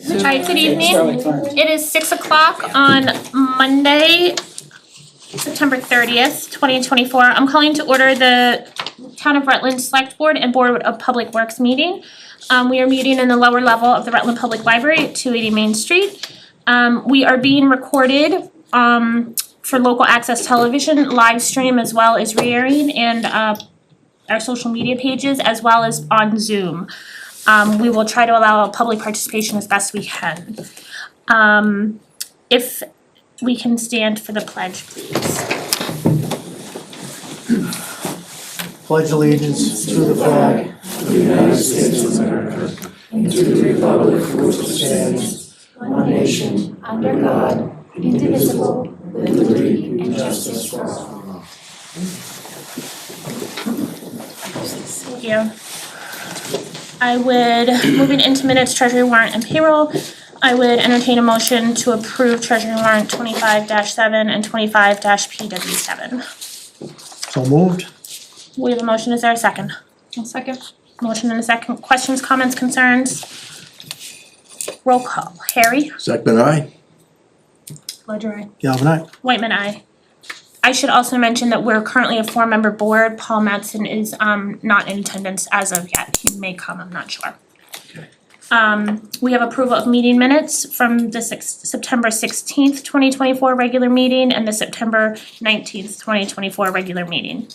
Hi, good evening. It is 6 o'clock on Monday, September 30th, 2024. I'm calling to order the Town of Rutland Select Board and Board of Public Works meeting. We are meeting in the lower level of the Rutland Public Library at 280 Main Street. We are being recorded for local access television, live stream, as well as re-airing, and our social media pages, as well as on Zoom. We will try to allow public participation as best we can. If we can stand for the pledge, please. Pledge allegiance to the flag of the United States of America and to the republic for which it stands, one nation, under God, indivisible, with liberty and justice for all. Thank you. I would, moving into minutes, treasury warrant and payroll, I would entertain a motion to approve treasury warrant 25-7 and 25-PW7. So moved. We have a motion, is there a second? I'll second. Motion and a second, questions, comments, concerns? Roll call, Harry? Second, aye. Ledger, aye. Galvin aye. Whitman, aye. I should also mention that we're currently a 4-member board. Paul Mattson is not in attendance as of yet. He may come, I'm not sure. Okay. We have approval of meeting minutes from the September 16th, 2024 regular meeting and the September 19th, 2024 regular meeting.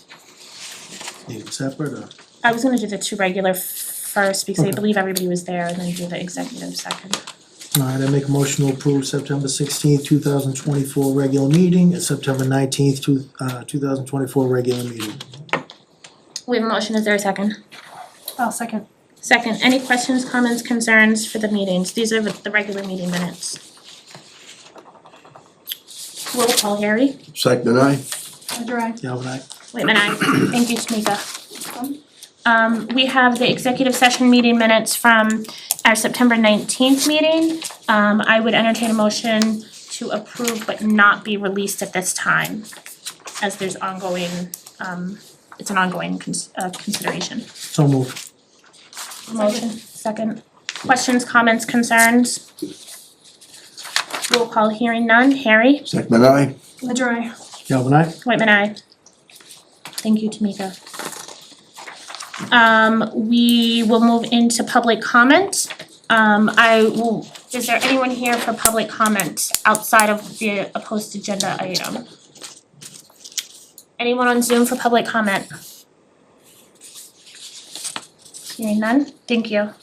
Need it separate or? I was gonna do the two regular first because I Okay. believe everybody was there, and then do the executive second. Alright, I make a motion to approve September 16th, 2024 regular meeting and September 19th, 2024 regular meeting. We have a motion, is there a second? I'll second. Second, any questions, comments, concerns for the meetings? These are the regular meeting minutes. Roll call, Harry? Second, aye. Ledger, aye. Galvin aye. Whitman, aye. Thank you, Tamika. We have the executive session meeting minutes from our September 19th meeting. I would entertain a motion to approve but not be released at this time, as there's ongoing, it's an ongoing consideration. So moved. Motion, second. Questions, comments, concerns? Roll call, hearing none. Harry? Second, aye. Ledger, aye. Galvin aye. Whitman, aye. Thank you, Tamika. We will move into public comment. Is there anyone here for public comment outside of the post agenda item? Anyone on Zoom for public comment? Hearing none, thank you.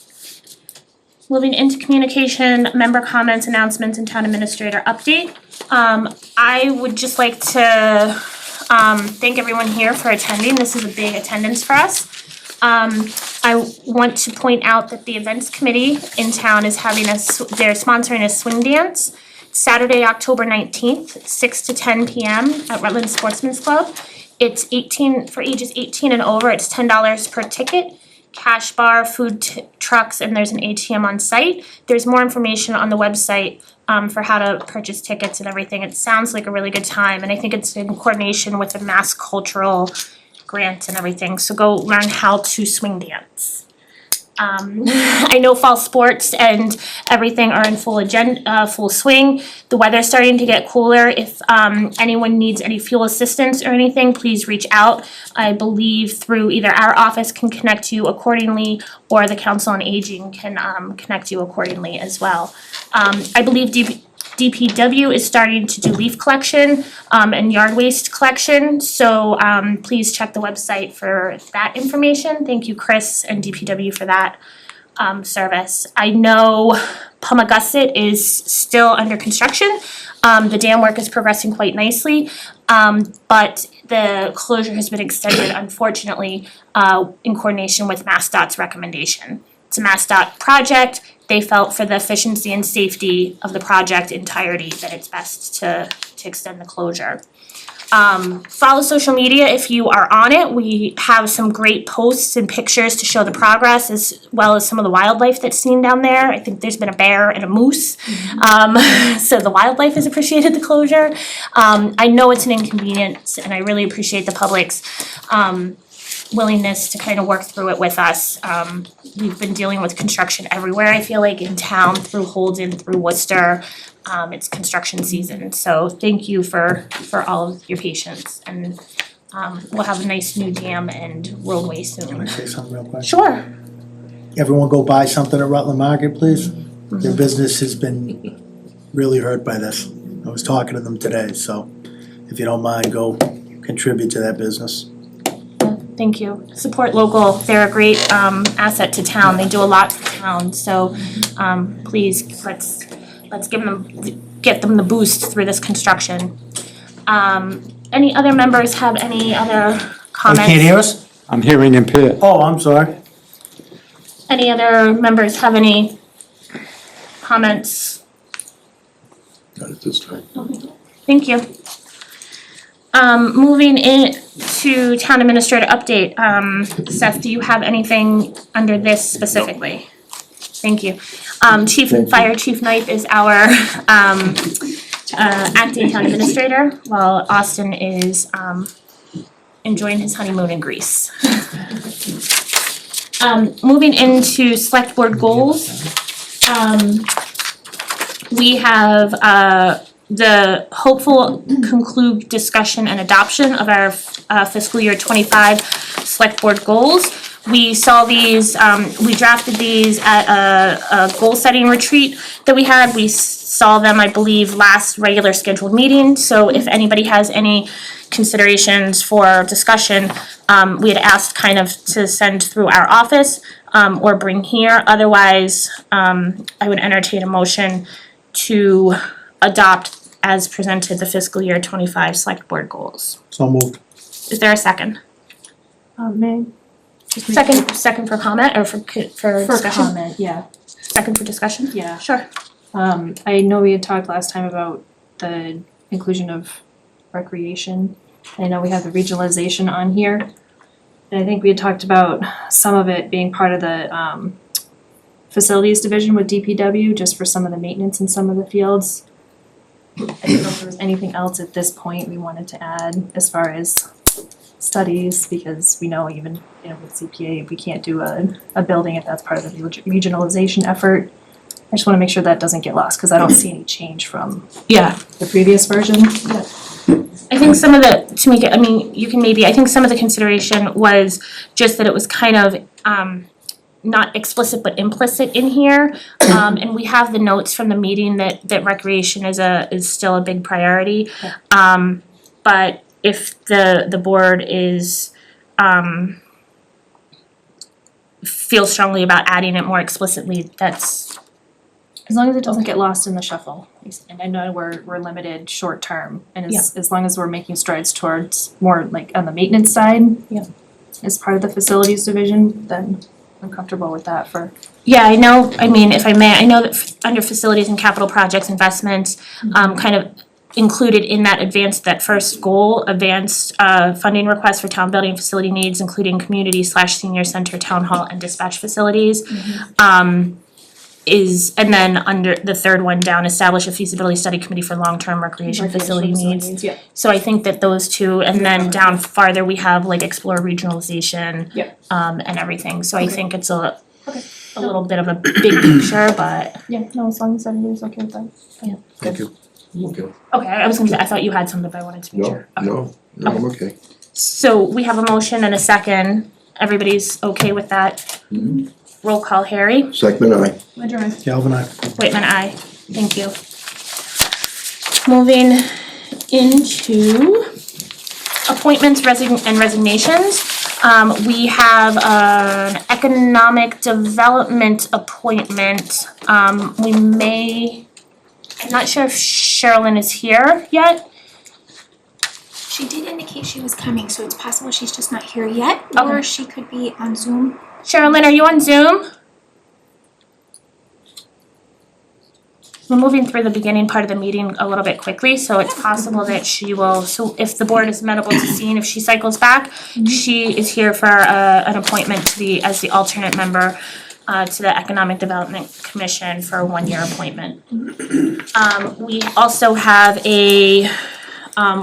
Moving into communication, member comments, announcements, and town administrator update. I would just like to thank everyone here for attending. This is a big attendance for us. I want to point out that the events committee in town is having they're sponsoring a swing dance Saturday, October 19th, 6 to 10 p.m. at Rutland Sportsman's Club. It's for ages 18 and over. It's $10 per ticket. Cash bar, food trucks, and there's an ATM on site. There's more information on the website for how to purchase tickets and everything. It sounds like a really good time, and I think it's in coordination with the Mass Cultural Grant and everything. So go learn how to swing dance. I know fall sports and everything are in full swing. The weather's starting to get cooler. If anyone needs any fuel assistance or anything, please reach out. I believe through either our office can connect you accordingly or the Council on Aging can connect you accordingly as well. I believe DPW is starting to do leaf collection and yard waste collection, so please check the website for that information. Thank you, Chris and DPW, for that service. I know Pumagussit is still under construction. The dam work is progressing quite nicely, but the closure has been extended, unfortunately, in coordination with MassDOT's recommendation. It's a MassDOT project. They felt for the efficiency and safety of the project entirety that it's best to extend the closure. Follow social media if you are on it. We have some great posts and pictures to show the progress as well as some of the wildlife that's seen down there. I think there's been a bear and a moose. So the wildlife has appreciated the closure. I know it's an inconvenience and I really appreciate the public's willingness to kind of work through it with us. We've been dealing with construction everywhere, I feel like, in town, through Holden, through Worcester. It's construction season, so thank you for all of your patience, and we'll have a nice new dam and roadway Can soon. I say something real quick? Sure. Everyone go buy something at Rutland Market, please. Their business has been really hurt by this. I was talking to them today, so if you don't mind, go contribute to that business. Thank you. Support local, they're a great asset to town, they do a lot for town, so please, let's get them the boost through this construction. Any other members have any other comments? You can't hear us? I'm hearing impaired. Oh, I'm sorry. Any other members have any comments? Not at this time. Thank you. Moving in to town administrator update, Seth, do you have anything under this specifically? Thank you. Fire Chief Knight is our acting town administrator, while Austin is enjoying his honeymoon in Greece. Moving into select board goals, we have the hopeful conclude discussion and adoption of our fiscal year 25 select board goals. We saw these, we drafted these at a goal setting retreat that we had. We saw them, I believe, last regular scheduled meeting, so if anybody has any considerations for discussion, we had asked kind of to send through our office or bring here. Otherwise, I would entertain a motion to adopt as presented the fiscal year 25 select board goals. So moved. Is there a second? May. Second for comment or for For discussion? comment, yeah, Second for discussion? yeah. Sure. I know we had talked last time about the inclusion of recreation. I know we have the regionalization on here. And I think we had talked about some of it being part of the facilities division with DPW, just for some of the maintenance in some of the fields. I don't know if there was anything else at this point we wanted to add as far as studies, because we know even, you know, with CPA, we can't do a building if that's part of the regionalization effort. I just wanna make sure that doesn't get lost, cause I don't see any change from Yeah. the previous version. I think some of the, to make it, I mean, you can maybe, I think some of the consideration was just that it was kind of not explicit but implicit in here. And we have the notes from the meeting that recreation is still a big priority. But if the board is feels strongly about adding it more explicitly, that's As long as it doesn't get lost in the shuffle. And I know we're limited short term, and as long as we're making strides towards more like on the maintenance side. Yeah. As part of the facilities division, then I'm comfortable with that for. Yeah, I know, I mean, if I may, I know that under facilities and capital projects investments, kind of included in that first goal, advanced funding requests for town building facility needs, including community/senior center, town hall, and dispatch facilities. And then under the third one down, establish a feasibility study committee for long-term recreation facility needs. Yeah. So I think that those two, and then down farther, we have like explore regionalization. Yep. And everything, so I think it's a Okay. little bit of a big picture, but. Yeah, no, as long as everybody's okay with that. Thank you. Okay. Okay, I was gonna say, I thought you had something, but I wanted to make No, sure. Okay. no, I'm okay. So we have a motion and a second, everybody's okay with that? Mhm. Roll call, Harry, Second, aye. Ledger, aye. Calvin, I. Whitman, aye, thank you. Moving into appointments, and resignations. We have an economic development appointment. We may, I'm not sure if Sherilyn is here yet. She did indicate she was coming, so it's possible she's just not here yet, Okay. or she could be on Zoom. Sherilyn, are you on Zoom? We're moving through the beginning part of the meeting a little bit quickly, so it's possible that she will, so if the board is amenable to seeing if she cycles back, she is here for an appointment as the alternate member to the Economic Development Commission for a one-year appointment. We also have a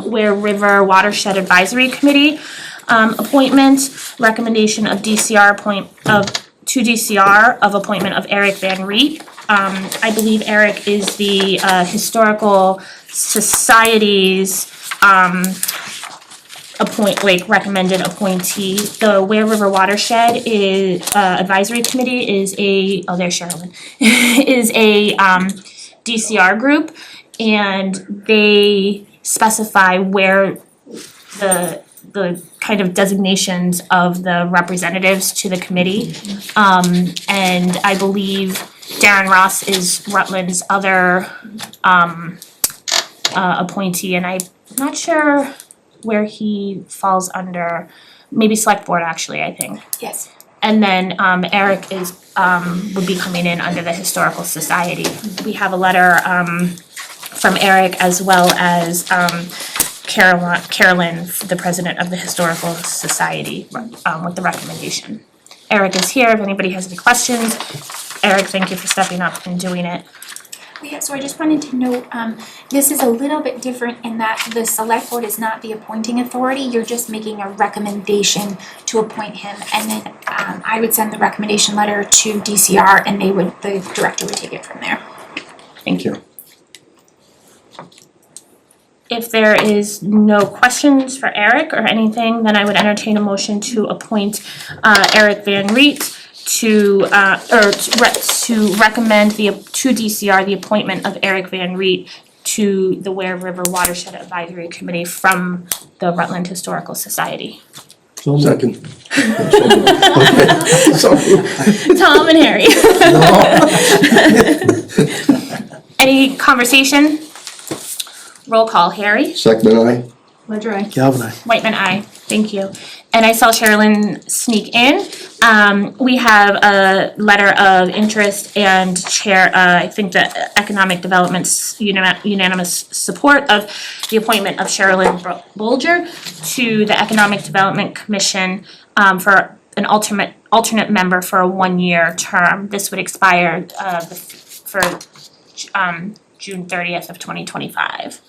Ware River Watershed Advisory Committee. appointment, recommendation of DCR of appointment of Eric Van Reet. I believe Eric is the Historical Society's recommended appointee. The Ware River Watershed is Advisory Committee is there's Sherilyn, is a DCR group, and they specify where the kind of designations of the representatives to the committee. And I believe Darren Ross is Rutland's other appointee, and I'm not sure where he falls under, maybe select board actually, I think. Yes. And then Eric is would be coming in under the Historical Society. We have a letter from Eric as well as Carolyn, the president of the Historical Society, with the recommendation. Eric is here if anybody has any questions. Eric, thank you for stepping up and doing it. Yeah, so I just wanted to note, this is a little bit different in that the select board is not the appointing authority, you're just making a recommendation to appoint him, and then I would send the recommendation letter to DCR and the director would take it from there. Thank you. If there is no questions for Eric or anything, then I would entertain a motion to appoint Eric Van Reet to recommend to DCR the appointment of Eric Van Reet to the Ware River Watershed Advisory Committee from the Rutland Historical Society. Second. Okay, sorry. Tom and Harry. No. Any conversation? Roll call, Harry. Second, aye. Ledger, I. Galvin, aye. Whitman, aye. Thank you. And I saw Sherilyn sneak in. We have a letter of interest and I think the Economic Development's unanimous support of the appointment of Sherilyn Bolger to the Economic Development Commission for an alternate member for a 1-year term. This would expire for June 30th of 2025.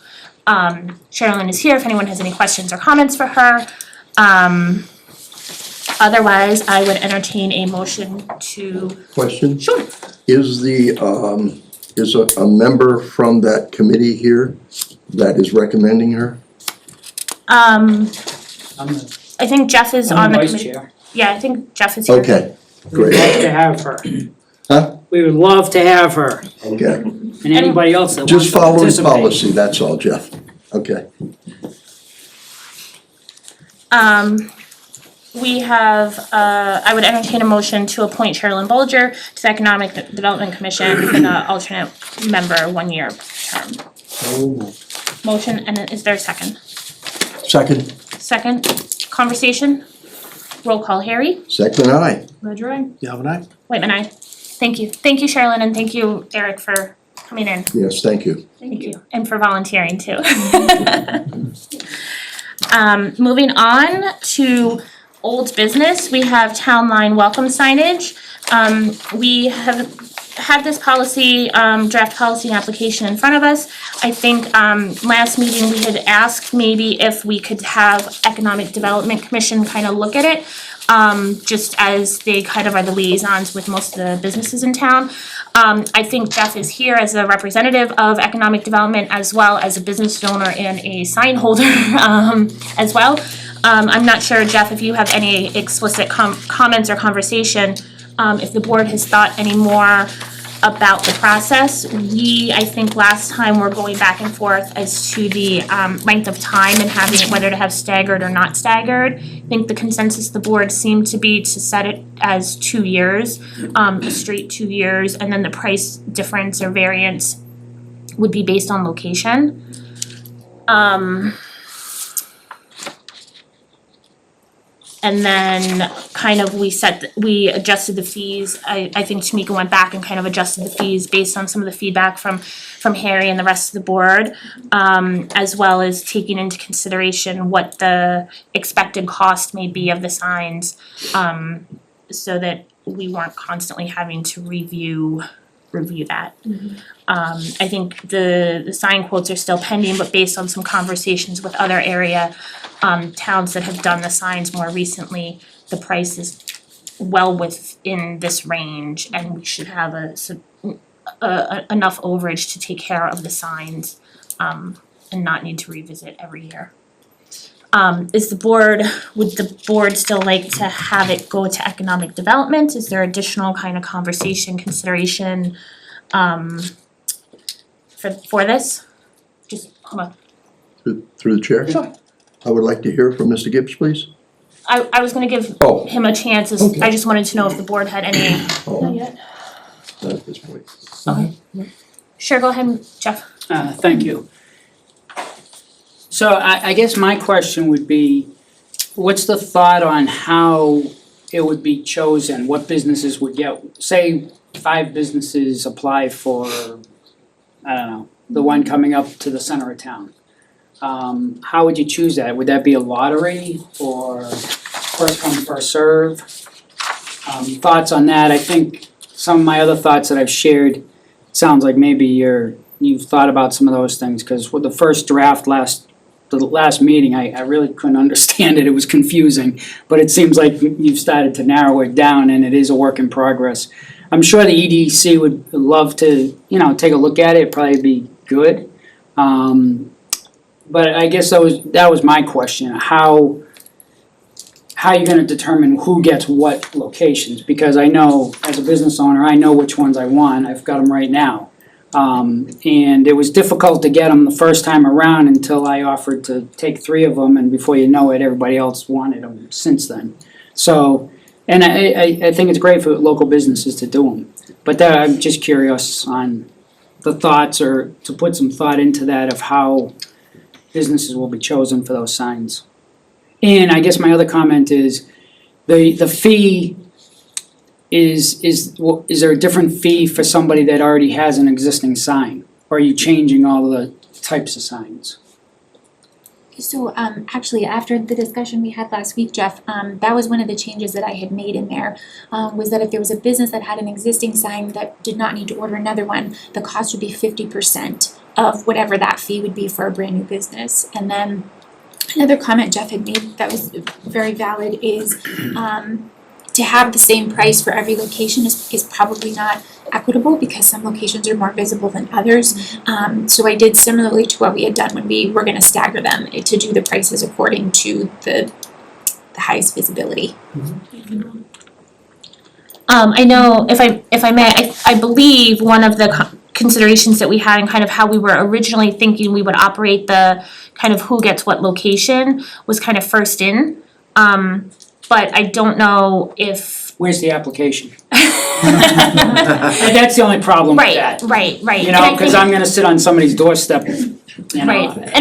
Sherilyn is here if anyone has any questions or comments for her. Otherwise, I would entertain a motion to. Question? Sure. Is a member from that committee here that is recommending her? I think Jeff is on the vice committee. chair. Yeah, I think Jeff is here. Okay, We would great, love to have her. Huh? We would love to have her, okay. and anybody else that wants Just to following participate. policy, that's all, Jeff. Okay. We have, I would entertain a motion to appoint Sherilyn Bolger to the Economic Development Commission for the alternate member 1-year term. Motion, and is there a second? Second, Second, conversation? Roll call, Harry. second, aye. Ledger, I. Galvin, aye. Whitman, aye. Thank you. Thank you, Sherilyn, and thank you, Eric, for coming in. Yes, thank you. Thank you. And for volunteering too. Moving on to old business, we have town line welcome signage. We have had this policy, draft policy application in front of us. I think, last meeting we had asked maybe if we could have Economic Development Commission kind of look at it. Just as they kind of are the liaisons with most of the businesses in town. I think Jeff is here as a representative of economic development as well as a business owner and a sign holder, as well. I'm not sure, Jeff, if you have any explicit comments or conversation, if the board has thought any more about the process. I think last time we're going back and forth as to the length of time and having whether to have staggered or not staggered. I think the consensus of the board seemed to be to set it as 2 years, a straight 2 years, and then the price difference or variance would be based on location. And then kind of we adjusted the fees. I think Tamika went back and kind of adjusted the fees based on some of the feedback from Harry and the rest of the board, as well as taking into consideration what the expected cost may be of the signs, so that we weren't constantly having to review review that. I think the sign quotes are still pending, but based on some conversations with other area towns that have done the signs more recently, the price is well within this range, and we should have enough overage to take care of the signs and not need to revisit every year. Would the board still like to have it go to economic development? Is there additional kind of conversation, consideration for this? Just come on. Through the chair? Sure. I would like to hear from Mr. Gibbs, please. I was gonna give Oh. him a chance, Okay. I just wanted to know if the board had any. Oh, yet. not at this point. Okay. Sure, go ahead, Jeff. Thank you. So I guess my question would be, what's the thought on how it would be chosen, what businesses would get, say 5 businesses apply for, I don't know, the one coming up to the center of town. How would you choose that? Would that be a lottery or first come, first serve? Thoughts on that? I think some of my other thoughts that I've shared, sounds like maybe you've thought about some of those things, cause with the first draft the last meeting, I really couldn't understand it, it was confusing, but it seems like you've started to narrow it down and it is a work in progress. I'm sure the EDC would love to, take a look at it, it'd probably be good. But I guess that was my question, how you gonna determine who gets what locations? Because I know, as a business owner, I know which ones I want, I've got them right now. And it was difficult to get them the first time around until I offered to take 3 of them, and before you know it, everybody else wanted them since then. So, and I think it's great for local businesses to do them. But I'm just curious on the thoughts, or to put some thought into that of how businesses will be chosen for those signs. And I guess my other comment is, the fee is there a different fee for somebody that already has an existing sign? Or are you changing all the types of signs? So actually, after the discussion we had last week, Jeff, that was one of the changes that I had made in there, was that if there was a business that had an existing sign that did not need to order another one, the cost would be 50% of whatever that fee would be for a brand new business. And then another comment Jeff had made that was very valid is to have the same price for every location is probably not equitable, because some locations are more visible than others. So I did similarly to what we had done when we were gonna stagger them, to do the prices according to the highest visibility. I know, if I may, I believe one of the considerations that we had and kind of how we were originally thinking we would operate the kind of who gets what location was kind of first in. But I don't know if. Where's the application? That's the only problem with that. Right. You know, cause I'm gonna sit on somebody's doorstep, Right, and and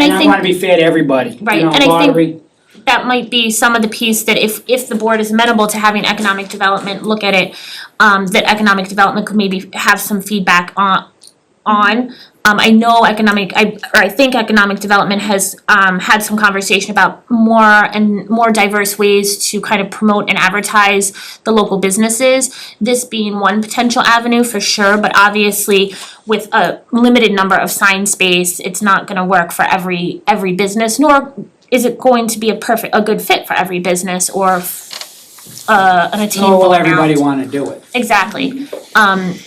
I I think- wanna be fair to everybody, Right, you know, and I think- lottery. That might be some of the piece that if the board is amenable to having economic development look at it, that economic development could maybe have some feedback on. I know I think economic development has had some conversation about more diverse ways to kind of promote and advertise the local businesses. This being one potential avenue for sure, but obviously with a limited number of sign space, it's not gonna work for every business, nor is it going to be a good fit for every business or an attainable Nor will amount. everybody wanna do it. Exactly.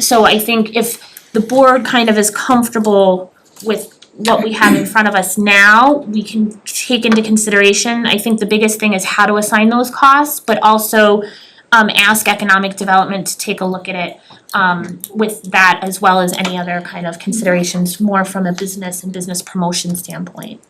So I think if the board kind of is comfortable with what we have in front of us now, we can take into consideration, I think the biggest thing is how to assign those costs, but also ask economic development to take a look at it with that, as well as any other kind of considerations more from a business and business promotion standpoint.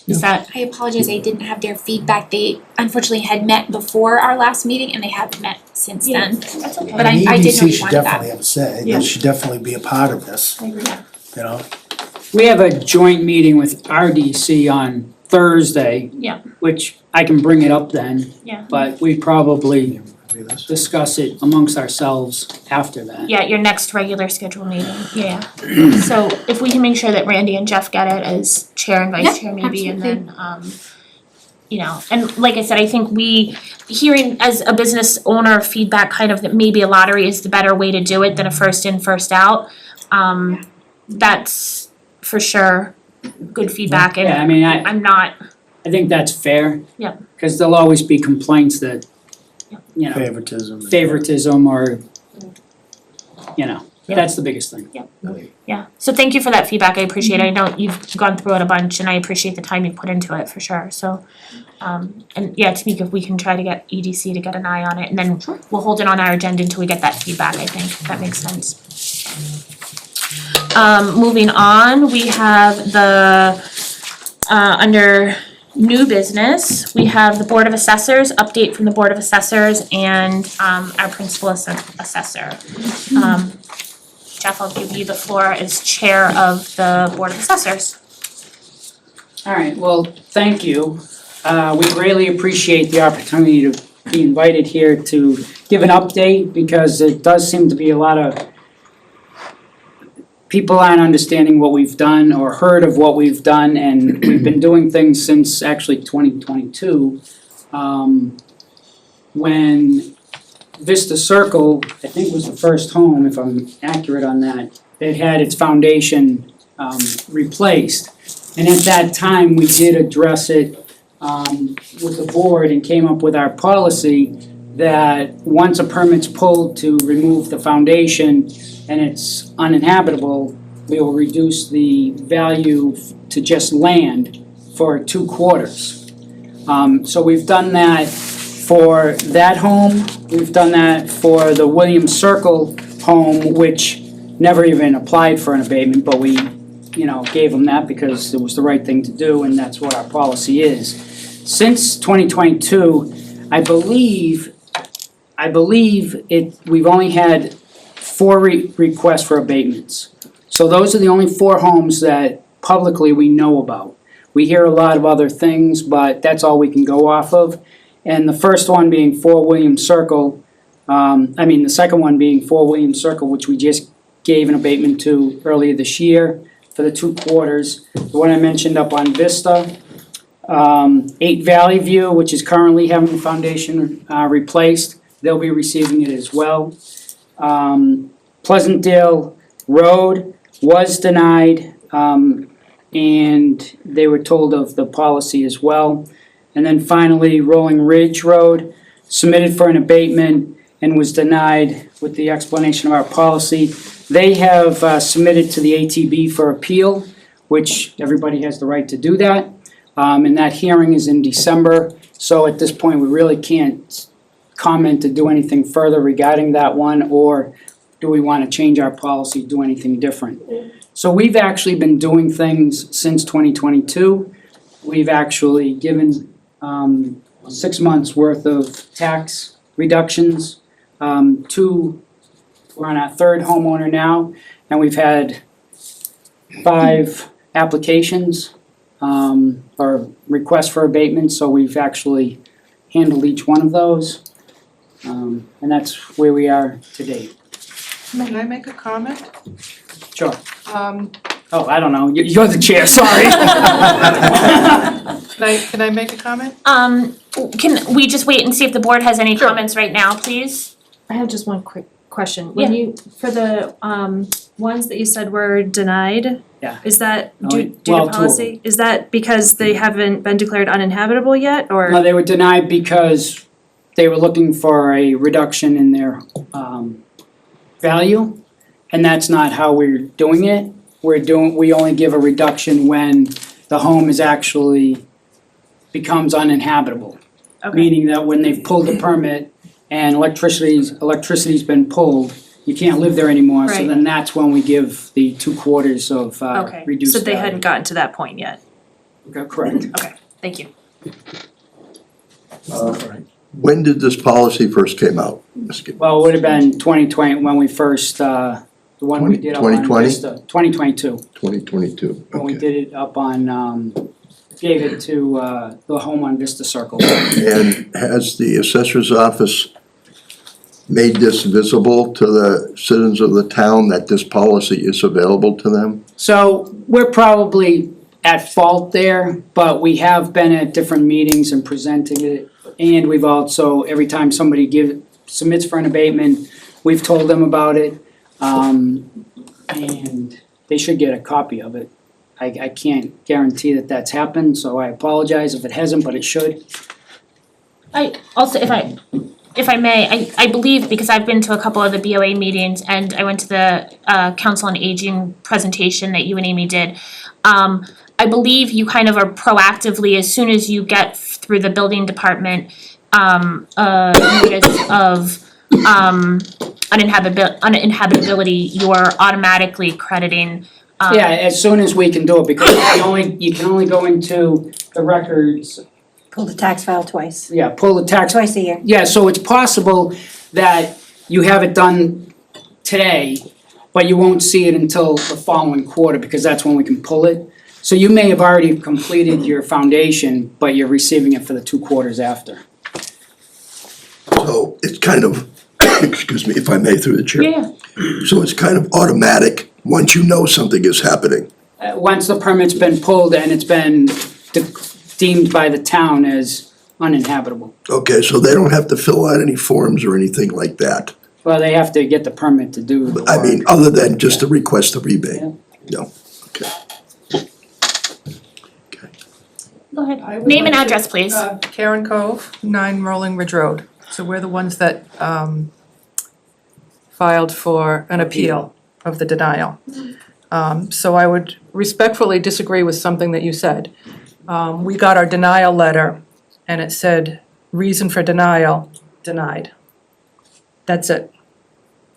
Is that, I apologize, I didn't have their feedback. They unfortunately had met before our last meeting and they haven't met since then. that's okay. But I did know The you EDC should wanted that. definitely have a say, Yeah. they should definitely be a part of this, I agree. you know? We have a joint meeting with RDC on Thursday. Yeah. Which I can bring it up then. Yeah. But we probably Agree with this? discuss it amongst ourselves after that. Yeah, your next regular scheduled meeting, yeah. So if we can make sure that Randy and Jeff get it as chair and vice chair maybe, and then you know, and like I said, I think hearing as a business owner feedback kind of that maybe a lottery is the better way to do it than a first in, first out. That's for sure good feedback, and Yeah, I mean, I'm not, I think that's fair. Yeah. Cause there'll always be complaints that, you know, favoritism or, you know, Yeah. that's the biggest thing. yeah. So thank you for that feedback, I appreciate it. I know you've gone through it a bunch and I appreciate the time you put into it for sure, so. And yeah, Tamika, if we can try to get EDC to get an eye on it, and then we'll hold it on our agenda until we get that feedback, I think, if that makes sense. Moving on, we have under new business, we have the Board of Assessors, update from the Board of Assessors and, our principal assessor. Jeff, I'll give you the floor as chair of the Board of Assessors. Alright, well, thank you. We really appreciate the opportunity to be invited here to give an update because it does seem to be a lot of people aren't understanding what we've done or heard of what we've done, and we've been doing things since actually 2022. When Vista Circle, I think was the first home, if I'm accurate on that, that had its foundation replaced. And at that time, we did address it with the board and came up with our policy that once a permit's pulled to remove the foundation and it's uninhabitable, we will reduce the value to just land for 2 quarters. So we've done that for that home, we've done that for the Williams Circle home, which never even applied for an abatement, but we, you know, gave them that because it was the right thing to do and that's what our policy is. Since 2022, I believe we've only had 4 requests for abatements. So those are the only 4 homes that publicly we know about. We hear a lot of other things, but that's all we can go off of. And the first one being 4 Williams Circle, the second one being 4 Williams Circle, which we just gave an abatement to earlier this year for the 2 quarters. The one I mentioned up on Vista, 8 Valley View, which is currently having the foundation replaced, they'll be receiving it as well. Pleasantdale Road was denied, and they were told of the policy as well. And then finally, Rolling Ridge Road, submitted for an abatement and was denied with the explanation of our policy. They have submitted to the ATB for appeal, which everybody has the right to do that. And that hearing is in December, so at this point, we really can't comment to do anything further regarding that one, or do we want to change our policy, do anything different? So we've actually been doing things since 2022. We've actually given 6 months worth of tax reductions. We're on our 3rd homeowner now, and we've had 5 applications or requests for abatement, so we've actually handled each one of those. And that's where we are today. Can I make a comment? Sure. Oh, I don't know, you're the chair, sorry. Can I make a comment? Can we just wait and see if the board has any comments right now, please? I have just one quick question. When you, for the ones that you said were denied, Yeah. is that No, due well, to 2 of policy? Is that because they haven't been declared uninhabitable yet, or? No, they were denied because they were looking for a reduction in their value, and that's not how we're doing it. We only give a reduction when the home is actually becomes uninhabitable. Okay. Meaning that when they've pulled the permit and electricity's been pulled, you can't live there anymore, so Right. then that's when we give the 2 quarters of Okay, reduced so they value. hadn't gotten to that point yet. Correct. Okay, thank you. When did this policy first came out? Ms. Gibb? Well, it would have been 2020 when we first, the one we did up on 2020? Vista. 2022, 2022, when we okay. did it up on, gave it to the home on Vista Circle. And has the assessor's office made this visible to the citizens of the town that this policy is available to them? So we're probably at fault there, but we have been at different meetings and presenting it. And we've also, every time somebody submits for an abatement, we've told them about it. And they should get a copy of it. I can't guarantee that that's happened, so I apologize if it hasn't, but it should. I also, if I may, I believe, because I've been to a couple of the BOA meetings and I went to the Council on Aging presentation that you and Amy did. I believe you kind of are proactively, as soon as you get through the building department, notice of uninhabitability, you're automatically crediting. Yeah, as soon as we can do it, because you can only go into the records, Pull the tax file twice, yeah, pull the tax. twice a year. Yeah, so it's possible that you have it done today, but you won't see it until the following quarter, because that's when we can pull it. So you may have already completed your foundation, but you're receiving it for the 2 quarters after. So it's kind of, excuse me, if I may, through the chair. Yeah. So it's kind of automatic once you know something is happening. Once the permit's been pulled and it's been deemed by the town as uninhabitable. Okay, so they don't have to fill out any forms or anything like that. Well, they have to get the permit to do the work. I mean, other than just to request the rebate. Yeah. No, okay. Go I ahead. would Name and like to- address, please. Karen Cove, 9 Rolling Ridge Road. So we're the ones that filed for an appeal of the denial. So I would respectfully disagree with something that you said. We got our denial letter and it said, reason for denial, denied. That's it.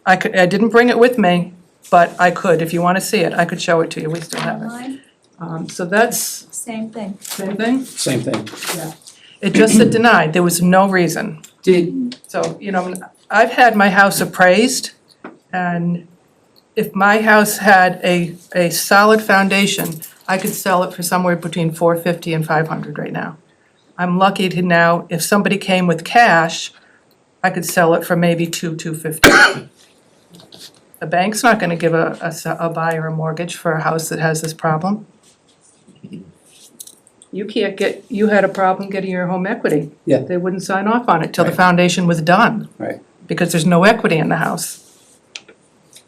I didn't bring it with me, but I could, if you wanna see it, I could show it to you, we still have it. So that's, Same thing. same thing? Same thing. It just said denied, there was no reason. So, I've had my house appraised, and if my house had a solid foundation, I could sell it for somewhere between $450 and $500 right now. I'm lucky to now, if somebody came with cash, I could sell it for maybe $250. The bank's not gonna give a buyer a mortgage for a house that has this problem. You had a problem getting your home equity. Yeah. They wouldn't sign off on it till the Right. foundation was done. Right. Because there's no equity in the house.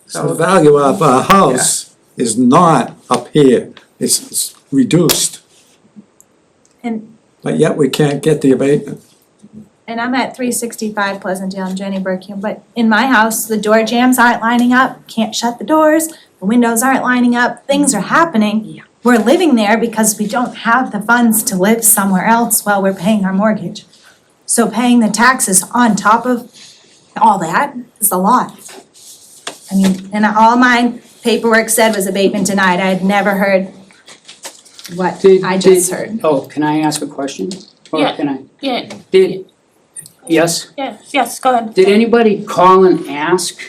So the value of our house is not up here, it's reduced. And But yet we can't get the abatement. and I'm at 365 Pleasantdale, I'm Jenny Burke, but in my house, the door jambs aren't lining up, can't shut the doors, the windows aren't lining up, things are happening. We're living there because we don't have the funds to live somewhere else while we're paying our mortgage. So paying the taxes on top of all that is a lot. I mean, and all my paperwork said was abatement denied, I had never heard what I just heard. Oh, can I ask a question? Or Yeah. can I? Yeah, Yes? yes, go ahead. Did anybody call and ask?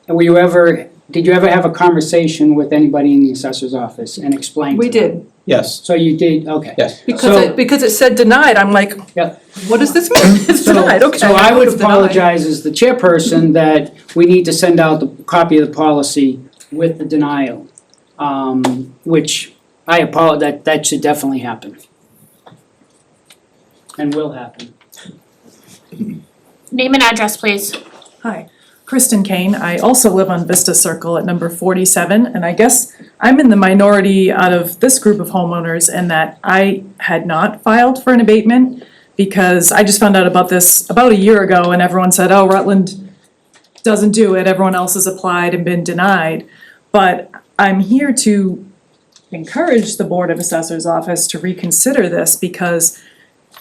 Did you ever have a conversation with anybody in the assessor's office and explain? We to them? did, Yes. So you did, okay. Yes. because it said denied, I'm like, Yeah. what does this mean? It's denied, okay. So I would it's denied. apologize as the chairperson that we need to send out the copy of the policy with the denial. Which I apologize, that should definitely happen. And will happen. Name and address, please. Hi, Kristen Kane. I also live on Vista Circle at number 47, and I guess I'm in the minority out of this group of homeowners in that I had not filed for an abatement because I just found out about this about a year ago and everyone said, oh, Rutland doesn't do it, everyone else has applied and been denied. But I'm here to encourage the Board of Assessors office to reconsider this because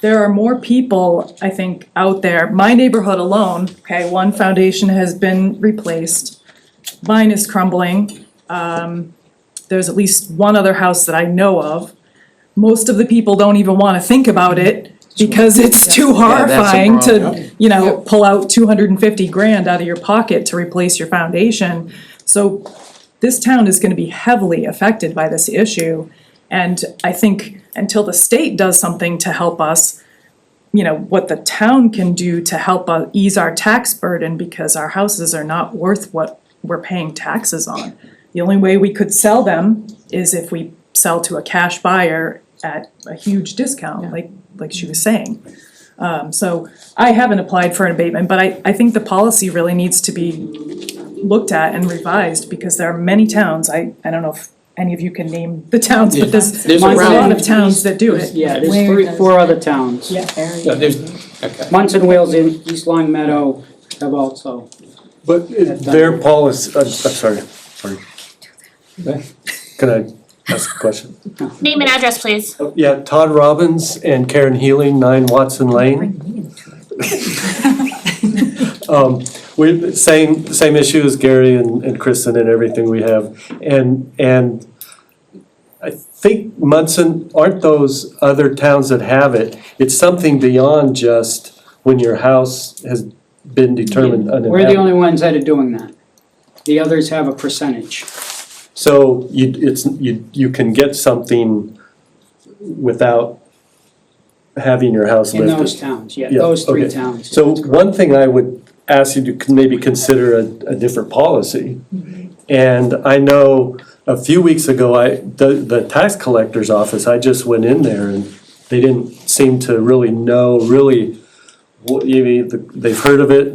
there are more people, I think, out there. My neighborhood alone, okay, one foundation has been replaced. Mine is crumbling. There's at least one other house that I know of. Most of the people don't even wanna think about it because it's too horrifying to, pull out 250 grand out of your pocket to replace your foundation. So this town is gonna be heavily affected by this issue. And I think until the state does something to help us, what the town can do to help ease our tax burden because our houses are not worth what we're paying taxes on. The only way we could sell them is if we sell to a cash buyer at a huge discount, like she was saying. So I haven't applied for an abatement, but I think the policy really needs to be looked at and revised, because there are many towns, I don't know if any of you can name the towns, but there's a lot of towns that do it. Yeah, there's four other towns. Yeah. Munson, Wales, and East Long Meadow have also. But their policy, I'm sorry. Can I ask a question? Name and address, please. Yeah, Todd Robbins and Karen Healing, 9 Watson Lane. Same issue as Gary and Kristen and everything we have. And I think Munson, aren't those other towns that have it? It's something beyond just when your house has been determined uninhabitable. We're the only ones that are doing that. The others have a percentage. So you can get something without having your house In lifted. those towns, yeah, Yeah, those three okay. towns. So one thing I would ask you to maybe consider a different policy. And I know a few weeks ago, the tax collector's office, I just went in there and they didn't seem to really know what, they've heard of it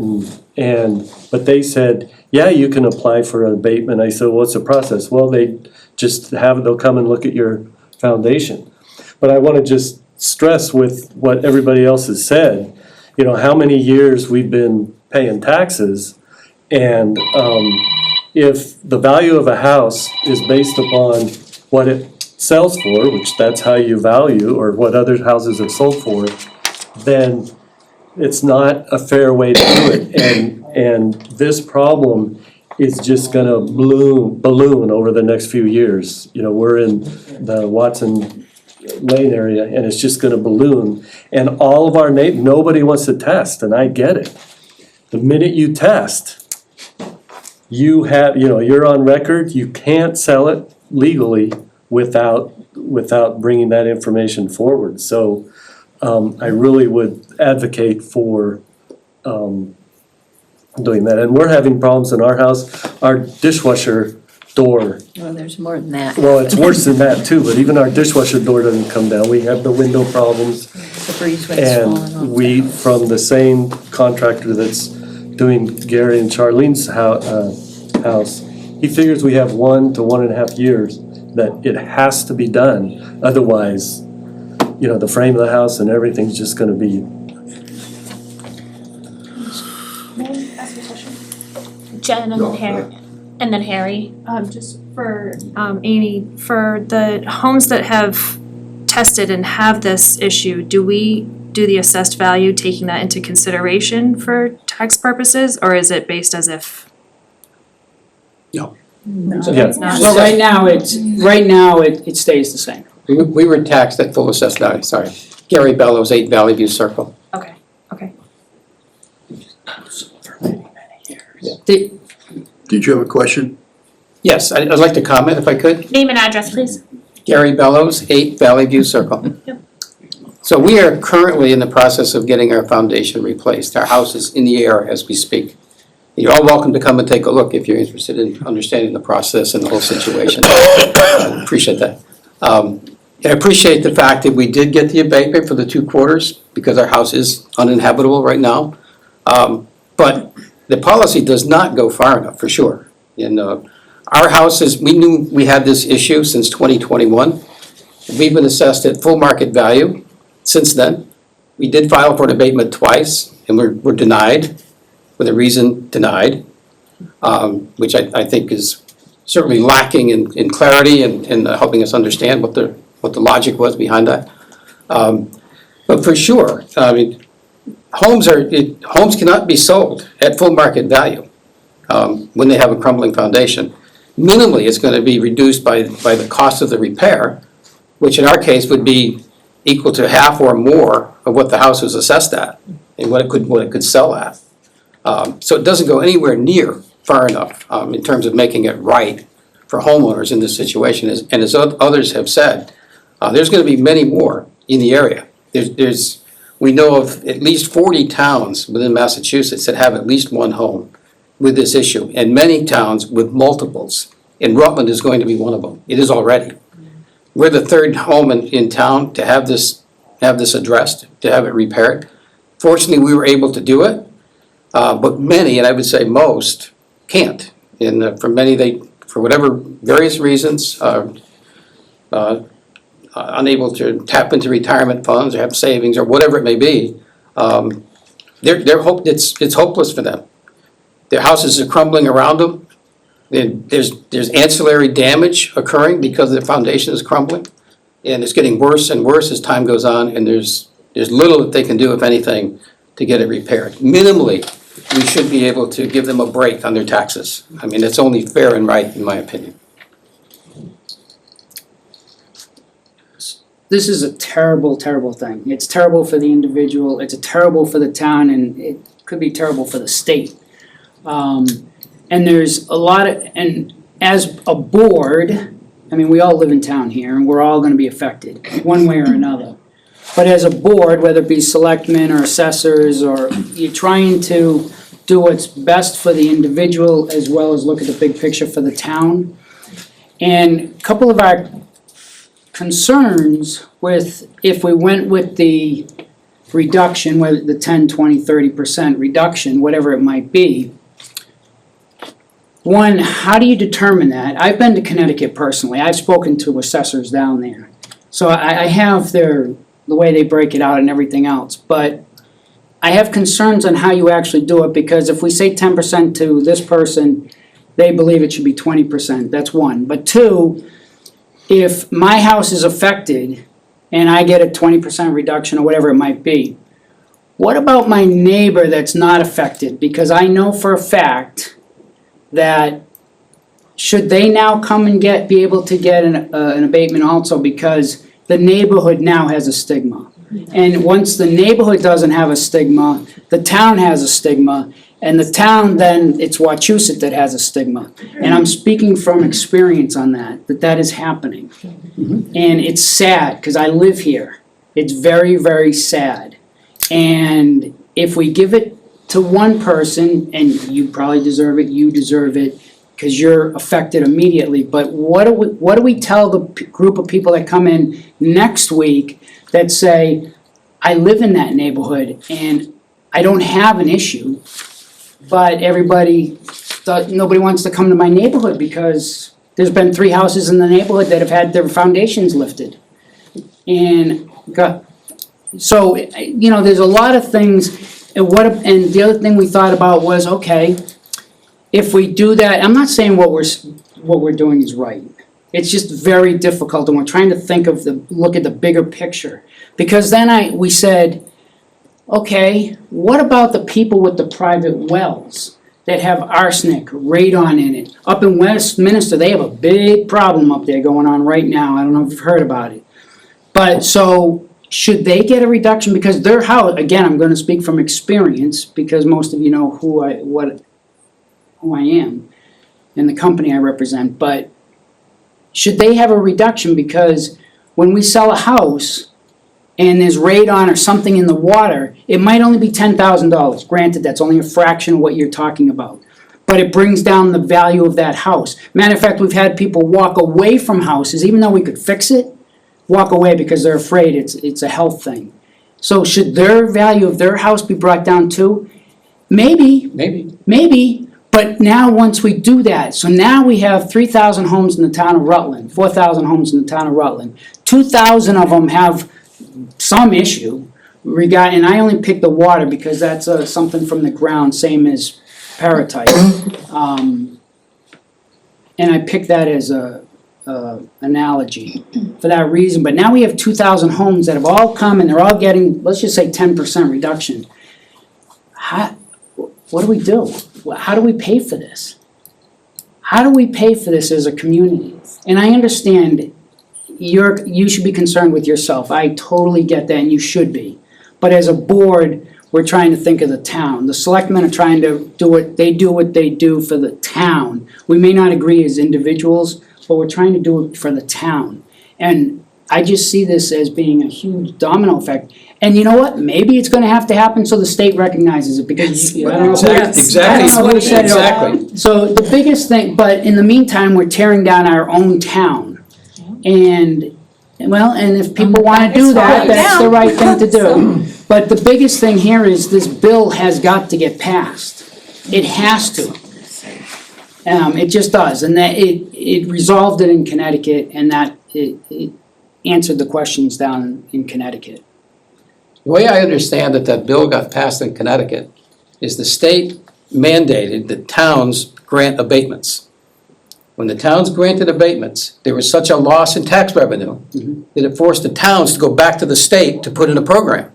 but they said, yeah, you can apply for an abatement. I said, what's the process? Well, they'll come and look at your foundation. But I want to just stress with what everybody else has said, how many years we've been paying taxes, and if the value of a house is based upon what it sells for, which that's how you value, or what other houses have sold for, then it's not a fair way to do it. And this problem is just gonna balloon over the next few years. We're in the Watson Lane area, and it's just gonna balloon. And all of our nobody wants to test, and I get it. The minute you test, you're on record, you can't sell it legally without bringing that information forward. So I really would advocate for doing that. And we're having problems in our house. Our dishwasher door, Well, there's more than that. well, it's worse than that too, but even our dishwasher door doesn't come down. We have the window problems. The breezeways falling off. And we, from the same contractor that's doing Gary and Charlene's house, he figures we have 1 to 1.5 years that it has to be done. Otherwise, the frame of the house and everything's just gonna be. Jen and then Harry. Just for Amy, for the homes that have tested and have this issue, do we do the assessed value taking that into consideration for tax purposes, or is it based as if? Yeah. It's not. So right now, it stays the same. We were taxed at full assessed value, sorry. Gary Bellows, 8 Valley View Circle. Okay. Did you have a question? Yes, I'd like to comment if I could. Name and address, please. Gary Bellows, 8 Valley View Circle. Yep. So we are currently in the process of getting our foundation replaced. Our house is in the air as we speak. You're all welcome to come and take a look if you're interested in understanding the process and the whole situation. I appreciate that. I appreciate the fact that we did get the abatement for the 2 quarters because our house is uninhabitable right now. But the policy does not go far enough, for sure. And our house we knew we had this issue since 2021. We've been assessed at full market value since then. We did file for an abatement twice, and we're denied, with a reason denied, which I think is certainly lacking in clarity and helping us understand what the logic was behind that. But for sure, I mean, homes cannot be sold at full market value when they have a crumbling foundation. Minimally, it's going to be reduced by the cost of the repair, which in our case would be equal to half or more of what the house was assessed at and what it could sell at. So it doesn't go anywhere near far enough in terms of making it right for homeowners in this situation. And as others have said, there's going to be many more in the area. We know of at least 40 towns within Massachusetts that have at least one home with this issue, and many towns with multiples. And Rutland is going to be one of them. It is already. we're the third home in town to have this addressed, to have it repaired. Fortunately, we were able to do it, but many, and I would say most, can't. And for many, they, for whatever various reasons, are unable to tap into retirement funds or have savings or whatever it may be. It's hopeless for them. Their houses are crumbling around them. There's ancillary damage occurring because their foundation is crumbling. And it's getting worse and worse as time goes on, and there's little that they can do, if anything, to get it repaired. Minimally, we should be able to give them a break on their taxes. I mean, it's only fair and right, in my opinion. This is a terrible, terrible thing. It's terrible for the individual, it's terrible for the town, and it could be terrible for the state. And there's a lot of, and as a board, I mean, we all live in town here, and we're all gonna be affected, one way or another. But as a board, whether it be selectmen or assessors, or you're trying to do what's best for the individual as well as look at the big picture for the town. And a couple of our concerns with, if we went with the reduction, whether the 10, 20, 30% reduction, whatever it might be. One, how do you determine that? I've been to Connecticut personally. I've spoken to assessors down there. So I have the way they break it out and everything else. But I have concerns on how you actually do it, because if we say 10% to this person, they believe it should be 20%. That's one. But two, if my house is affected and I get a 20% reduction or whatever it might be, what about my neighbor that's not affected? Because I know for a fact that should they now come and be able to get an abatement also, because the neighborhood now has a stigma. And once the neighborhood doesn't have a stigma, the town has a stigma, and the town then, it's Wachusett that has a stigma. And I'm speaking from experience on that is happening. And it's sad, because I live here. It's very, very sad. And if we give it to one person, and you probably deserve it, you deserve it, because you're affected immediately, but what do we tell the group of people that come in next week that say, I live in that neighborhood and I don't have an issue, but nobody wants to come to my neighborhood because there's been 3 houses in the neighborhood that have had their foundations lifted. And so, there's a lot of things. And the other thing we thought about was, okay, if we do that, I'm not saying what we're doing is right. It's just very difficult, and we're trying to look at the bigger picture. Because then we said, okay, what about the people with the private wells that have arsenic, radon in it? Up in Westminster, they have a big problem up there going on right now. I don't know if you've heard about it. But so, should they get a reduction? Because their house, again, I'm gonna speak from experience, because most of you know who I am and the company I represent, but should they have a reduction? Because when we sell a house and there's radon or something in the water, it might only be $10,000. Granted, that's only a fraction of what you're talking about, but it brings down the value of that house. Matter of fact, we've had people walk away from houses, even though we could fix it, walk away because they're afraid it's a health thing. So should their value of their house be brought down too? Maybe. But now once we do that, so now we have 3,000 homes in the town of Rutland, 4,000 homes in the town of Rutland. 2,000 of them have some issue and I only picked the water because that's something from the ground, same as peritite. And I picked that as a analogy for that reason. But now we have 2,000 homes that have all come and they're all getting, let's just say 10% reduction. What do we do? How do we pay for this? How do we pay for this as a community? And I understand you should be concerned with yourself. I totally get that, and you should be. But as a board, we're trying to think of the town. The selectmen are trying to do what they do for the town. We may not agree as individuals, but we're trying to do it for the town. And I just see this as being a huge domino effect. And you know what? Maybe it's gonna have to happen so the state recognizes it, because I don't know. Exactly. So the biggest thing, but in the meantime, we're tearing down our own town. And Well, and if people wanna do that, that's the right thing to do. But the biggest thing here is this bill has got to get passed. It has to. It just does, and that it resolved it in Connecticut, and that it answered the questions down in Connecticut. The way I understand that that bill got passed in Connecticut is the state mandated that towns grant abatements. When the towns granted abatements, there was such a loss in tax revenue that it forced the towns to go back to the state to put in a program.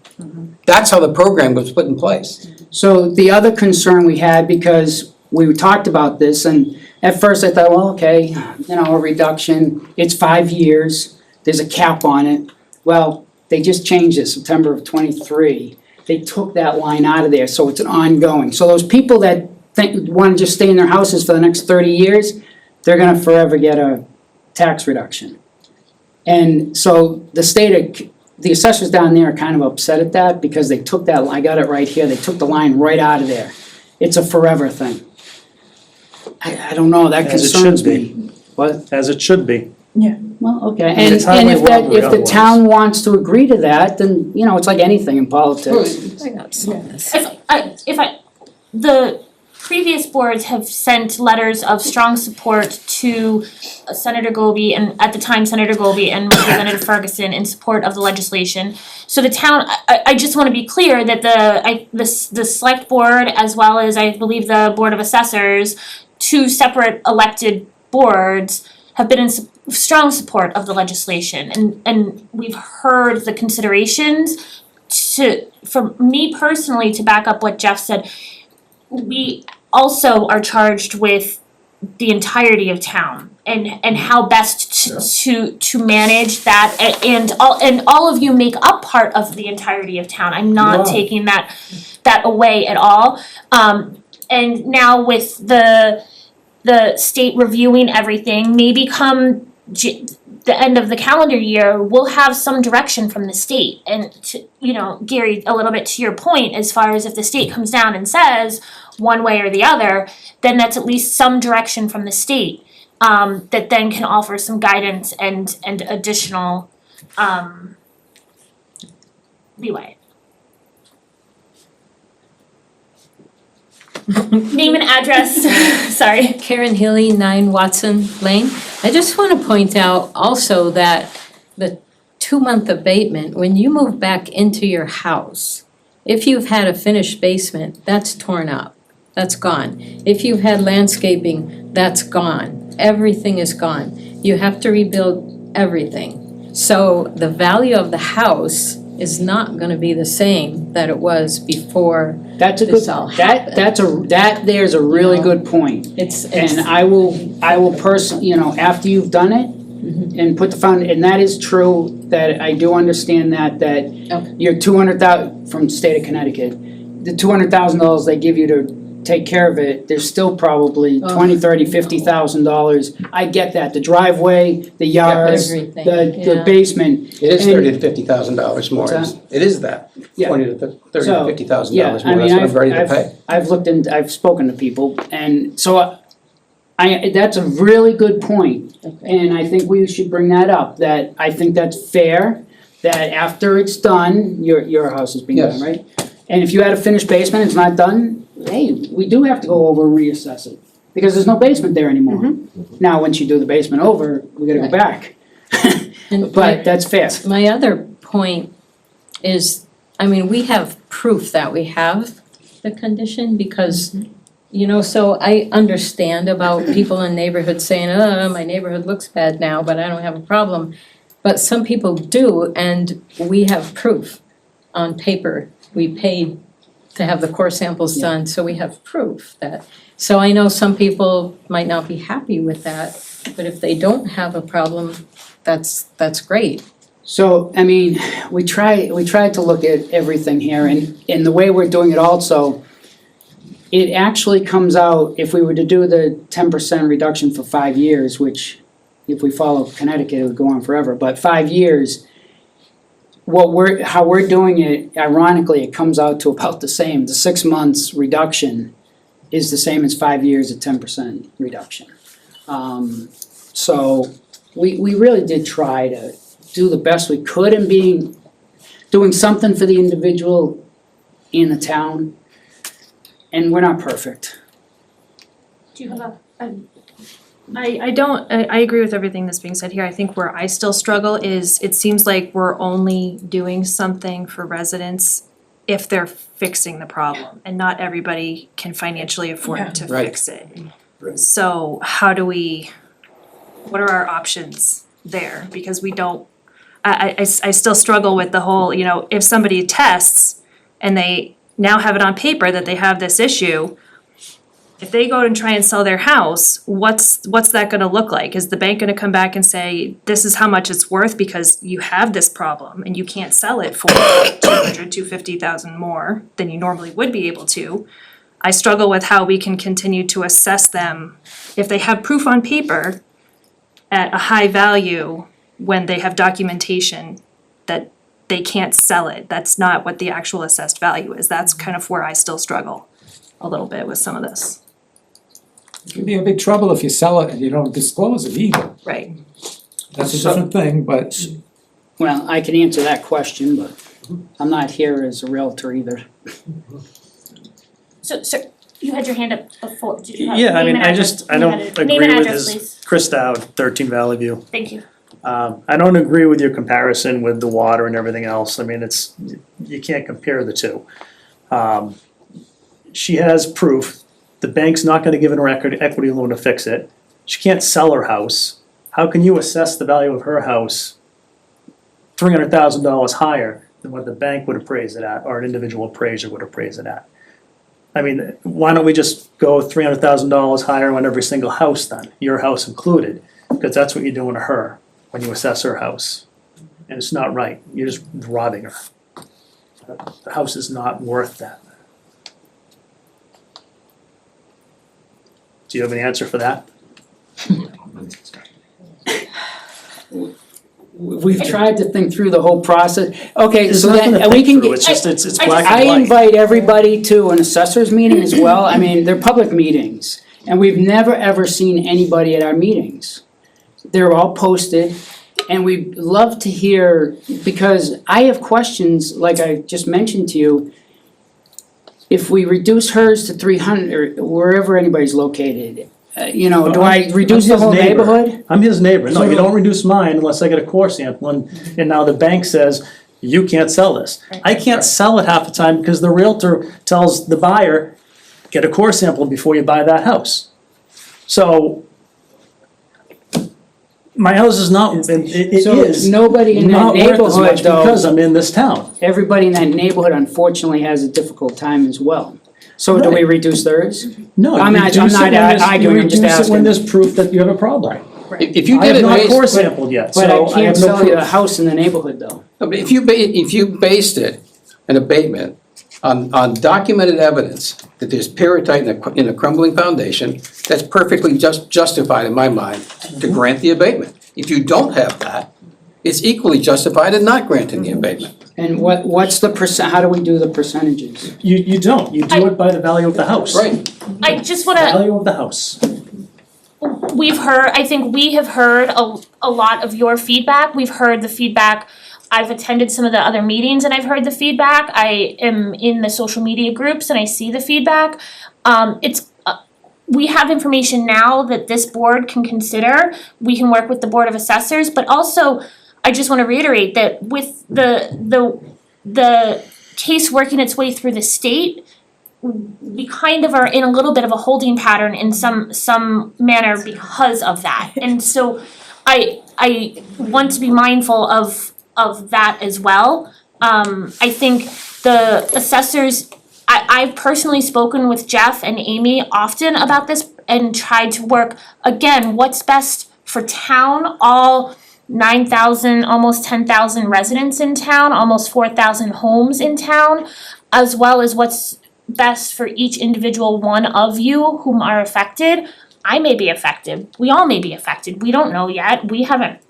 That's how the program was put in place. So the other concern we had, because we talked about this, and at first I thought, well, okay, a reduction, it's 5 years, there's a cap on it. Well, they just changed it, September of '23. They took that line out of there, so it's an ongoing. So those people that want to just stay in their houses for the next 30 years, they're gonna forever get a tax reduction. And so the assessors down there are kind of upset at that because they took that, I got it right here, they took the line right out of there. It's a forever thing. I don't know, that As it concerns should be. me. What? As it should be. Well, okay, mean, and it's highway if robbery if the otherwise. town wants to agree to that, then, it's like anything in politics. The previous boards have sent letters of strong support to Senator Goby and, at the time, Senator Goby and Representative Ferguson in support of the legislation. So the town, I just wanna be clear that the select board, as well as I believe the Board of Assessors, two separate elected boards, have been in strong support of the legislation, and we've heard the considerations. For me personally, to back up what Jeff said, we also are charged with the entirety of town and how best to manage that, and all of you make up part of the entirety of town. I'm not taking that away at all. And now with the state reviewing everything, maybe come the end of the calendar year, we'll have some direction from the state. And Gary, a little bit to your point, as far as if the state comes down and says one way or the other, then that's at least some direction from the state that then can offer some guidance and additional leeway. Name and address, sorry. Karen Healy, 9 Watson Lane. I just want to point out also that the 2-month abatement, when you move back into your house, if you've had a finished basement, that's torn up, that's gone. If you've had landscaping, that's gone. Everything is gone. You have to rebuild everything. So the value of the house is not gonna be the same that it was before That's a good, this all happened. there's a really good point. It's And I will personally, after you've done it, and put the and that is true, that I do understand that Okay. your $200,000 from the state of Connecticut, the $200,000 they give you to take care of it, there's still probably $20,000, $30,000, $50,000. I get that, the driveway, the yards, everything, the yeah. It basement. is And- $30,000 to $50,000 more. What's It is that, Yeah. $20,000 to $30,000 So, to $50,000 Yeah, more. I mean, That's what I'm ready to pay. I've spoken to people, and so that's a really good point. And I think we should bring that up, that I think that's fair, that after it's done, your house is being done, Yes. right? And if you had a finished basement, it's not done, hey, we do have to go over and reassess it, because there's no basement there anymore. Now, once you do the basement over, we gotta go back. And But that's fair. my other point is, we have proof that we have the condition because, so I understand about people in neighborhoods saying, my neighborhood looks bad now, but I don't have a problem. But some people do, and we have proof on paper. We paid to have the core samples done, so we have proof that. So I know some people might not be happy with that, but if they don't have a problem, that's great. So, we tried to look at everything here, and the way we're doing it also, it actually comes out, if we were to do the 10% reduction for 5 years, which if we follow Connecticut, it would go on forever, but 5 years, how we're doing it, ironically, it comes out to about the same. The 6 months reduction is the same as 5 years at 10% reduction. So we really did try do the best we could in doing something for the individual in the town. And we're not perfect. Do you have I agree with everything that's being said here. I think where I still struggle is it seems like we're only doing something for residents if they're fixing the problem, and not everybody can financially afford to Right. fix it. So what are our options there? Because we don't, I still struggle with the whole, if somebody tests and they now have it on paper that they have this issue, if they go and try and sell their house, what's that gonna look like? Is the bank gonna come back and say, this is how much it's worth because you have this problem and you can't sell it for $250,000 more than you normally would be able to? I struggle with how we can continue to assess them if they have proof on paper at a high value when they have documentation that they can't sell it. That's not what the actual assessed value is. That's kind of where I still struggle a little bit with some of this. It can be a big trouble if you sell it and you don't disclose it either. Right. That's a different thing, but Well, I can answer that question, but I'm not here as a realtor either. So, sir, you had your hand up before. Did you have Yeah, I name mean, and I address? just, I You don't had it. Name agree and with address, his, please. Chris Dowd, 13 Valley View. Thank you. I don't agree with your comparison with the water and everything else. I mean, you can't compare the two. She has proof. The bank's not gonna give her an equity loan to fix it. She can't sell her house. How can you assess the value of her house $300,000 higher than what the bank would appraise it at, or an individual appraiser would appraise it at? I mean, why don't we just go $300,000 higher on every single house then, your house included? Because that's what you're doing to her when you assess her house. And it's not right, you're just robbing her. The house is not worth that. Do you have an answer for that? We've tried to think through the whole process. Okay, There's so nothing then to we think can through, get. it's just, it's I black I and white. invite everybody to an assessors meeting as well. I mean, they're public meetings. And we've never, ever seen anybody at our meetings. They're all posted. And we'd love to hear, because I have questions, like I just mentioned to you. If we reduce hers to 300, or wherever anybody's located, do I reduce the his whole neighbor. neighborhood? I'm his neighbor, no, you don't reduce mine unless I get a core sample, and now the bank says, you can't sell this. I can't sell it half the time because the realtor tells the buyer, get a core sample before you buy that house. So, my house is not, it So is nobody in that not worth as neighborhood much though. because I'm in this town. Everybody in that neighborhood unfortunately has a difficult time as well. So do we reduce theirs? No, I'm you not- reduce I'm it not when there's, you arguing, I'm just reduce it when asking. there's proof that you have a problem. If you I did have it not based, core sampled yet, so But I I can't have no sell you a proof. house in the neighborhood though. no, but if you based it, an abatement, on documented evidence that there's pyrrhotite in a crumbling foundation, that's perfectly justified in my mind to grant the abatement. If you don't have that, it's equally justified in not granting the abatement. And what's the how do we do the percentages? You don't, you do it by the value of the house. Right. I just wanna, Value of the house. I think we have heard a lot of your feedback. We've heard the feedback. I've attended some of the other meetings and I've heard the feedback. I am in the social media groups and I see the feedback. We have information now that this board can consider. We can work with the Board of Assessors, but also, I just wanna reiterate that with the case working its way through the state, we kind of are in a little bit of a holding pattern in some manner because of that. And so I want to be mindful of that as well. I think the assessors, I've personally spoken with Jeff and Amy often about this and tried to work, again, what's best for town, all 9,000, almost 10,000 residents in town, almost 4,000 homes in town, as well as what's best for each individual one of you whom are affected. I may be affected, we all may be affected, we don't know yet,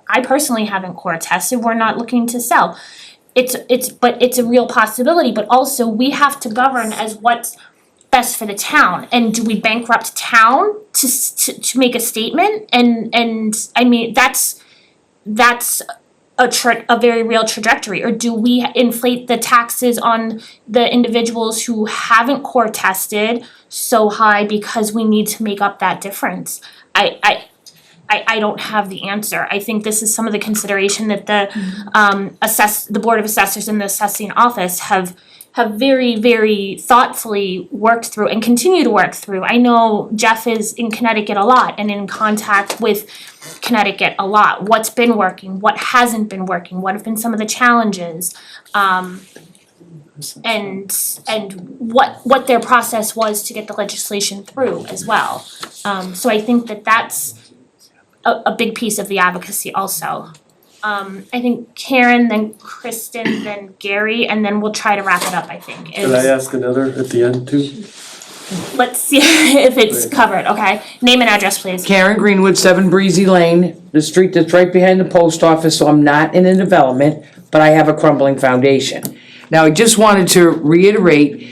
I personally haven't core tested, we're not looking to sell. But it's a real possibility, but also we have to govern as what's best for the town. And do we bankrupt town to make a statement? And I mean, that's a very real trajectory? Or do we inflate the taxes on the individuals who haven't core tested so high because we need to make up that difference? I don't have the answer. I think this is some of the consideration that the Board of Assessors and the assessing office have very, very thoughtfully worked through and continue to work through. I know Jeff is in Connecticut a lot and in contact with Connecticut a lot. What's been working, what hasn't been working, what have been some of the challenges? And what their process was to get the legislation through as well. So I think that's a big piece of the advocacy also. I think Karen, then Kristen, then Gary, and then we'll try to wrap it up, I think. Can I ask another at the end too? Let's see if it's covered, okay? Name and address, please. Karen Greenwood, 7 Breezy Lane, the street that's right behind the post office, so I'm not in a development, but I have a crumbling foundation. Now, I just wanted to reiterate,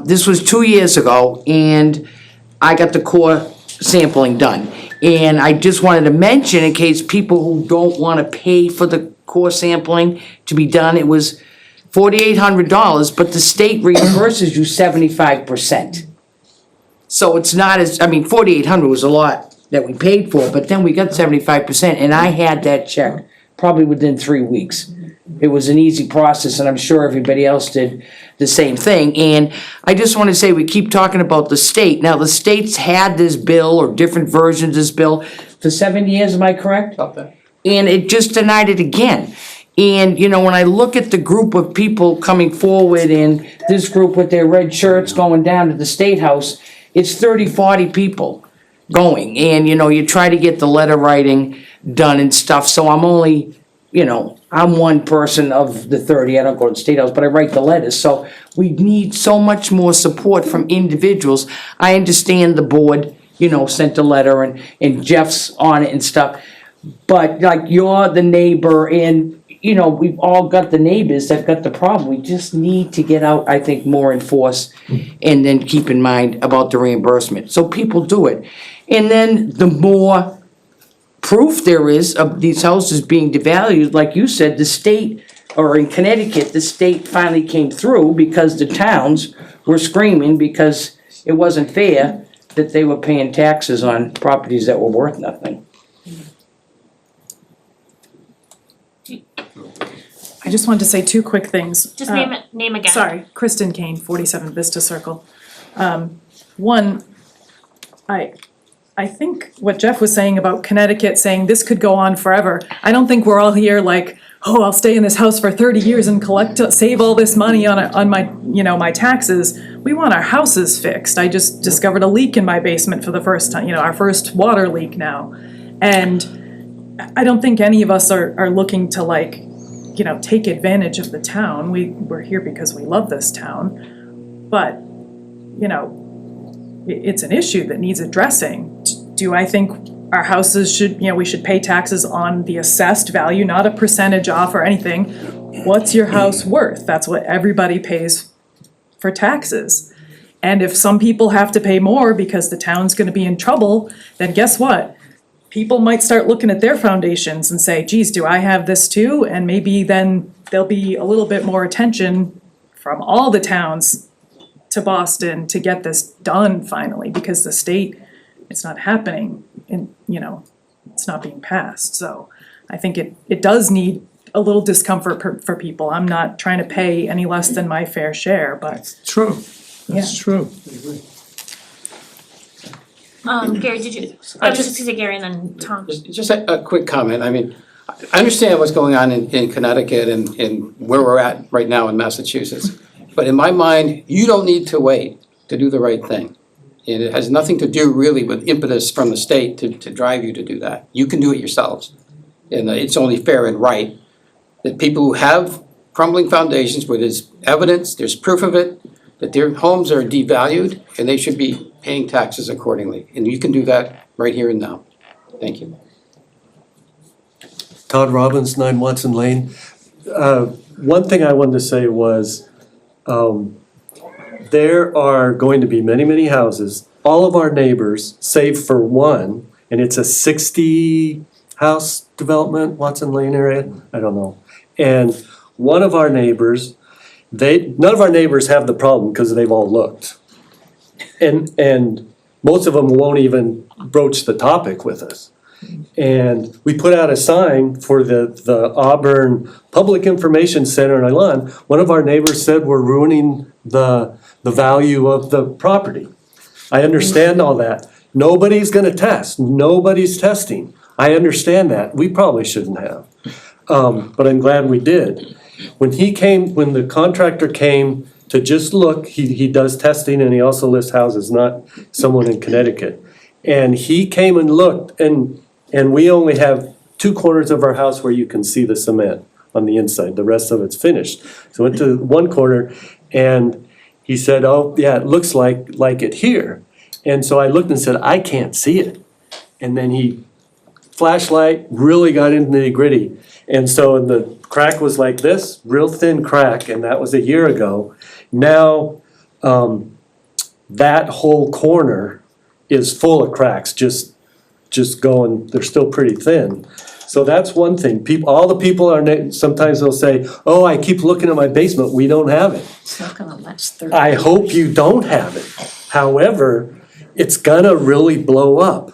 this was 2 years ago, and I got the core sampling done. And I just wanted to mention, in case people who don't wanna pay for the core sampling to be done, it was $4,800, but the state reimburses you 75%. So it's not as, I mean, $4,800 was a lot that we paid for, but then we got 75%, and I had that check probably within 3 weeks. It was an easy process, and I'm sure everybody else did the same thing. And I just want to say, we keep talking about the state. Now, the state's had this bill, or different versions of this bill, for 7 years, am I correct? About that. And it just denied it again. And, you know, when I look at the group of people coming forward, and this group with their red shirts going down to the State House, it's 30, 40 people going. And, you know, you try to get the letter writing done and stuff, so I'm only, you know, I'm one person of the 30, I don't go to the State House, but I write the letters, so we need so much more support from individuals. I understand the board, you know, sent a letter and Jeff's on it and stuff, but like, you're the neighbor, and, you know, we've all got the neighbors that got the problem. We just need to get out, I think, more in force, and then keep in mind about the reimbursement, so people do it. And then the more proof there is of these houses being devalued, like you said, the state, or in Connecticut, the state finally came through because the towns were screaming because it wasn't fair that they were paying taxes on properties that were worth nothing. I just wanted to say 2 quick things. Just name again. Sorry, Kristen Kane, 47 Vista Circle. One, I think what Jeff was saying about Connecticut, saying this could go on forever, I don't think we're all here like, oh, I'll stay in this house for 30 years and save all this money on my, you know, my taxes. We want our houses fixed. I just discovered a leak in my basement for the first time, you know, our first water leak now. And I don't think any of us are looking to, like, you know, take advantage of the town. We're here because we love this town. But, you know, it's an issue that needs addressing. Do I think our houses should, you know, we should pay taxes on the assessed value, not a percentage off or anything? What's your house worth? That's what everybody pays for taxes. And if some people have to pay more because the town's gonna be in trouble, then guess what? People might start looking at their foundations and say, geez, do I have this too? And maybe then there'll be a little bit more attention from all the towns to Boston to get this done finally, because the state, it's not happening, and, you know, it's not being passed. So I think it does need a little discomfort for people. I'm not trying to pay any less than my fair share, but. True, that's true. Gary, did you, I was just gonna say Gary and then Tom. Just a quick comment. I mean, I understand what's going on in Connecticut and where we're at right now in Massachusetts. But in my mind, you don't need to wait to do the right thing. And it has nothing to do really with impetus from the state to drive you to do that. You can do it yourselves. And it's only fair and right that people who have crumbling foundations, where there's evidence, there's proof of it, that their homes are devalued, and they should be paying taxes accordingly. And you can do that right here and now. Thank you. Todd Robbins, 9 Watson Lane. One thing I wanted to say was, there are going to be many, many houses. All of our neighbors, save for one, and it's a 60 house development, Watson Lane area, I don't know. And one of our neighbors, none of our neighbors have the problem because they've all looked. And most of them won't even broach the topic with us. And we put out a sign for the Auburn Public Information Center in Ilan. One of our neighbors said we're ruining the value of the property. I understand all that. Nobody's gonna test, nobody's testing. I understand that, we probably shouldn't have. But I'm glad we did. When the contractor came to just look, he does testing and he also lists houses, not someone in Connecticut. And he came and looked and we only have 2 corners of our house where you can see the cement on the inside, the rest of it's finished. So went to one corner and he said, oh, yeah, it looks like it here. And so I looked and said, I can't see it. And then he, flashlight, really got into the nitty-gritty. And so the crack was like this, real thin crack, and that was a year ago. Now, that whole corner is full of cracks, just going, they're still pretty thin. So that's one thing. All the people sometimes they'll say, oh, I keep looking at my basement, we don't have it. It's not gonna last 30 I hope you don't have it. However, it's gonna really blow up.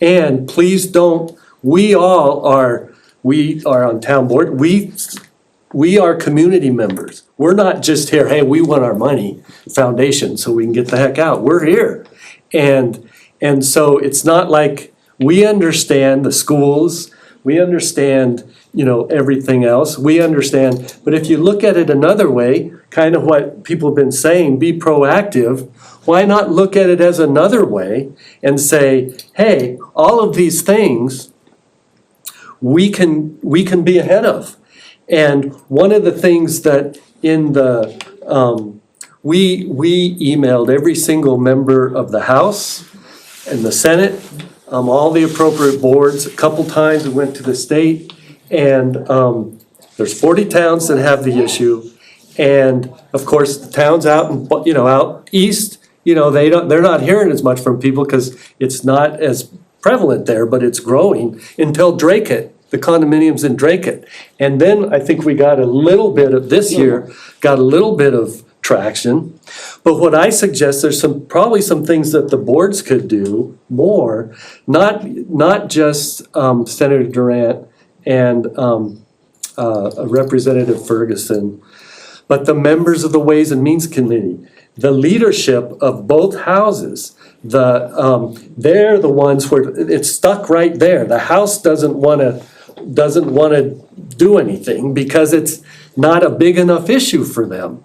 And please don't, we are on town board, we are community members. We're not just here, hey, we want our money, foundation, so we can get the heck out. We're here. And so it's not like, we understand the schools, we understand, everything else, we understand. But if you look at it another way, kind of what people have been saying, be proactive, why not look at it as another way and say, hey, all of these things we can be ahead of. And one of the things that in the, we emailed every single member of the House and the Senate, all the appropriate boards, a couple times we went to the state, and there's 40 towns that have the issue. And of course, the towns out out east, they're not hearing as much from people because it's not as prevalent there, but it's growing until Drake-it, the condominiums in Drake-it. And then I think we got a little bit of, this year, got a little bit of traction. But what I suggest, there's probably some things that the boards could do more, not just Senator Durant and Representative Ferguson, but the members of the Ways and Means Committee, the leadership of both houses. They're the ones where it's stuck right there. The House doesn't wanna do anything because it's not a big enough issue for them.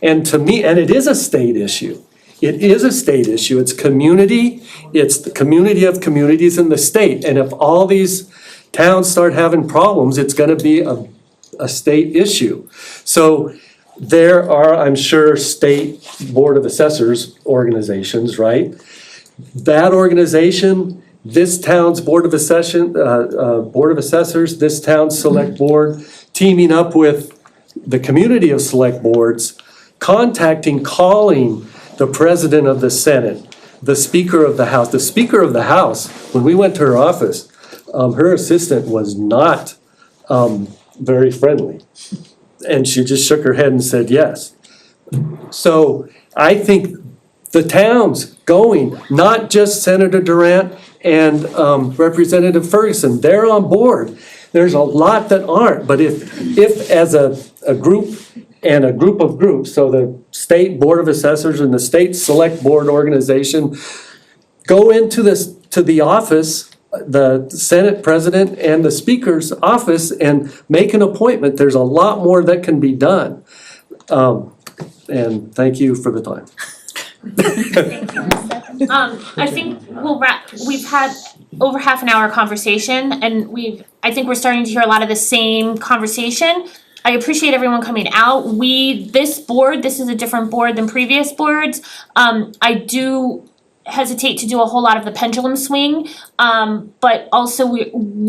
And to me, and it is a state issue. It is a state issue. It's community, it's the community of communities in the state. And if all these towns start having problems, it's gonna be a state issue. So there are, I'm sure, state Board of Assessors organizations, right? That organization, this town's Board of Assessors, this town's Select Board, teaming up with the community of Select Boards, calling the President of the Senate, the Speaker of the House. The Speaker of the House, when we went to her office, her assistant was not very friendly. And she just shook her head and said yes. So I think the towns going, not just Senator Durant and Representative Ferguson, they're on board. There's a lot that aren't, but if as a group and a group of groups, so the State Board of Assessors and the State Select Board organization, go into the office, the Senate President and the Speaker's office and make an appointment. There's a lot more that can be done. And thank you for the time. I think we'll wrap, we've had over half an hour conversation and I think we're starting to hear a lot of the same conversation. I appreciate everyone coming out. This is a different board than previous boards. I do hesitate to do a whole lot of the pendulum swing, but also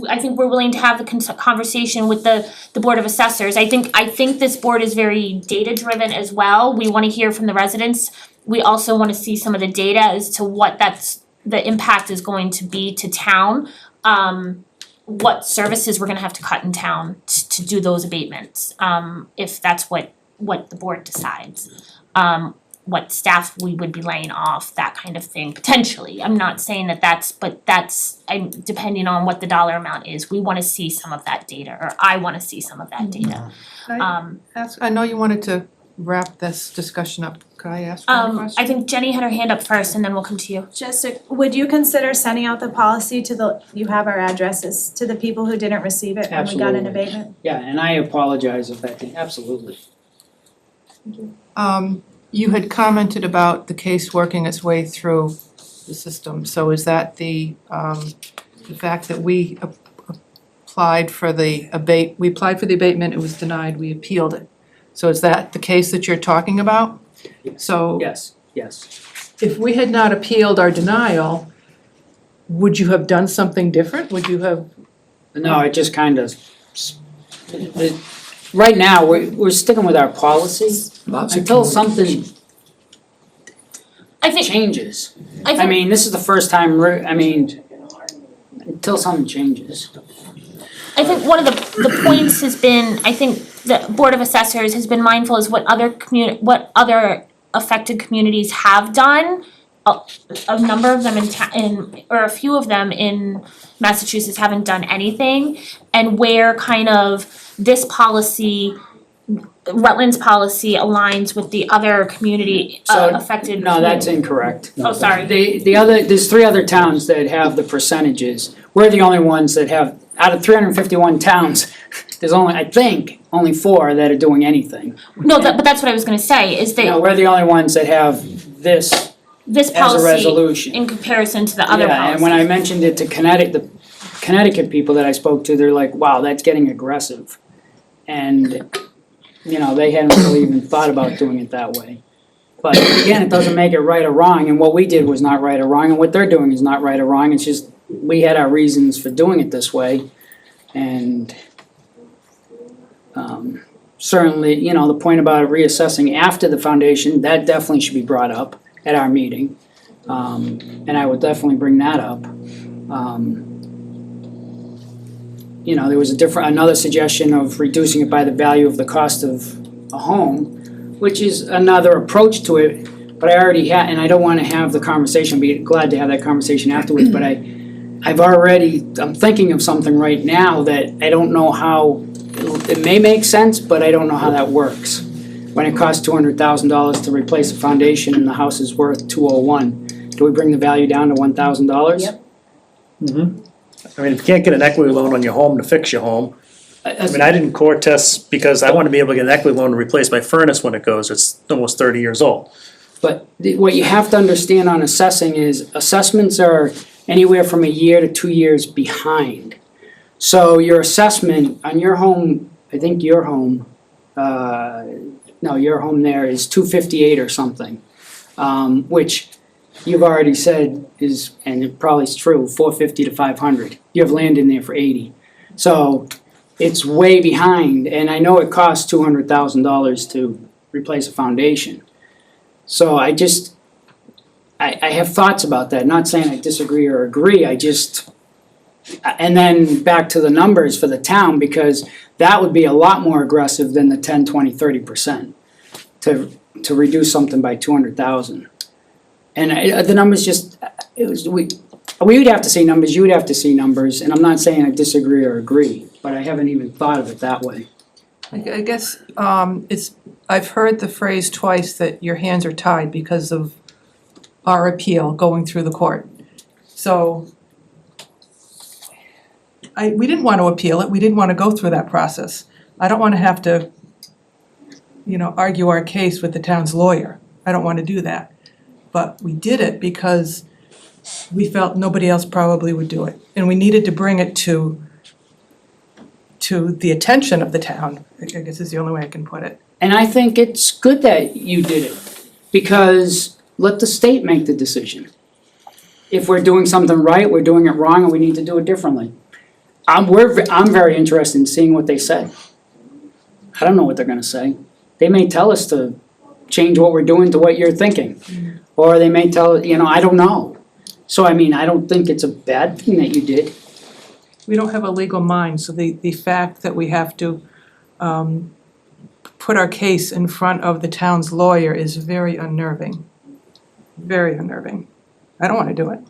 I think we're willing to have the conversation with the Board of Assessors. I think this board is very data driven as well. We want to hear from the residents. We also want to see some of the data as to what the impact is going to be to town. what services we're gonna have to cut in town to do those abatements, if that's what the board decides. What staff we would be laying off, that kind of thing, potentially. I'm not saying but that's, depending on what the dollar amount is, we wanna see some of that data, or I wanna see some of that data. I know you wanted to wrap this discussion up. Could I ask one question? I think Jenny had her hand up first and then we'll come to you. Would you consider sending out the policy you have our addresses, to the people who didn't receive it when we got an Absolutely. abatement? Yeah, and I apologize if that did, absolutely. You had commented about the case working its way through the system, so is that the fact that we applied for the abatement, it was denied, we appealed it. So is that the case that you're talking about? So Yes. if we had not appealed our denial, would you have done something different? Would you have? No, it just kind of, right now, we're sticking with our policy until something changes. I mean, this is the first time, until something changes. I think one of the points has been, I think the Board of Assessors has been mindful is what other affected communities have done. A number of them or a few of them in Massachusetts haven't done anything, and where kind of this policy, Rutland's policy, aligns with the other community affected. No, that's incorrect. Oh, sorry. There's 3 other towns that have the percentages. We're the only ones that have, out of 351 towns, there's only 4 that are doing anything. No, but that's what I was gonna say, is No, we're the only ones that have this this as a policy resolution. in comparison to the other Yeah, and when policies. I mentioned it to the Connecticut people that I spoke to, they're like, wow, that's getting aggressive. And, they hadn't really even thought about doing it that way. But again, it doesn't make it right or wrong, and what we did was not right or wrong, and what they're doing is not right or wrong, it's just, we had our reasons for doing it this way. And certainly, the point about reassessing after the foundation, that definitely should be brought up at our meeting. And I would definitely bring that up. There was another suggestion of reducing it by the value of the cost of a home, which is another approach to it, but I already had, and I don't wanna have the conversation, be glad to have that conversation afterwards, but I'm thinking of something right now that I don't know how, it may make sense, but I don't know how that works. When it costs $200,000 to replace a foundation and the house is worth $201, do we bring the value down to $1,000? Yep. I mean, if you can't get an equity loan on your home to fix your home, I mean, I didn't core test because I want to be able to get an equity loan to replace my furnace when it goes, it's almost 30 years old. But what you have to understand on assessing is assessments are anywhere from a year to 2 years behind. So your assessment on your home, I think your home, your home there is $258 or something, which you've already said is, and it probably is true, $450 to $500. You have land in there for $80. So it's way behind, and I know it costs $200,000 to replace a foundation. So I have thoughts about that, not saying I disagree or agree, and then back to the numbers for the town, because that would be a lot more aggressive than the 10, 20, 30% to reduce something by 200,000. And the numbers we would have to see numbers, you would have to see numbers, and I'm not saying I disagree or agree, but I haven't even thought of it that way. I guess I've heard the phrase twice that your hands are tied because of our appeal going through the court. So we didn't want to appeal it, we didn't want to go through that process. I don't want to have to, argue our case with the town's lawyer. I don't want to do that. But we did it because we felt nobody else probably would do it. And we needed to bring it to the attention of the town, I guess is the only way I can put it. And I think it's good that you did it, because let the state make the decision. If we're doing something right, we're doing it wrong, and we need to do it differently. I'm very interested in seeing what they say. I don't know what they're gonna say. They may tell us to change what we're doing to what you're thinking. Or they may tell, I don't know. So I don't think it's a bad thing that you did. we don't have a legal mind, so the fact that we have to put our case in front of the town's lawyer is very unnerving. Very unnerving. I don't wanna do it.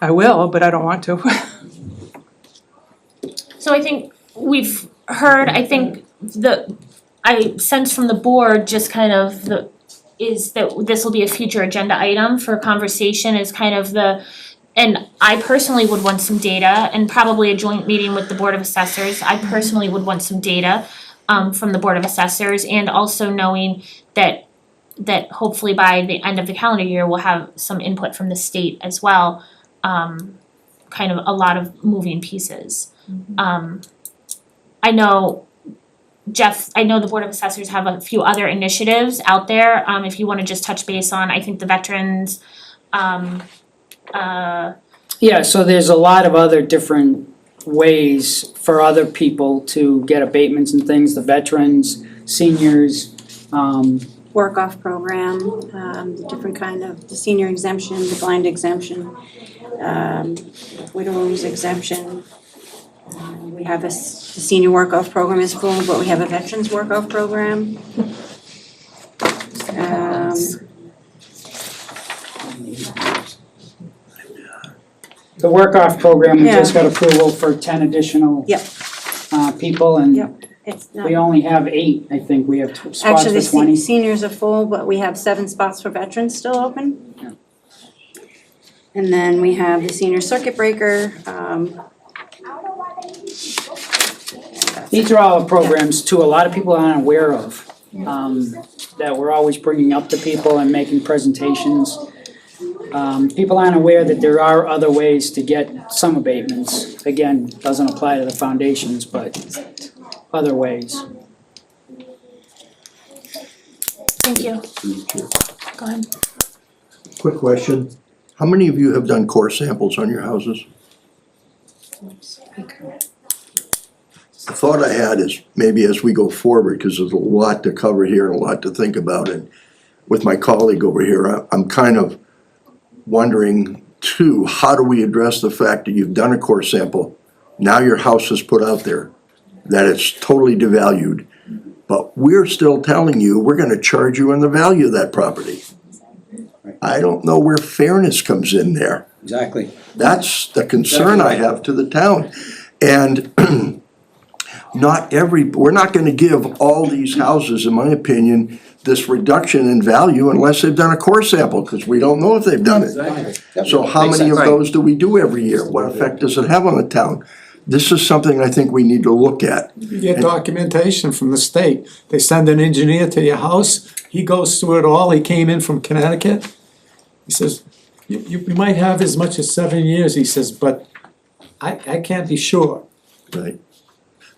I will, but I don't want to. So I think we've heard, I think I sense from the board just kind of is that this will be a future agenda item for conversation is kind of and I personally would want some data and probably a joint meeting with the Board of Assessors. I personally would want some data from the Board of Assessors and also knowing that hopefully by the end of the calendar year, we'll have some input from the state as well. Kind of a lot of moving pieces. I know, Jeff, the Board of Assessors have a few other initiatives out there, if you wanna just touch base on, I think the veterans, Yeah, so there's a lot of other different ways for other people to get abatements and things, the veterans, seniors, work-off program, different kind of, the senior exemption, the blind exemption, widow's exemption. We have the senior work-off program is full, but we have a veterans work-off program. the work-off program, we just got approval for 10 additional Yep. People and Yep. It's not. we only have 8, I think, we have spots Actually, for 20. the seniors are full, but we have 7 spots for veterans still open. And then we have the senior circuit breaker, These are all programs too, a lot of people aren't aware of, that we're always bringing up to people and making presentations. People aren't aware that there are other ways to get some abatements. Again, doesn't apply to the foundations, but other ways. thank you. Go ahead. Quick question. How many of you have done core samples on your houses? The thought I had is maybe as we go forward, because there's a lot to cover here and a lot to think about, and with my colleague over here, I'm kind of wondering too, how do we address the fact that you've done a core sample, now your house is put out there, that it's totally devalued, but we're still telling you, we're gonna charge you on the value of that property. I don't know where fairness comes in there. Exactly. That's the concern I have to the town. And we're not gonna give all these houses, in my opinion, this reduction in value unless they've done a core sample, because we don't know if they've done it. So how many of those do we do every year? What effect does it have on the town? This is something I think we need to look at. You get documentation from the state. They send an engineer to your house, he goes through it all, he came in from Connecticut. He says, you might have as much as 7 years, he says, but I can't be sure. Right.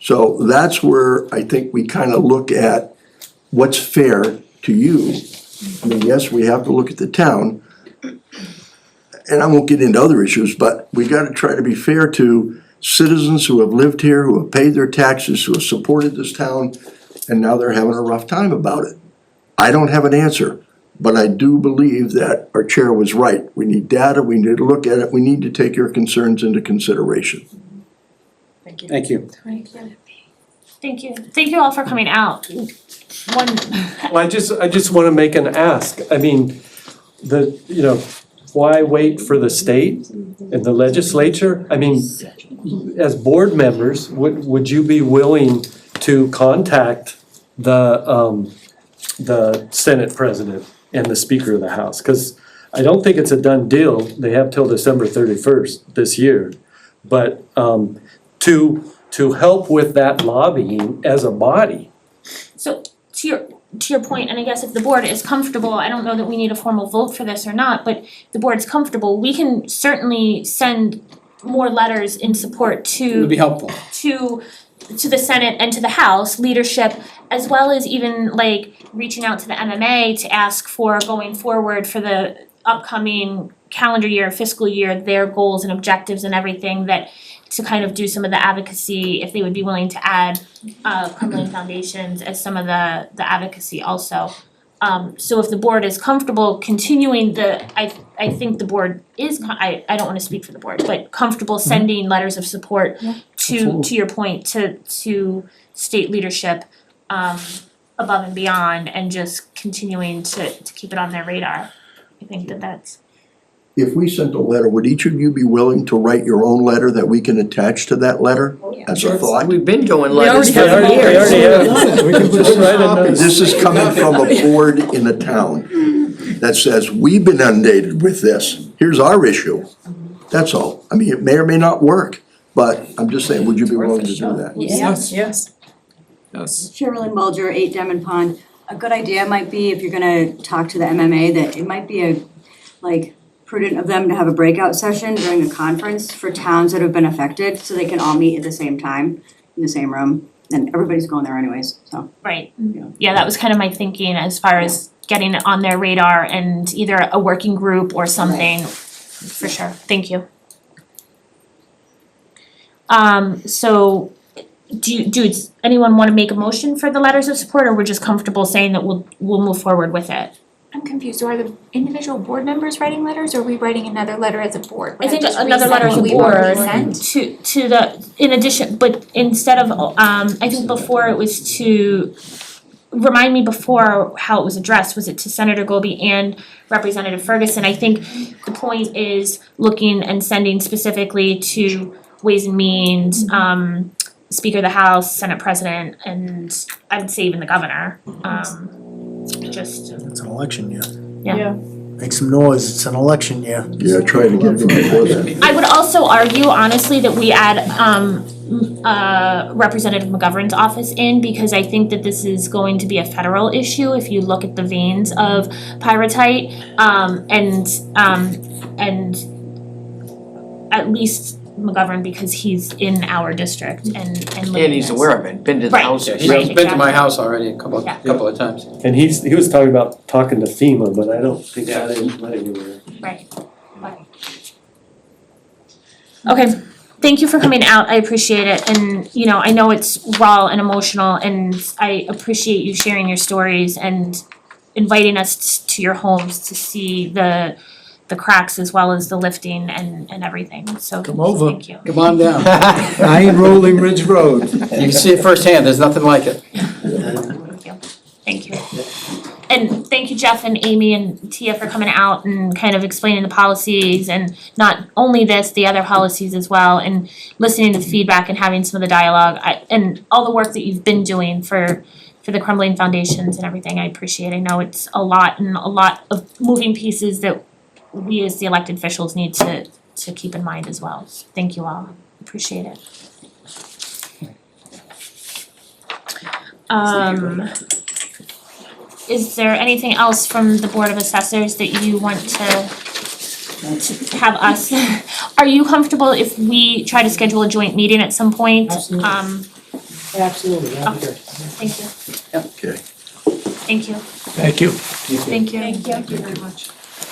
So that's where I think we kind of look at what's fair to you. I mean, yes, we have to look at the town. And I won't get into other issues, but we gotta try to be fair to citizens who have lived here, who have paid their taxes, who have supported this town, and now they're having a rough time about it. I don't have an answer, but I do believe that our chair was right. We need data, we need to look at it, we need to take your concerns into consideration. Thank you. Thank you. Thank you all for coming out. Well, I just wanna make an ask, I mean, why wait for the state and the legislature? I mean, as board members, would you be willing to contact the Senate president and the Speaker of the House? Cause I don't think it's a done deal, they have till December 31st this year. But to help with that lobbying as a body. So to your point, and I guess if the board is comfortable, I don't know that we need a formal vote for this or not, but if the board's comfortable, we can certainly send more letters in support It would be helpful. to the Senate and to the House leadership, as well as even like reaching out to the MMA to ask for going forward for the upcoming calendar year, fiscal year, their goals and objectives and everything, that to kind of do some of the advocacy, if they would be willing to add Crumbling Foundations as some of the advocacy also. So if the board is comfortable continuing I think the board is, I don't wanna speak for the board, but comfortable sending letters of support to your point, to state leadership, above and beyond, and just continuing to keep it on their radar. I think that's. If we sent a letter, would each of you be willing to write your own letter that we can attach to that letter as a thought? We've been doing We letters for already years. have. We can just write a note. This is coming from a board in the town that says, we've been inundated with this, here's our issue. That's all. I mean, it may or may not work, but I'm just saying, would you be willing to do that? Yes, yes. Yes. Sherilyn Mulger, 8 Demon Pond. A good idea might be, if you're gonna talk to the MMA, that it might be prudent of them to have a breakout session during a conference for towns that have been affected, so they can all meet at the same time, in the same room. And everybody's going there anyways, so. Right, yeah, that was kind of my thinking as far as getting it on their radar and either a working group or something, for sure, thank you. So, does anyone wanna make a motion for the letters of support, or we're just comfortable saying that we'll move forward with it? I'm confused, so are the individual board members writing letters, or are we writing another letter as a board? I think Just another resend letter as a what we've already board sent? to the, in addition, but instead of, I think before it was to, remind me before how it was addressed, was it to Senator Goby and Representative Ferguson? I think the point is looking and sending specifically to Ways and Means, Speaker of the House, Senate President, and I would say even the governor, just. It's an election year. Yeah. Make some noise, it's an election year. Yeah, try to get it before then. I would also argue honestly that we add Representative McGovern's office in, because I think that this is going to be a federal issue if you look at the veins of pyrrhotite, and at least McGovern, because he's in our district and living And he's this. aware of it, been to the Right. house. Yeah, Right, he's been to my exactly. house already a couple Yeah. of times. And he was talking about talking to FEMA, but I don't think that went anywhere. Right. Okay, thank you for coming out, I appreciate it, and I know it's raw and emotional, and I appreciate you sharing your stories and inviting us to your homes to see the cracks as well as the lifting and everything, so Come over. thank you. Come on down. Iron Rolling Ridge Road. You can see it firsthand, there's nothing like it. Thank you. And thank you, Jeff and Amy and Tia, for coming out and kind of explaining the policies, and not only this, the other policies as well, and listening to the feedback and having some of the dialogue, and all the work that you've been doing for the crumbling foundations and everything. I appreciate. I know it's a lot, and a lot of moving pieces that we as the elected officials need to keep in mind as well. Thank you all. Appreciate it. Is there anything else from the Board of Assessors that you want to have us? Are you comfortable if we try to schedule a joint meeting at some point? Absolutely, Okay. Thank you. Okay. Thank you. Thank you. Thank you. Thank you very much.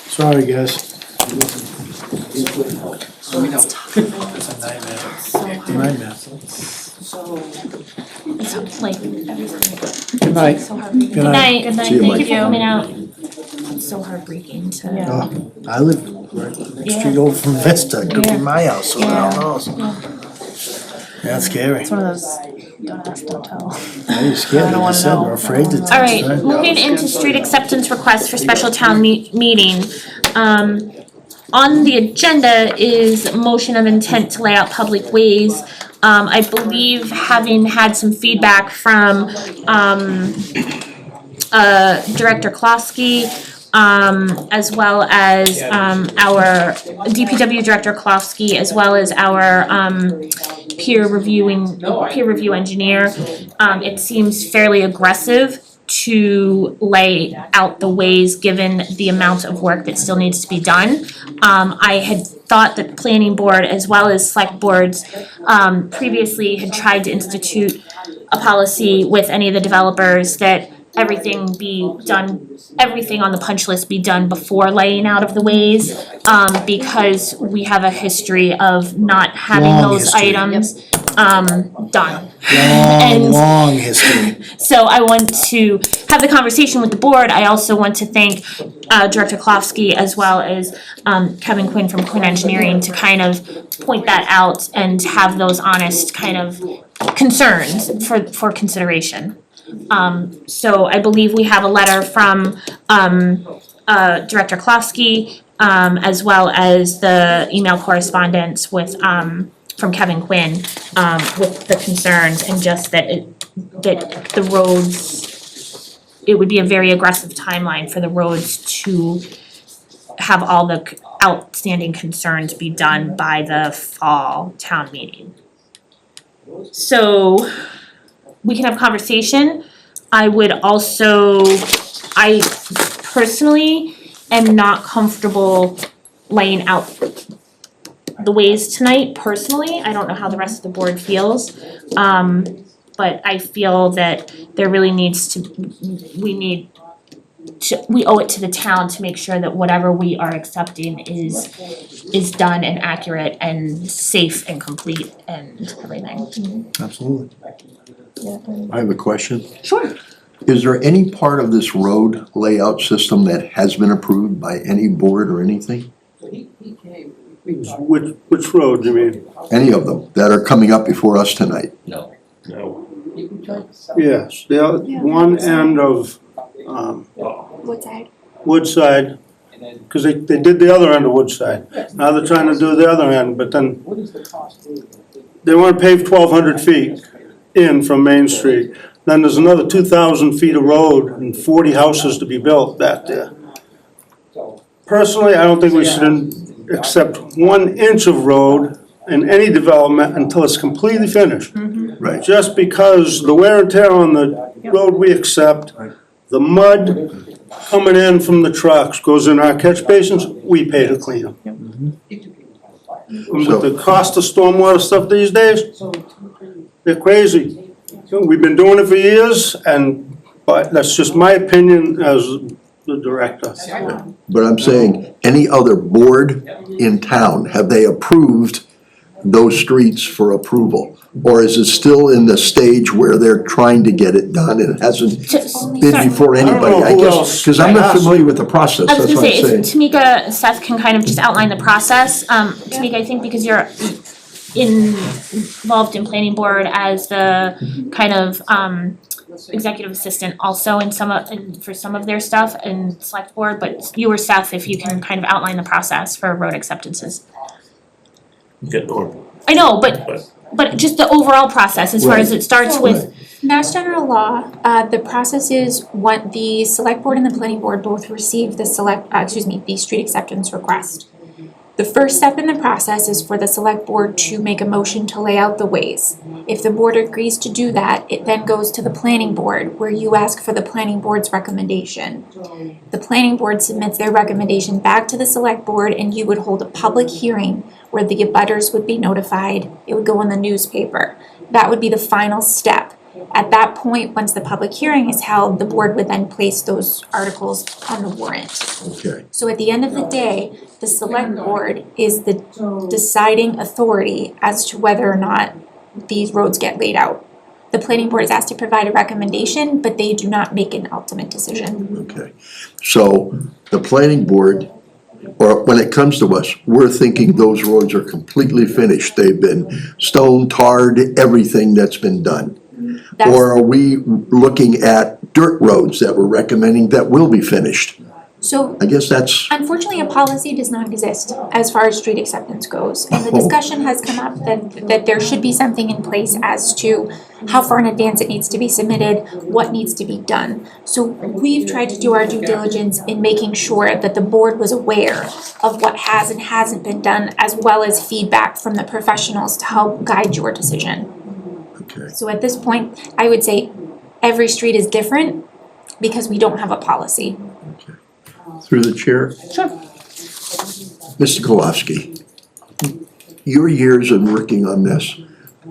Sorry, guys. Nightmare. It's like everything. Good night. So heartbreaking. Good night. Good night, See you, thank you Mike. for coming out. It's so heartbreaking to. I live right next street over from Vista, it could be my house, so I don't know. That's scary. It's one of those, don't ask, don't tell. I'm scared, like I said, we're afraid to touch. Alright, moving into street acceptance request for special town meeting. On the agenda is motion of intent to lay out public ways. I believe, having had some feedback from Director Klosky, as well as our DPW Director Klosky, as well as our peer review engineer. It seems fairly aggressive to lay out the ways, given the amount of work that still needs to be done. I had thought that planning board as well as select boards previously had tried to institute a policy with any of the developers that everything on the punch list be done before laying out of the ways, because we have a history of not having Long those history. items done. And- Long history. So I want to have the conversation with the board. I also want to thank Director Klofsky as well as Kevin Quinn from Quinn Engineering to kind of point that out and have those honest kind of concerns for consideration. So I believe we have a letter from Director Klofsky as well as the email correspondence with from Kevin Quinn with the concerns and just that the roads, it would be a very aggressive timeline for the roads to have all the outstanding concerns be done by the fall town meeting. So we can have conversation. I would also, I personally am not comfortable laying out the ways tonight personally. I don't know how the rest of the board feels. But I feel that there really needs to, we owe it to the town to make sure that whatever we are accepting is done and accurate and safe and complete and everything. Absolutely. I have a question. Sure. Is there any part of this road layout system that has been approved by any board or anything? Which road, you mean? Any of them that are coming up before us tonight? No. Yes, the one end of, Woodside. Woodside, cause they did the other end of Woodside. Now they're trying to do the other end, but then they wanna pave 1,200 feet in from Main Street. Then there's another 2,000 feet of road and 40 houses to be built back there. Personally, I don't think we should accept 1 inch of road in any development until it's completely finished. Right. Just because the wear and tear on the road we accept, the mud coming in from the trucks goes in our catch basins, we pay to clean them. And with the cost of stormwater stuff these days, they're crazy. We've been doing it for years, but that's just my opinion as the director. But I'm saying, any other board in town, have they approved those streets for approval? Or is it still in the stage where they're trying to get it done and it hasn't been before anybody? I guess, cause I'm not familiar with the process, I was that's gonna what I'm say, saying. if Tamika, Seth can kind of just outline the process. Tamika, I think because you're involved in planning board as the kind of executive assistant also in for some of their stuff and select board, but you or Seth, if you can kind of outline the process for road acceptances. I know, but just the overall process as far as it starts with. Mass General Law, the process is when the select board and the planning board both receive the the street acceptance request. The first step in the process is for the select board to make a motion to lay out the ways. If the board agrees to do that, it then goes to the planning board where you ask for the planning board's recommendation. The planning board submits their recommendation back to the select board and you would hold a public hearing where the abutters would be notified. It would go in the newspaper. That would be the final step. At that point, once the public hearing is held, the board would then place those articles on the warrant. Okay. So at the end of the day, the select board is the deciding authority as to whether or not these roads get laid out. The planning board is asked to provide a recommendation, but they do not make an ultimate decision. Okay, so the planning board, or when it comes to us, we're thinking those roads are completely finished. They've been stone, tarred, everything that's been done. Or are we looking at dirt roads that we're recommending that will be finished? So I guess that's, unfortunately, a policy does not exist as far as street acceptance goes. And the discussion has come up that there should be something in place as to how far in advance it needs to be submitted, what needs to be done. So we've tried to do our due diligence in making sure that the board was aware of what has and hasn't been done, as well as feedback from the professionals to help guide your decision. okay. So at this point, I would say every street is different because we don't have a policy. Through the chair. Sure. Mr. Kolofsky, your years in working on this,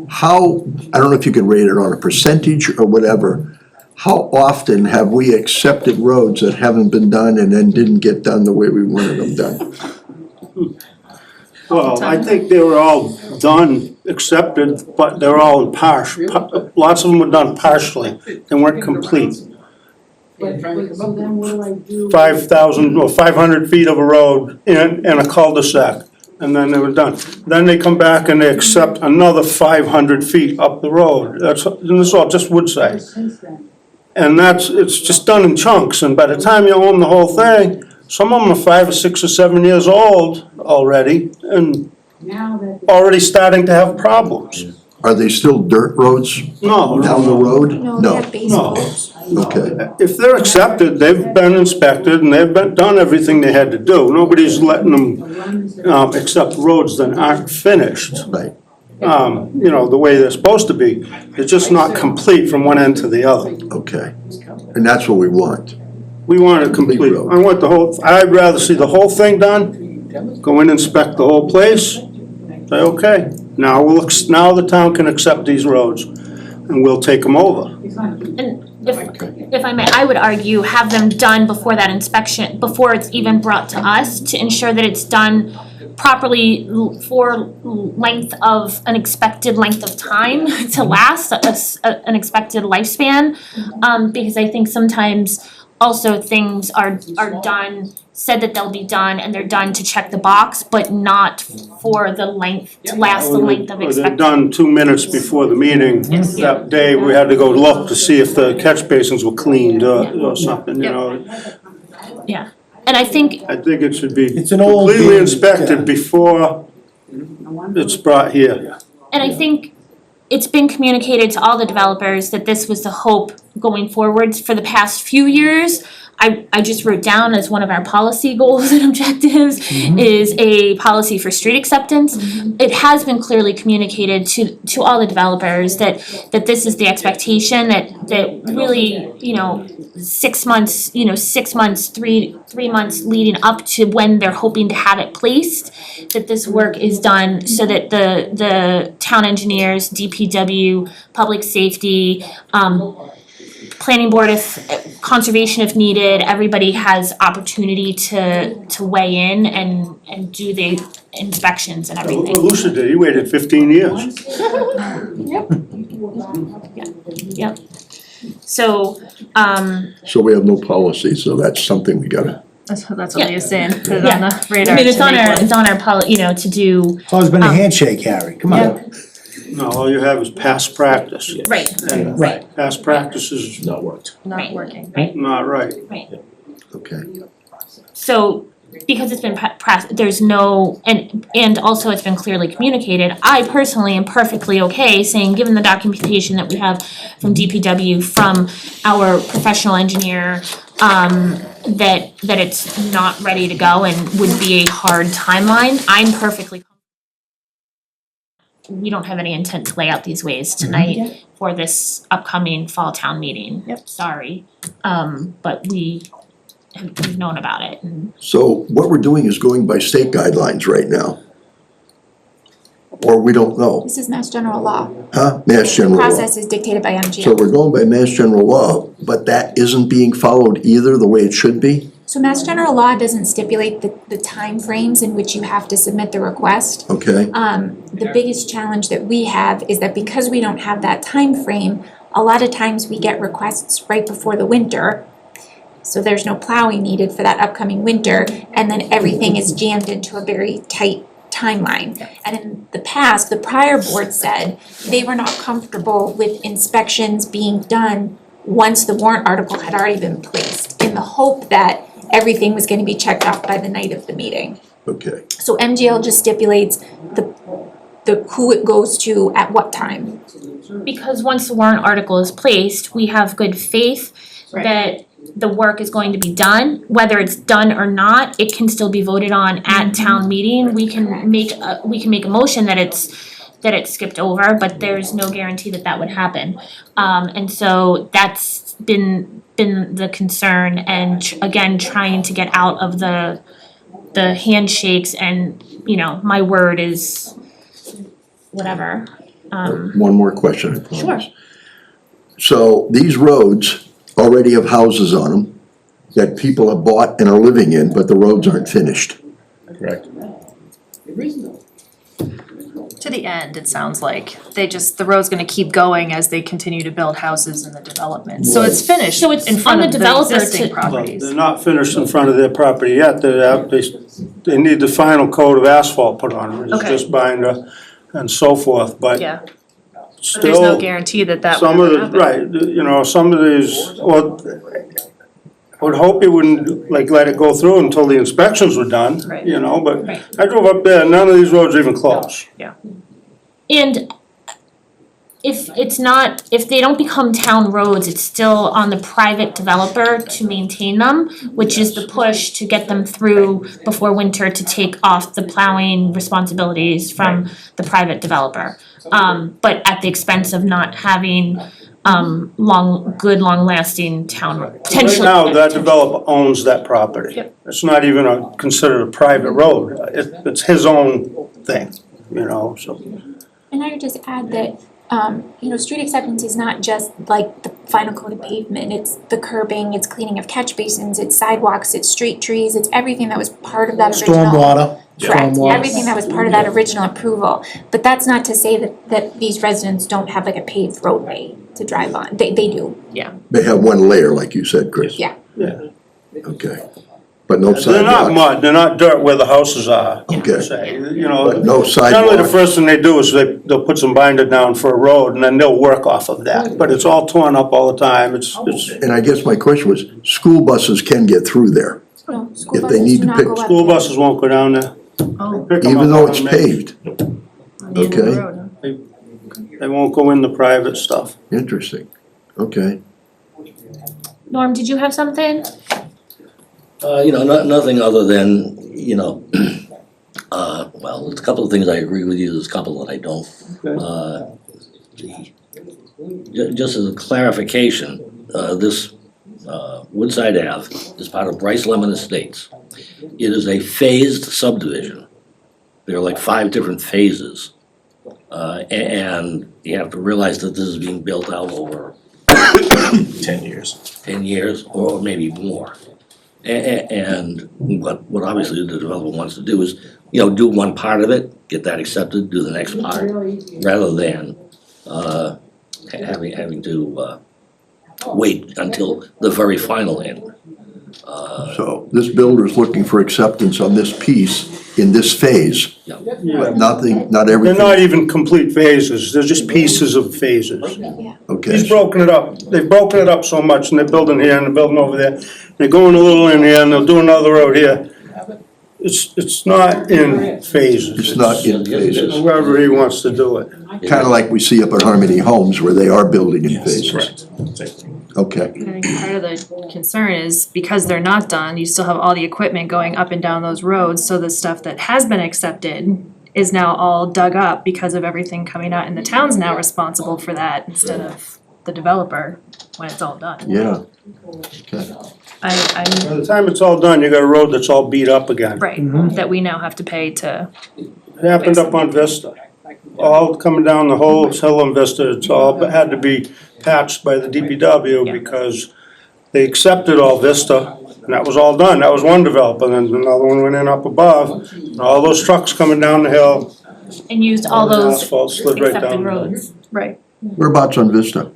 how, I don't know if you can rate it on a percentage or whatever, how often have we accepted roads that haven't been done and then didn't get done the way we wanted them done? Well, I think they were all done accepted, but they're all in lots of them were done partially, they weren't complete. 5,000 or 500 feet of a road and a cul-de-sac, and then they were done. Then they come back and they accept another 500 feet up the road. And this is all just Woodside. And it's just done in chunks, and by the time you own the whole thing, some of them are 5 or 6 or 7 years old already, and already starting to have problems. Are they still dirt roads No, down the road? No, they have base coats. Okay, if they're accepted, they've been inspected and they've done everything they had to do. Nobody's letting them accept roads that aren't finished. right. The way they're supposed to be. They're just not complete from one end to the other. Okay. And that's what we want. We want it complete. road. I want I'd rather see the whole thing done, go in, inspect the whole place, say, okay, now the town can accept these roads and we'll take them over. And if I may, I would argue have them done before that inspection, before it's even brought to us, to ensure that it's done properly for an expected length of time to last, an expected lifespan. Because I think sometimes also things are done, said that they'll be done, and they're done to check the box, but not for the length, to last the length of They're expected. done 2 minutes before the meeting. That day, we had to go look to see if the catch basins were cleaned or something, Yeah, and I think it should be It's an old completely game, inspected before it's brought here. And I think it's been communicated to all the developers that this was the hope going forwards for the past few years. I just wrote down as one of our policy goals and objectives is a policy for street acceptance. It has been clearly communicated to all the developers that this is the expectation, that really, 6 months, 6 months, 3 months leading up to when they're hoping to have it placed, that this work is done so that the town engineers, DPW, public safety, planning board if conservation if needed, everybody has opportunity to weigh in and do the inspections and everything. Look what Lucia did, he waited 15 years. Yep. So, So we have no policy, so that's something we gotta, That's what he was saying, put it Yeah. on the radar. I mean, it's to on make our, one. it's on our to do, It's always been a handshake, Harry, come on. No, all you have is past practice. right, And Right. past practice is Not worked. Not working. not right. okay. so, because it's been there's no, and also it's been clearly communicated, I personally am perfectly okay saying, given the documentation that we have from DPW, from our professional engineer, that it's not ready to go and would be a hard timeline. I'm perfectly we don't have any intent to lay out these ways tonight for this upcoming fall town meeting. Yep. Sorry, but we've known about it and. So what we're doing is going by state guidelines right now. Or we don't know, This is Mass General Law. huh? Mass General Law. Process is dictated by So MGL. we're going by Mass General Law, but that isn't being followed either the way it should be? So Mass General Law doesn't stipulate the timeframes in which you have to submit the request. Okay, The biggest challenge that we have is that because we don't have that time frame, a lot of times we get requests right before the winter. So there's no plowing needed for that upcoming winter, and then everything is jammed into a very tight timeline. And in the past, the prior board said they were not comfortable with inspections being done once the warrant article had already been placed, in the hope that everything was gonna be checked off by the night of the meeting. okay. So MGL just stipulates the who it goes to at what time. Because once the warrant article is placed, we have good faith that the work is going to be done. Whether it's done or not, it can still be voted on at town meeting. We can make a motion that it's skipped over, but there's no guarantee that would happen. And so that's been the concern, and again, trying to get out of the handshakes and, my word is whatever. One more question, I promise. Sure. So these roads already have houses on them that people have bought and are living in, but the roads aren't finished. Correct. To the end, it sounds like. The road's gonna keep going as they continue to build houses in the development. So it's finished So it's in front on of the the developer existing to- properties. They're not finished in front of their property yet, they need the final coat of asphalt put on them, it's Okay. just binder and so forth, but Yeah, but there's no still, guarantee that that will some of ever the, happen. right, you know, some of these, well, I would hope you wouldn't like let it go through until the inspections were done, Right. you know, but Right. I drove up there, none of these roads are even close. And if they don't become town roads, it's still on the private developer to maintain them, which is the push to get them through before winter to take off the plowing responsibilities from the private developer. But at the expense of not having long-lasting town Right potentially. now, that developer owns that property. Yep. It's not even considered a private road, it's his own thing, you know, so. And I would just add that, street acceptance is not just like the final coat of pavement, it's the curbing, it's cleaning of catch basins, it's sidewalks, it's street trees, it's everything that was part of that original. Stormwater, Correct, stormwater. everything that was part of that original approval, but that's not to say that these residents don't have like a paved roadway to drive on, they do. They have one layer, like you said, Chris. Yeah. Yeah. Okay. But no They're not sidewalks. mud, they're not dirt where the houses are, Okay. say, you know. But no Generally, the sidewalks. first thing they do is they'll put some binder down for a road and then they'll work off of that, but it's all torn up all the time, it's. And I guess my question was, school buses can get through there, No, school If they buses need do to not pick go up School there. buses won't go down there. Oh, Pick 'em even up though on it's Main. paved. on the end of the Okay. road, huh? They won't go in the private stuff. Interesting. Okay. Norm, did you have something? Nothing other than, well, there's a couple of things I agree with you, there's a couple that I don't. Just as a clarification, this Woodside Ave is part of Bryce Lemon Estates. It is a phased subdivision. There are like 5 different phases. And you have to realize that this is being built out over 10 years. 10 years or maybe more. And what obviously the developer wants to do is, do one part of it, get that accepted, do the next part, rather than having to wait until the very final end. So this builder's looking for acceptance on this piece in this phase, Yeah. but nothing, not They're everything. not even complete phases, they're just pieces of phases. Okay. He's broken it up, they've broken it up so much and they're building here and they're building over there. They're going a little in here and they'll do another road here. It's not in phases. It's not in phases. Wherever he wants to do it. Kind of like we see up at Harmony Homes where they are building in phases. Okay. And I think part of the concern is because they're not done, you still have all the equipment going up and down those roads, so the stuff that has been accepted is now all dug up because of everything coming out, and the town's now responsible for that instead of the developer when it's all done. Yeah. Okay. I'm By the time it's all done, you got a road that's all beat up again. right, that we now have to pay to, It happened up on Vista. All coming down the whole hill on Vista, it's all had to be patched by the DPW because they accepted all Vista and that was all done. That was one developer, then another one went in up above. And all those trucks coming down the hill, And used all those asphalt slid right accepted down. roads. right. Whereabouts on Vista?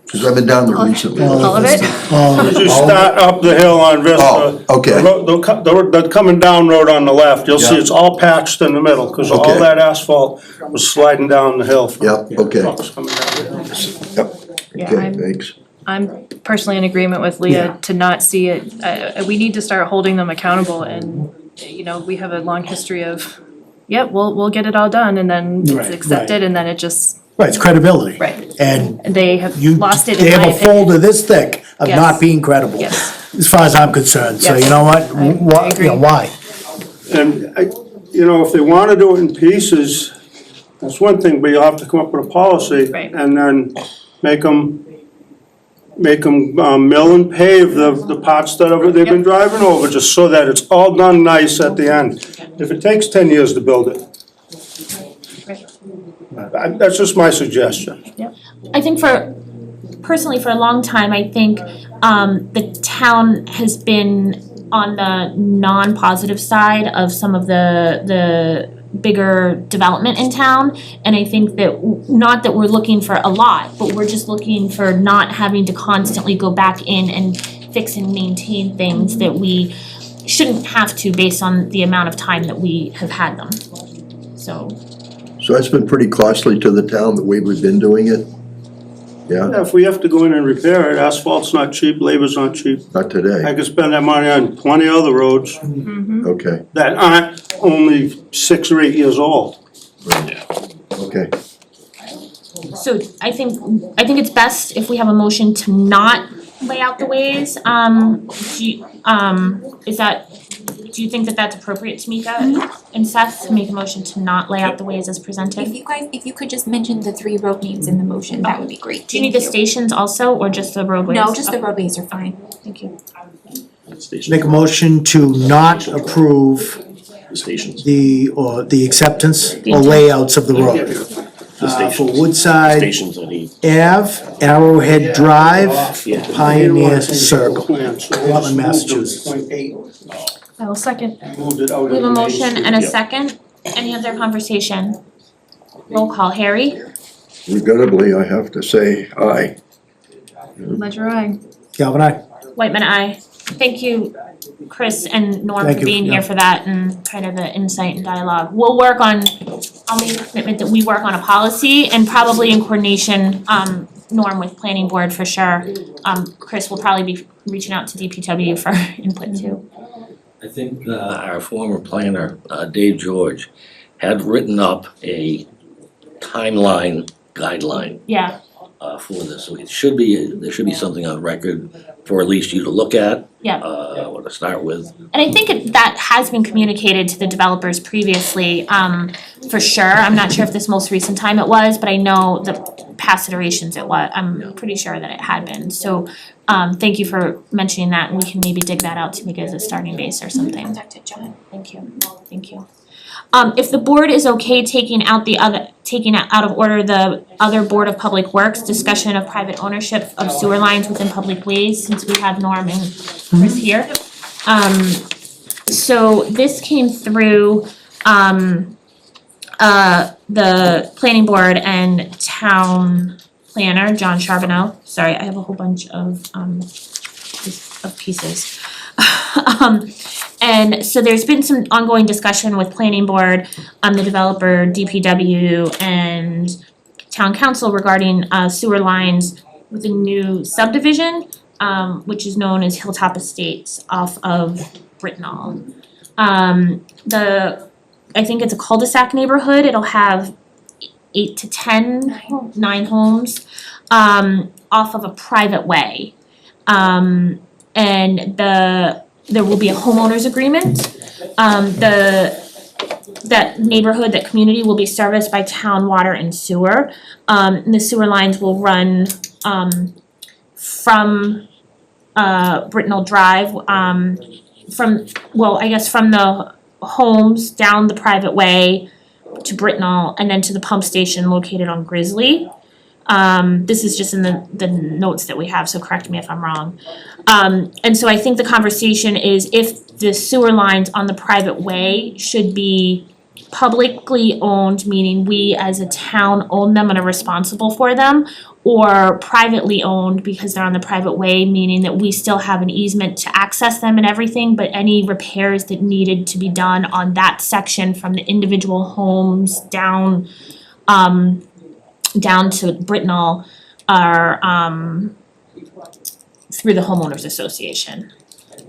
Because I've been down there recently. All of it? As you start up the hill on Vista. Oh, okay. The coming down road on the left, you'll see Yeah. it's all patched in the middle, cause all Okay. that asphalt was sliding down the hill from Yep, okay. trucks coming down the hill. Yeah, Okay, I'm thanks. I'm personally in agreement with Leah to not see it, we need to start holding them accountable and, we have a long history of, we'll get it all done and then it's Right, accepted and then it just, Right, it's credibility. right. And They have you, lost it they in my have a opinion. folder this thick of Yes. not being credible. Yes. As far as I'm concerned, so Yes. you know what? I agree. Why? And if they wanna do it in pieces, that's one thing, but you'll have to come up with a policy. Right. And then make them mill and pave the parts that they've been driving over, just so that it's all done nice at the end. If it takes 10 years to build it. That's just my suggestion. I think personally, for a long time, I think the town has been on the non-positive side of some of the bigger development in town. And I think that, not that we're looking for a lot, but we're just looking for not having to constantly go back in and fix and maintain things that we shouldn't have to based on the amount of time that we have had them. So that's been pretty costly to the town, the way we've been doing it? Yeah, Yeah, if we have to go in and repair it, asphalt's not cheap, labor's not cheap. not I today, could spend that money on plenty of other roads okay, that aren't only 6 or 8 years old. okay. So I think it's best if we have a motion to not lay out the ways. Do you think that that's appropriate, Tamika and Seth, to make a motion to not lay out the ways as presented? If you could just mention the 3 road names in the motion, that would be great. Do you need the stations also, or just the roadways? No, just the roadways are fine. Thank you. Make a motion to not approve the acceptance or layouts of the road. For Woodside Ave, Arrowhead Drive, Pioneer Circle, Rutland, Massachusetts. I will second. Moved it out We have a of the motion and a second. Any other conversation? Roll call, Harry? Regrettably, I have to say aye. Ledger I. Galvin, aye. Whitman, aye. Thank you, Chris and Norm, Thank for you, being here yeah. for that and kind of the insight and dialogue. I'll make a commitment that we work on a policy and probably in coordination, Norm, with planning board for sure. Chris will probably be reaching out to DPW for input too. I think our former planner, Dave George, had written up a timeline guideline Yeah, for this. So there should be something on record for at least you to look at, yeah. or to start with. And I think that has been communicated to the developers previously, for sure. I'm not sure if this most recent time it was, but I know the past iterations it was. I'm pretty sure that it had been. So, thank you for mentioning that, and we can maybe dig that out to make it as a starting base or something. Contact it, John. Thank you. If the board is okay taking out out of order the other Board of Public Works discussion of private ownership of sewer lines within public ways, since we have Norm and Chris here. So this came through, the planning board and town planner, John Charbonneau. Sorry, I have a whole bunch of pieces. And so there's been some ongoing discussion with planning board, the developer, DPW, and town council regarding sewer lines with a new subdivision, which is known as Hilltop Estates off of Brittenell. I think it's a cul-de-sac neighborhood. It'll have 8 to 10, 9 homes, off of a private way. And there will be a homeowners agreement. That neighborhood, that community will be serviced by town water and sewer. And the sewer lines will run from Brittenell Drive, from the homes down the private way to Brittenell and then to the pump station located on Grizzly. This is just in the notes that we have, so correct me if I'm wrong. And so I think the conversation is if the sewer lines on the private way should be publicly owned, meaning we as a town own them and are responsible for them, or privately owned because they're on the private way, meaning that we still have an easement to access them and everything, but any repairs that needed to be done on that section from the individual homes down to Brittenell are through the homeowners association.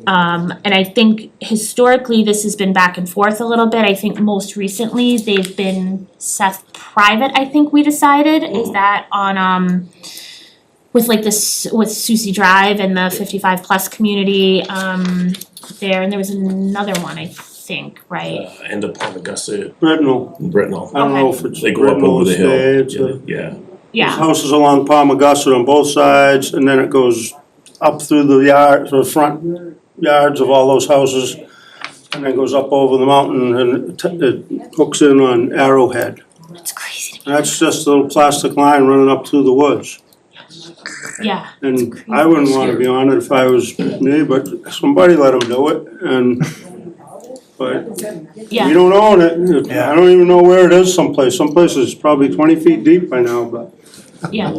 And I think historically this has been back and forth a little bit. I think most recently they've been Seth private, I think we decided, is that on with like this, with Susie Drive and the 55 plus community there, and there was another one, I think, right? End up on Augusta. Brittenell. Brittenell. I don't know if it's They go up Brittenell over the hill. Estates or- Yeah. Yeah. Houses along Palmagussit on both sides, and then it goes up through the yards, the front yards of all those houses, and then goes up over the mountain and it hooks in on Arrowhead. It's crazy. And that's just a little plastic line running up through the woods. Yeah. And I wouldn't wanna be on it if I was me, but somebody let them do it, and but Yeah. we don't own it. I don't even know where it is someplace. Some places it's probably 20 feet deep by now, but Yeah.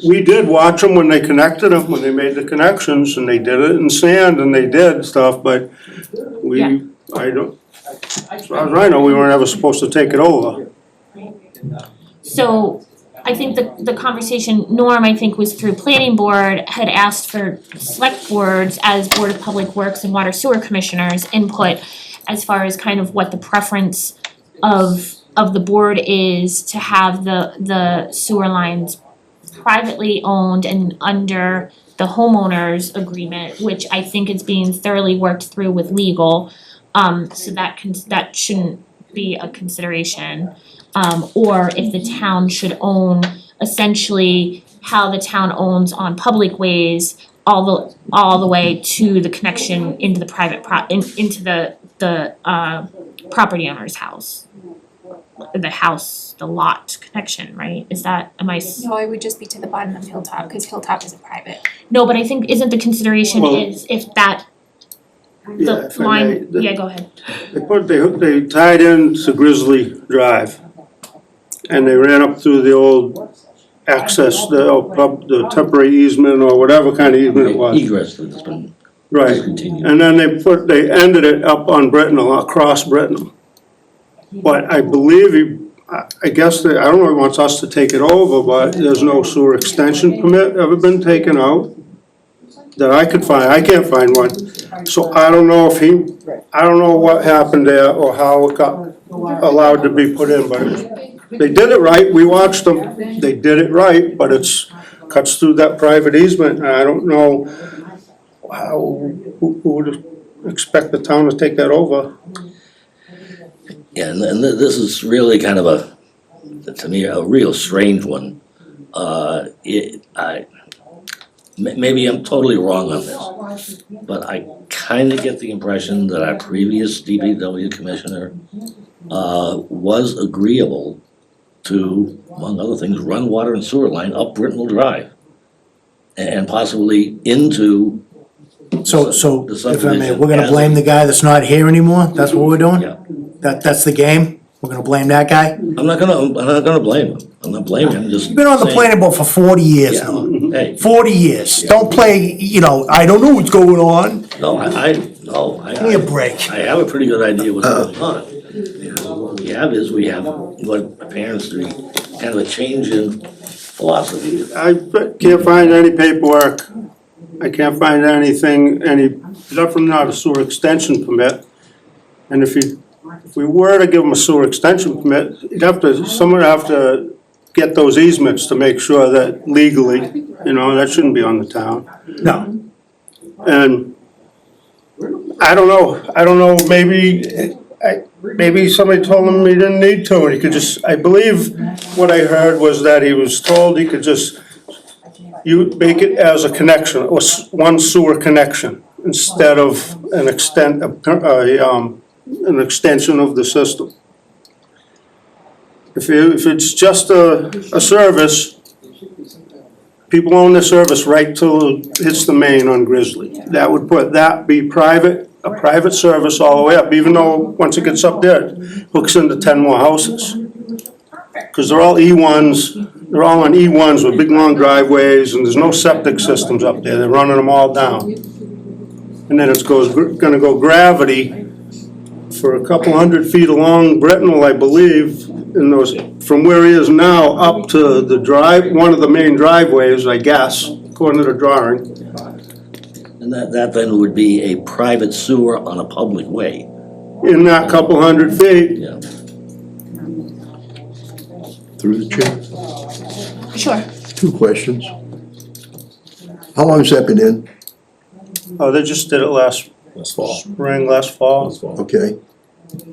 we did watch them when they connected them, when they made the connections, and they did it in sand, and they did stuff, but Yeah. I don't, as far as I know, we weren't ever supposed to take it over. So I think the conversation, Norm, I think was through planning board, had asked for select boards as Board of Public Works and Water Sewer Commissioners input as far as kind of what the preference of the board is to have the sewer lines privately owned and under the homeowners agreement, which I think is being thoroughly worked through with legal. So that shouldn't be a consideration. Or if the town should own essentially how the town owns on public ways all the way to the connection into the private into the property owner's house. The lot connection, right? Is that, am I? No, it would just be to the bottom of Hilltop, cause Hilltop is a private. No, but I think isn't the consideration Well- is if that, Yeah, if the I line, may, yeah, go ahead. They tied into Grizzly Drive. And they ran up through the old access, the temporary easement or whatever kind of easement it was. Egress that's been Right, discontinued. and then they ended it up on Brittenell, across Brittenell. But I believe I guess I don't know if he wants us to take it over, but there's no sewer extension permit ever been taken out that I could find. I can't find one. So I don't know I don't know what happened there or how it got allowed to be put in, but they did it right. We watched them. They did it right, but cuts through that private easement, and I don't know who would expect the town to take that over. Yeah, and this is really kind of to me, a real strange one. Maybe I'm totally wrong on this, but I kind of get the impression that our previous DPW commissioner was agreeable to, among other things, run water and sewer line up Brittenell Drive and possibly into So the if I may, subdivision we're gonna as blame the guy that's not here anymore? That's what we're doing? Yeah. That's the game? We're gonna blame that guy? I'm not gonna blame him. I'm not blaming him, just You've been on the saying- planning board for 40 years Yeah, now. hey, 40 years. Don't play, I don't know what's going on. no, Give me a break. I have a pretty good idea what's going on. You know, what we have what appears to be kind of a change in philosophy. I can't find any paperwork. I can't find anything, nothing, not a sewer extension permit. And if we were to give them a sewer extension permit, someone would have to get those easements to make sure that legally, that shouldn't be on the town. No. And I don't know, maybe somebody told him he didn't need to, and he could just, I believe what I heard was that he was told he could just, you make it as a connection, or one sewer connection, instead of an extension of the system. If it's just a service, people own the service right till it hits the main on Grizzly. That be a private service all the way up, even though once it gets up there, it hooks into 10 more houses. Cause they're all E1s, they're all on E1s with big long driveways, and there's no septic systems up there, they're running them all down. And then gonna go gravity for a couple 100 feet along Brittenell, I believe, from where he is now up to one of the main driveways, I guess, according to the drawing. And that then would be a private sewer on a public way. In that couple 100 feet. Yeah. Through the chair, Sure. 2 questions. How long has that been in? Oh, they just did it last fall. Okay.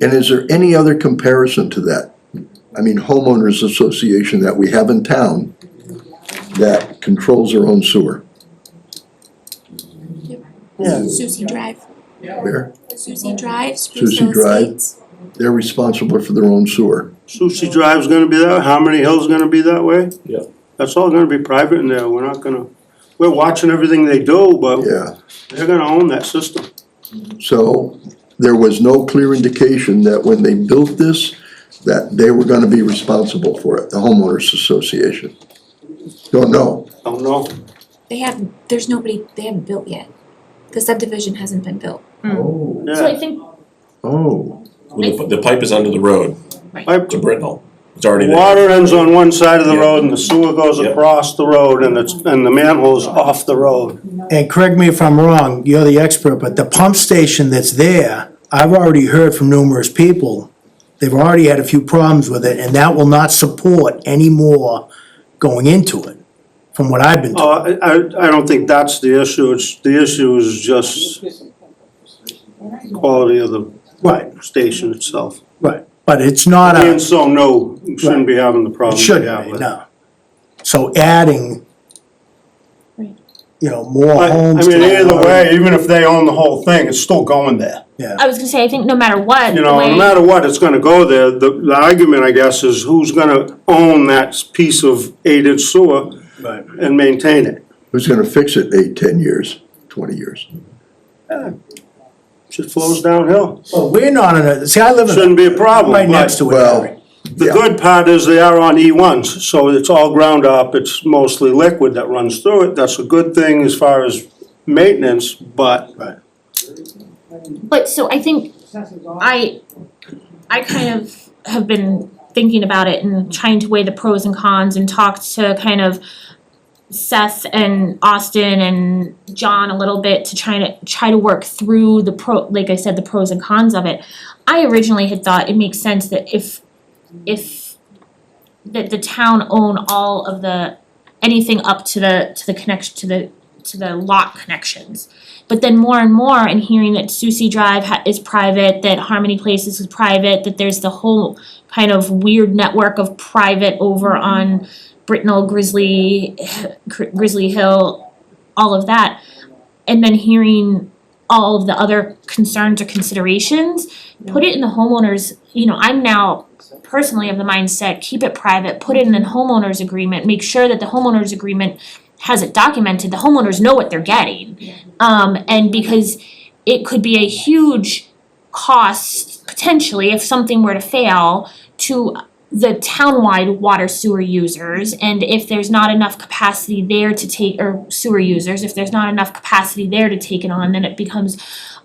And is there any other comparison to that? I mean, homeowners association that we have in town that controls their own sewer? Yeah. Susie Drive. Where? Susie Drive, Spruce Susie Hill Drive. Estates. They're responsible for their own sewer. Susie Drive's gonna be that, Harmony Hill's gonna be that way? Yeah. That's all gonna be private in there, we're watching everything they do, but Yeah. they're gonna own that system. So there was no clear indication that when they built this, that they were gonna be responsible for it, the homeowners association. Don't know. Don't know. They haven't built yet. The subdivision hasn't been built. Oh. So I think, Oh. Well, the pipe is under the road Pipe- to Brittenell. It's already there. Water ends on one side of the Yeah. road and the sewer goes Yeah. across the road and the manhole's off the road. And correct me if I'm wrong, you're the expert, but the pump station that's there, I've already heard from numerous people, they've already had a few problems with it, and that will not support any more going into it, from what I've been told. I don't think that's the issue, the issue is just quality of the Right, station itself. right, but it's not a, And so, no, you shouldn't be having the it problem we shouldn't have be, with it. no. So adding, you know, more I homes to mean, the either road. way, even if they own the whole thing, it's still going there. I was gonna say, I think no matter what, You the know, way. no matter what, it's gonna go there. The argument, I guess, is who's gonna own that piece of 8-inch sewer Right. and maintain it? Who's gonna fix it 8, 10 years, 20 years? It flows downhill. Well, we're not in a, see, I live in. Shouldn't be a problem, Right but- next to it, Well, Harry. The Yeah. good part is they are on E1s, so it's all ground up, it's mostly liquid that runs through it. That's a good thing as far as maintenance, but But so I think I kind of have been thinking about it and trying to weigh the pros and cons and talked to kind of Seth and Austin and John a little bit to try to work through like I said, the pros and cons of it. I originally had thought it makes sense that if that the town own all of anything up to the connection to the lot connections. But then more and more, and hearing that Susie Drive is private, that Harmony Places is private, that there's the whole kind of weird network of private over on Brittenell, Grizzly Hill, all of that. And then hearing all of the other concerns or considerations, put it in the homeowners, I'm now personally of the mindset, keep it private, put it in the homeowners agreement, make sure that the homeowners agreement has it documented, the homeowners know what they're getting. And because it could be a huge cost, potentially, if something were to fail, to the townwide water sewer users, and if there's not enough capacity there to take, or sewer users, if there's not enough capacity there to take it on, then it becomes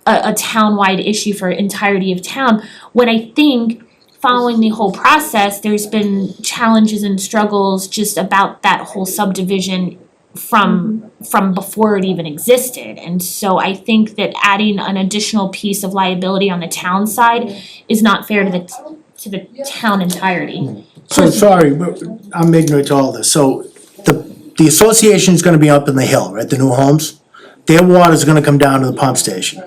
a townwide issue for entirety of town. When I think following the whole process, there's been challenges and struggles just about that whole subdivision from before it even existed. And so I think that adding an additional piece of liability on the town side is not fair to the town entirety. So sorry, but I'm ignorant to all this. So the association's gonna be up in the hill, right, the new homes? Their water's gonna come down to the pump station.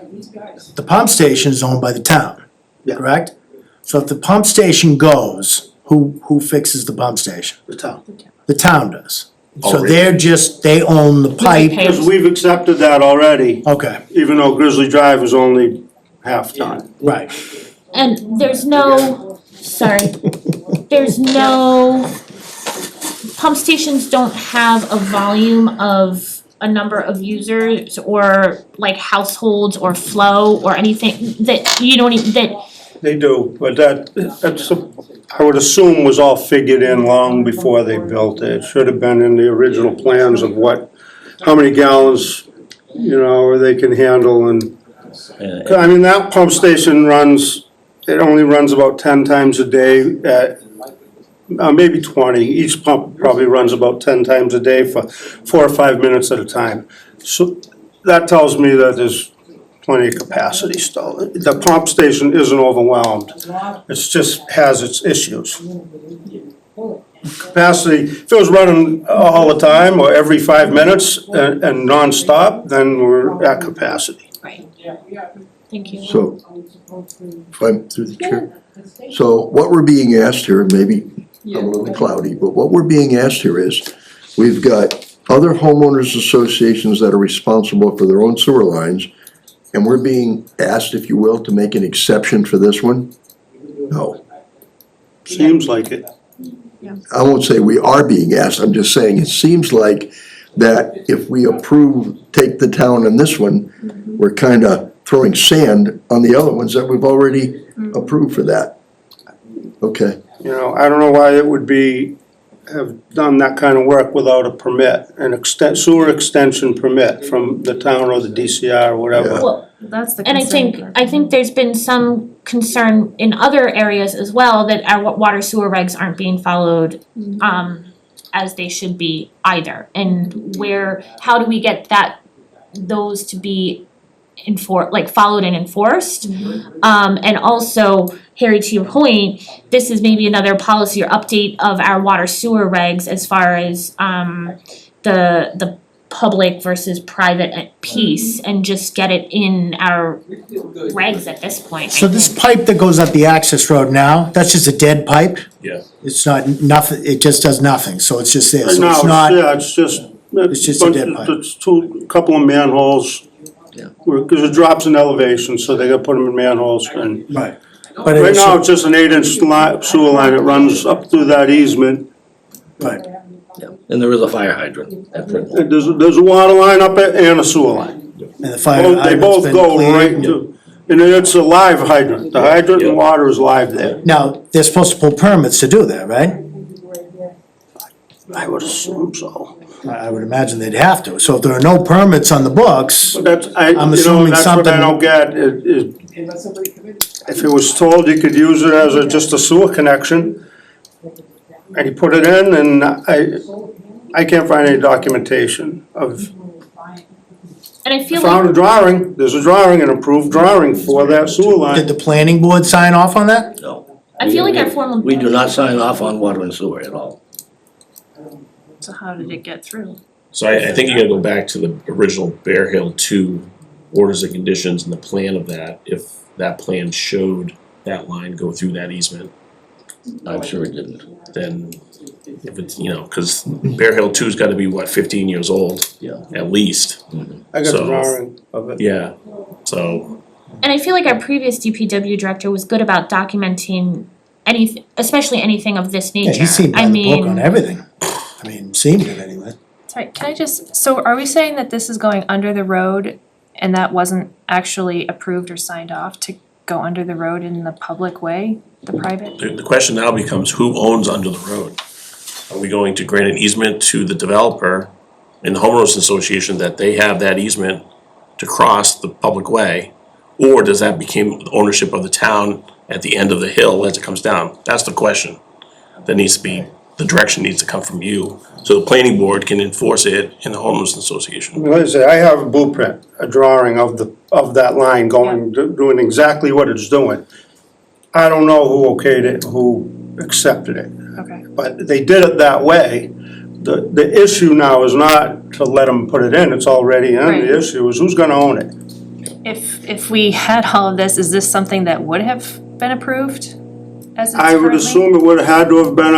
The pump station is owned by the town, correct? So if the pump station goes, who fixes the pump station? the town. The town does. So Already. they own the pipe. Because we've accepted that already, Okay, even though Grizzly Drive is only half done. right. And there's no pump stations don't have a volume of a number of users or like households or flow or anything that They do, but that's, I would assume was all figured in long before they built it. It should have been in the original plans of how many gallons, they can handle and, I mean, that pump station it only runs about 10 times a day at, maybe 20. Each pump probably runs about 10 times a day for 4 or 5 minutes at a time. So that tells me that there's plenty of capacity still. The pump station isn't overwhelmed. It's just has its issues. Capacity, if it was running all the time or every 5 minutes and nonstop, then we're at capacity. Right. Thank you. So, if I'm through the chair. So what we're being asked here, maybe I'm a little cloudy, but what we're being asked here is, we've got other homeowners associations that are responsible for their own sewer lines, and we're being asked, if you will, to make an exception for this one? No. Seems like it. I won't say we are being asked, I'm just saying it seems like that if we take the town on this one, we're kinda throwing sand on the other ones that we've already approved for that. Okay, You know, I don't know why it would have done that kind of work without a permit, sewer extension permit from the town or the DCR or whatever. Well, That's the and concern. I think there's been some concern in other areas as well that our water sewer regs aren't being followed as they should be either. And how do we get those to be followed and enforced? And also, Harry, to your point, this is maybe another policy or update of our water sewer regs as far as the public versus private piece, and just get it in our regs at this point. So this pipe that goes up the access road now, that's just a dead pipe? Yeah. It's not nothing, it just does nothing, so it's just there, so No, it's not, it's just. It's just a dead pipe. It's couple of manholes. Yeah. Because it drops in elevation, so they gotta put them in manholes and. right. But Right it's, now, it's just an 8-inch sewer line that runs up through that easement. right, Yeah. And there is a fire hydrant at Rutland. And there's a water line up it and a sewer line. and the fire They hydrant's both been go cleared. right to, and then it's a live hydrant. The hydrant and water is live there. Now, they're supposed to pull permits to do that, right? I would assume so. I would imagine they'd have to, so if there are no permits on the books, But that's, I'm assuming that's what I something- don't get. If it was told you could use it as just a sewer connection, and you put it in, and I can't find any documentation of. And I I feel found like, a drawing, there's a drawing, an approved drawing for that sewer did line. the planning board sign off on that? No. I feel like our formal. We do not sign off on water and sewer at all. So how did it get through? So I think you gotta go back to the original Bear Hill 2 orders and conditions and the plan of that, if that plan showed that line go through that easement, I'm sure it didn't. then if it's, cause Bear Hill 2's gotta be, 15 years old, Yeah. at least, I got So- the drawing of it. yeah, so. And I feel like our previous DPW director was good about documenting anything, especially anything of this nature. Yeah, he seemed by I the book on mean, everything, I mean, seemed it anyway. Sorry, can I just, so are we saying that this is going under the road and that wasn't actually approved or signed off to go under the road in the public way, the private? The question now becomes who owns under the road? Are we going to grant an easement to the developer in the homeowners association that they have that easement to cross the public way? Or does that become ownership of the town at the end of the hill as it comes down? That's the question. That needs to be, the direction needs to come from you, so the planning board can enforce it in the homeowners association. Like I say, I have a blueprint, a drawing of that line going, doing exactly what it's doing. I don't know who okayed it, who accepted it, Okay. but they did it that way. The issue now is not to let them put it in, it's already in, Right. the issue is who's gonna own it. If we had all of this, is this something that would have been approved as it's I would currently? assume it would have had to have been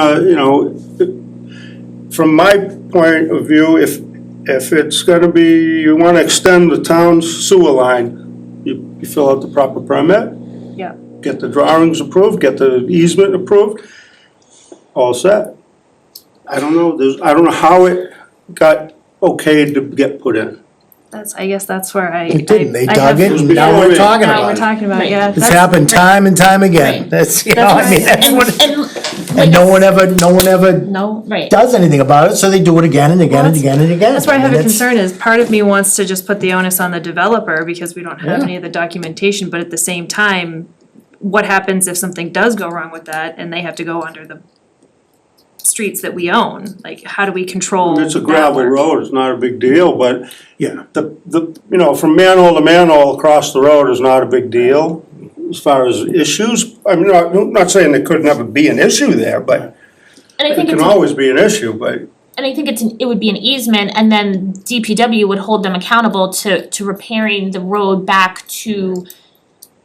from my point of view, if it's gonna be, you wanna extend the town's sewer line, you fill out the proper permit. Yeah. Get the drawings approved, get the easement approved, all set. I don't know how it got okayed to get put in. I guess that's where I. It didn't, they I dug have- it, and now we're talking Now we're about it. talking about, it, yeah. It's that's- happened time and time again, Right. that's, That's I mean, right. that's what, And and no one ever No, right. does anything about it, so they do it again and again and Well, again and again. that's where I have a mean, concern is, part of me wants to just put the onus on the developer because we don't have Yeah. any of the documentation, but at the same time, what happens if something does go wrong with that and they have to go under the streets that we own? Like, how do we control It's a that gravel work? road, it's not a big deal, but Yeah, from manhole to manhole across the road is not a big deal. As far as issues, I'm not saying there could never be an issue there, but And I it think can it's, always be an issue, but. and I think it would be an easement, and then DPW would hold them accountable to repairing the road back to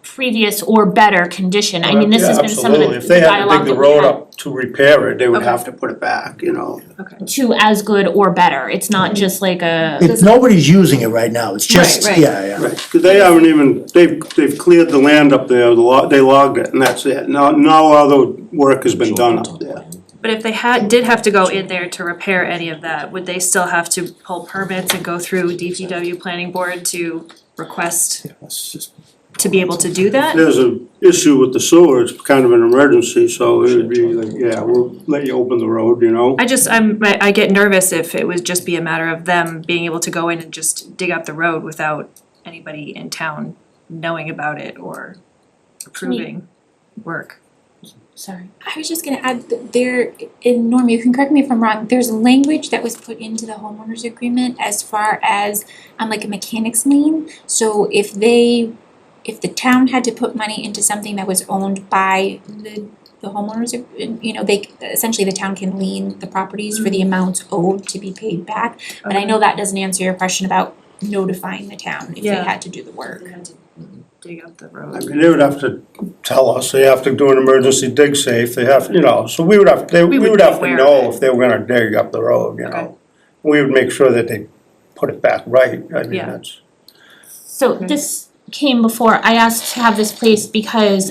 previous or better condition. I mean, this has been some of the Absolutely, if they had to dialogue dig that the we road had. up to repair it, they would Okay. have to put it back, To as good or better, it's not just like a. if nobody's using it right now, it's just, Right, right. yeah. Right, cause they haven't even, they've cleared the land up there, they logged it and that's it, no other work has been done up there. But if they did have to go in there to repair any of that, would they still have to pull permits and go through DPW planning board to request to be able to do that? There's an issue with the sewer, it's kind of an emergency, so it would be like, yeah, we'll let you open the road, you know? I get nervous if it would just be a matter of them being able to go in and just dig up the road without anybody in town knowing about it or approving work. Sorry. I was just gonna add that there, and Norm, you can correct me if I'm wrong, there's language that was put into the homeowners agreement as far as like a mechanics lien. So if the town had to put money into something that was owned by the homeowners, you know, they essentially the town can lien the properties for the amounts owed to be paid back. But I know that doesn't answer your question about notifying the town if they Yeah. had to do the work. Dig up the I road. mean, they would have to tell us, they have to do an emergency dig safe, they have, you know, so we would have, we would would be have to aware of know it. if they were gonna dig up the road, you Okay. know? We would make sure that they put it back right, I mean, Yeah. that's. So this came before, I asked to have this placed because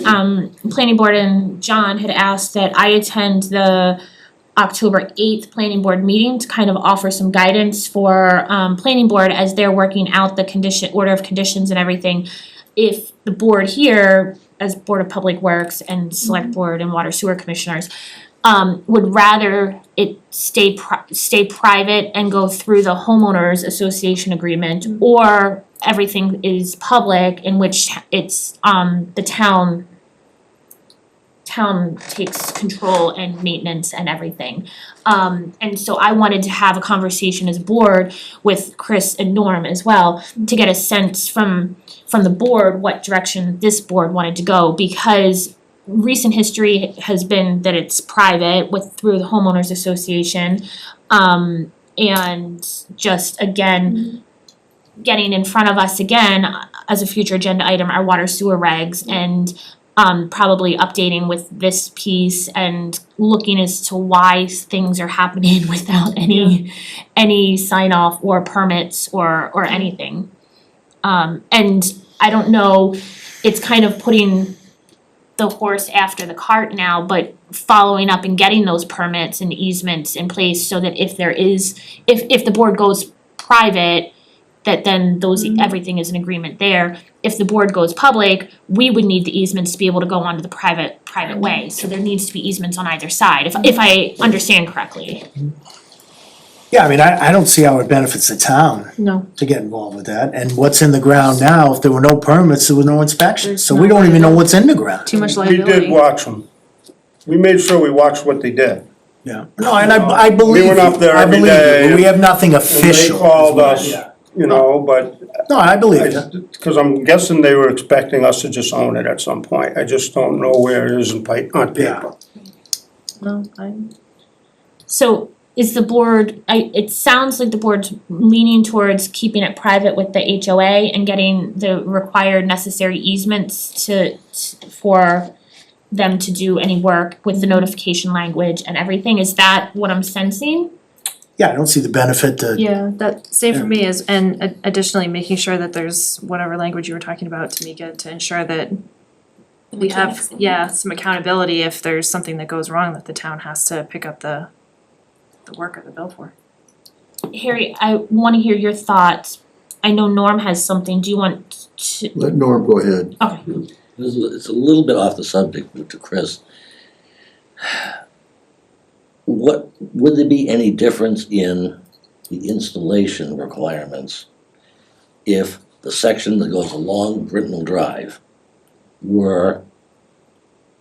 planning board and John had asked that I attend the October 8th planning board meeting to kind of offer some guidance for planning board as they're working out the order of conditions and everything. If the board here, as Board of Public Works and Select Board and Water Sewer Commissioners, would rather it stay private and go through the homeowners association agreement, or everything is public in which it's the town takes control and maintenance and everything. And so I wanted to have a conversation as board with Chris and Norm as well to get a sense from the board what direction this board wanted to go, because recent history has been that it's private through the homeowners association. And just again, getting in front of us again as a future agenda item, our water sewer regs, and probably updating with this piece and looking as to why things are happening without any sign off or permits or anything. And I don't know, it's kind of putting the horse after the cart now, but following up and getting those permits and easements in place so that if the board goes private, that then everything is an agreement there. If the board goes public, we would need the easements to be able to go onto the private way, so there needs to be easements on either side, if I understand correctly. Yeah, I mean, I don't see how it benefits the town No. to get involved with that. And what's in the ground now, if there were no permits, there was no inspection. There's So no we don't even know what's in the ground. Too much We liability. did watch them. We made sure we watched what they did. Yeah. No, and I believe We went up there I every believe you, day, but we have nothing And they official. called us, Yeah. you know, but No, I believe you. Cause I'm guessing they were expecting us to just own it at some point. I just don't know where it is on paper. No, So is the board, it sounds like the board's leaning towards keeping it private with the HOA and getting the required necessary easements for them to do any work with the notification language and everything. Is that what I'm sensing? Yeah, I don't see the benefit to. Yeah, that same for me is, and additionally making sure that there's whatever language you were talking about, Tamika, to ensure that we have, some accountability if there's something that goes wrong that the town has to pick up the work or the bill for. Harry, I wanna hear your thoughts. I know Norm has something. Do you want to? Let Norm go ahead. Okay. It's a little bit off the subject to Chris. Would there be any difference in the installation requirements if the section that goes along Brittenell Drive were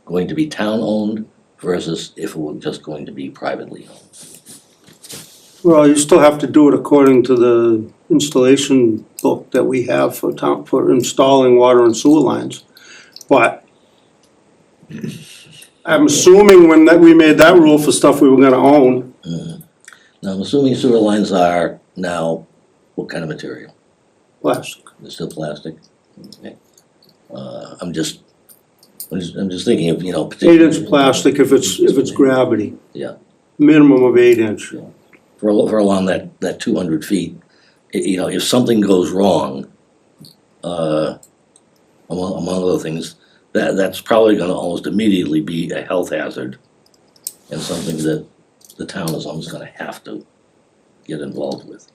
going to be town-owned versus if it were just going to be privately owned? Well, you still have to do it according to the installation book that we have for installing water and sewer lines. But I'm assuming we made that rule for stuff we were gonna own. Now, I'm assuming sewer lines are now, what kind of material? Plastic. They're still plastic? Okay. I'm just thinking of, 8-inch plastic if it's gravity. Yeah. Minimum of 8-inch. For along that 200 feet, if something goes wrong, among other things, that's probably gonna almost immediately be a health hazard and something that the town is almost gonna have to get involved with.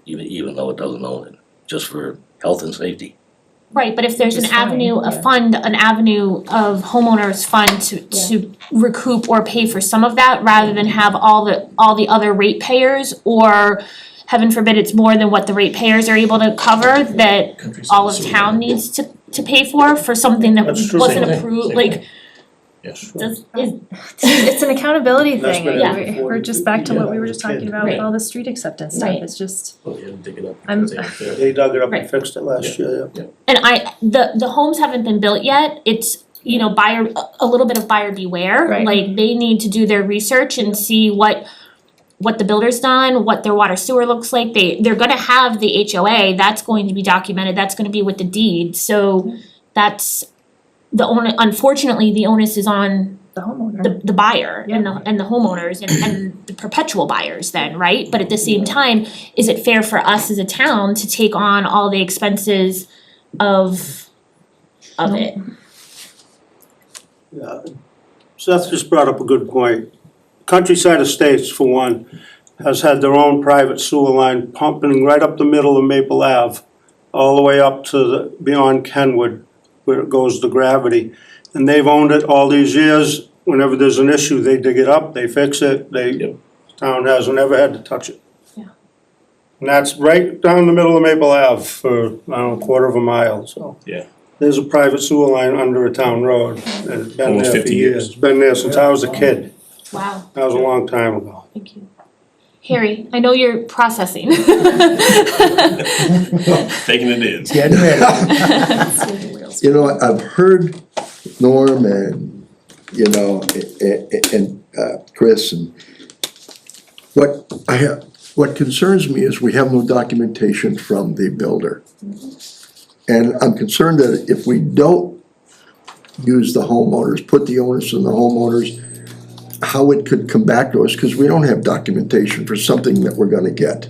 Even though it doesn't own it, just for health and safety. Right, but if there's an Which is fine, avenue, a yeah. fund, an avenue of homeowners fund to recoup or pay for some of that, rather than have all the other ratepayers, or heaven forbid it's more than what the ratepayers are able to cover, that all of town needs to pay for something that That's true. wasn't Same thing. approved, Same like, Yes. It's an accountability That's thing, been Yeah. We- we're just back to what we were just talking about with Right. all the street acceptance stuff, Right. it's just, Well, you had to dig it up I'm- because they weren't there. They dug it up Right. and fixed it last year, yeah. and the homes haven't been built yet, it's, buyer, a little bit of buyer beware. Right. Like, they need to do their research and see what the builder's done, what their water sewer looks like, they're gonna have the HOA, that's going to be documented, that's gonna be with the deed, so that's unfortunately, the onus is on the homeowner. the buyer and the homeowners and the perpetual buyers then, right? But at the same time, is it fair for us as a town to take on all the expenses of it? Yeah. Seth just brought up a good point. Countryside Estates, for one, has had their own private sewer line pumping right up the middle of Maple Ave, all the way up to beyond Kenwood, where it goes to Gravity. And they've owned it all these years. Whenever there's an issue, they dig it up, they fix it, town hasn't ever had to touch it. Yeah. And that's right down the middle of Maple Ave for, I don't know, a quarter of a mile, so. Yeah. There's a private sewer line under a town road, and it's been Almost there for 50 years. years. It's been there since I was a kid. Wow, That was a long time ago. thank you. Harry, I know you're processing. Taking it in. Getting ready. You know, I've heard Norm and, Chris, and what concerns me is we have no documentation from the builder. And I'm concerned that if we don't use the homeowners, put the onus on the homeowners, how it could come back to us, because we don't have documentation for something that we're gonna get.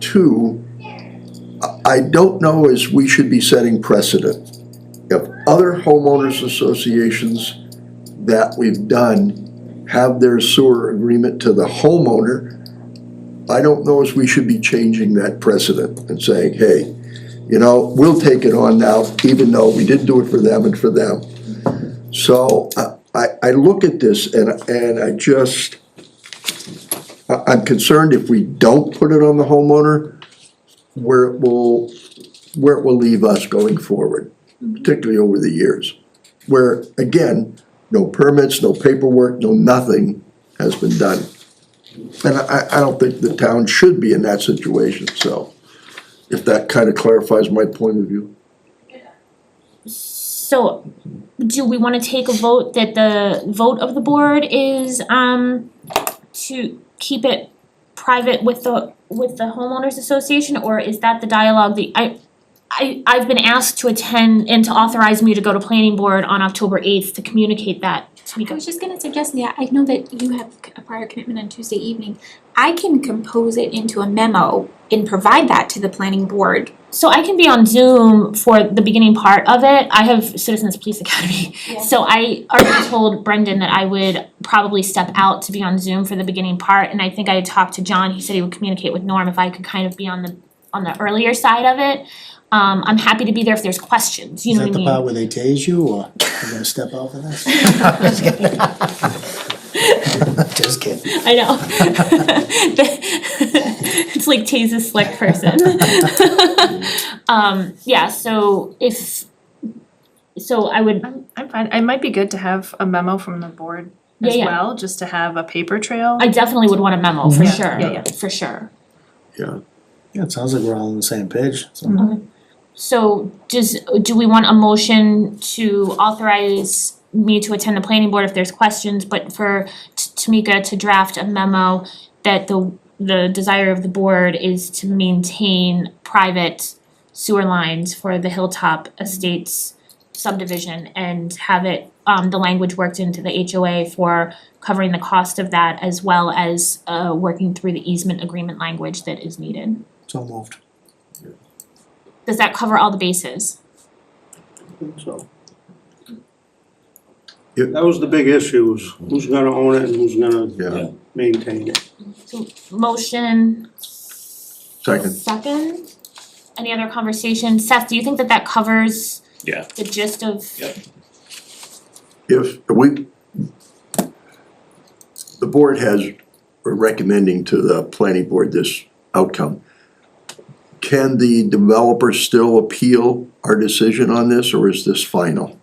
Two, I don't know as we should be setting precedent. If other homeowners associations that we've done have their sewer agreement to the homeowner, I don't know as we should be changing that precedent and saying, hey, we'll take it on now, even though we did do it for them and for them. So I look at this and I'm concerned if we don't put it on the homeowner, where it will leave us going forward, particularly over the years. Where, again, no permits, no paperwork, no nothing has been done. And I don't think the town should be in that situation, so if that kind of clarifies my point of view. So, do we wanna take a vote that the vote of the board is to keep it private with the homeowners association, or is that the dialogue that I've been asked to attend and to authorize me to go to planning board on October 8th to communicate that. I was just gonna suggest, I know that you have a prior commitment on Tuesday evening. I can compose it into a memo and provide that to the planning board. So I can be on Zoom for the beginning part of it. I have Citizens Police Academy. Yeah. So I already told Brendan that I would probably step out to be on Zoom for the beginning part, and I think I talked to John, he said he would communicate with Norm if I could kind of be on the earlier side of it. I'm happy to be there if there's questions, you know what I mean? Is that the part where they tase you, or you're gonna step out for that? Just kidding. I know. It's like Tase a slick person. So I would, I'm fine, it might be good to have a memo from the board as Yeah, yeah. well, just to have a paper trail. I definitely would want a memo, for Yeah, sure, yeah. for sure. Yeah. Yeah, it sounds like we're all on the same page, so. So do we want a motion to authorize me to attend the planning board if there's questions, but for Tamika to draft a memo that the desire of the board is to maintain private sewer lines for the Hilltop Estates subdivision and have it, the language worked into the HOA for covering the cost of that, as well as working through the easement agreement language that is needed. So moved. Does that cover all the bases? So, That was the big issue, was who's gonna own it and who's gonna Yeah. maintain it. So motion Second. second. Any other conversation? Seth, do you think that that covers Yeah. the gist of? If we, the board has, we're recommending to the planning board this outcome. Can the developer still appeal our decision on this, or is this final?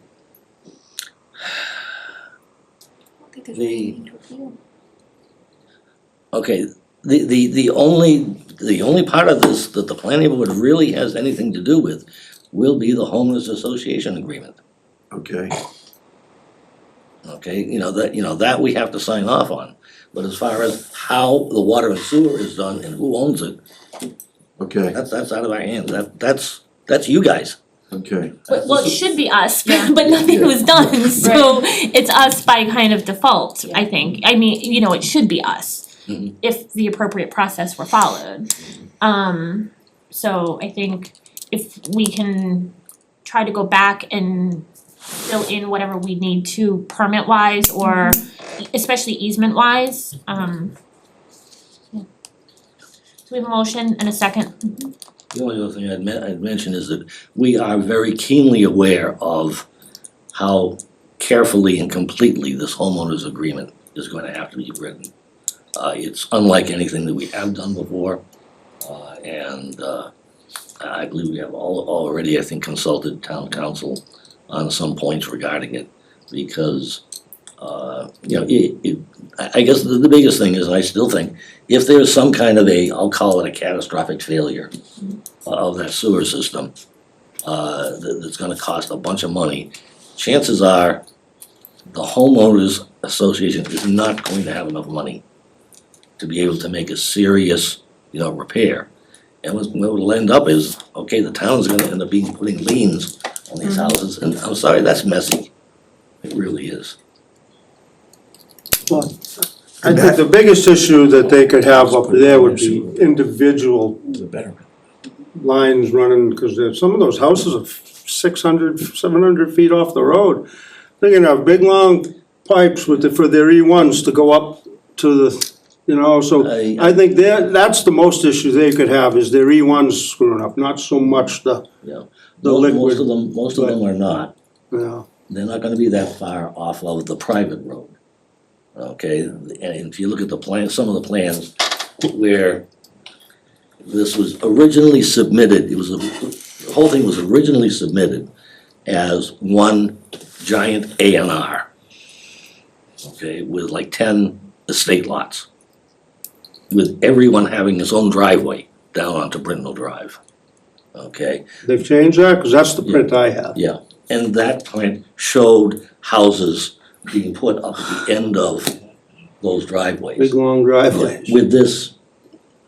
Okay, the only part of this that the planning board really has anything to do with will be the homeowners association agreement. Okay, Okay, that we have to sign off on, but as far as how the water and sewer is done and who owns it, okay, that's out of our hands, that's you guys. okay. Well, it should be us, but nothing was done, so it's us by kind of default, I think. I mean, it should be us if the appropriate process were followed. So I think if we can try to go back and fill in whatever we need to permit wise or especially easement wise, yeah. So we have a motion and a second. The only other thing I'd mention is that we are very keenly aware of how carefully and completely this homeowners agreement is going to have to be written. It's unlike anything that we have done before, and I believe we have already, I think, consulted town council on some points regarding it, because I guess the biggest thing is, I still think, if there's some kind of I'll call it a catastrophic failure of that sewer system, that's gonna cost a bunch of money, chances are the homeowners association is not going to have enough money to be able to make a serious, repair. And what will end up is, okay, the town's gonna end up putting liens on these houses, and I'm sorry, that's messy. It really is. Well, I think the biggest issue that they could have up there would be individual lines running, because some of those houses are 600, 700 feet off the road. They're gonna have big, long pipes for their E1s to go up to the, so I think that's the most issue they could have, is their E1s screwing up, not so much the liquid. Most of them are not. Yeah. They're not gonna be that far off of the private road. Okay, and if you look at the plan, some of the plans where this was originally submitted, the whole thing was originally submitted as one giant A&R. Okay, with like 10 estate lots, with everyone having his own driveway down onto Brindle Drive. Okay? They've changed that, because that's the print I have. Yeah, and that plan showed houses being put up at the end of those driveways. Big, long driveways. With this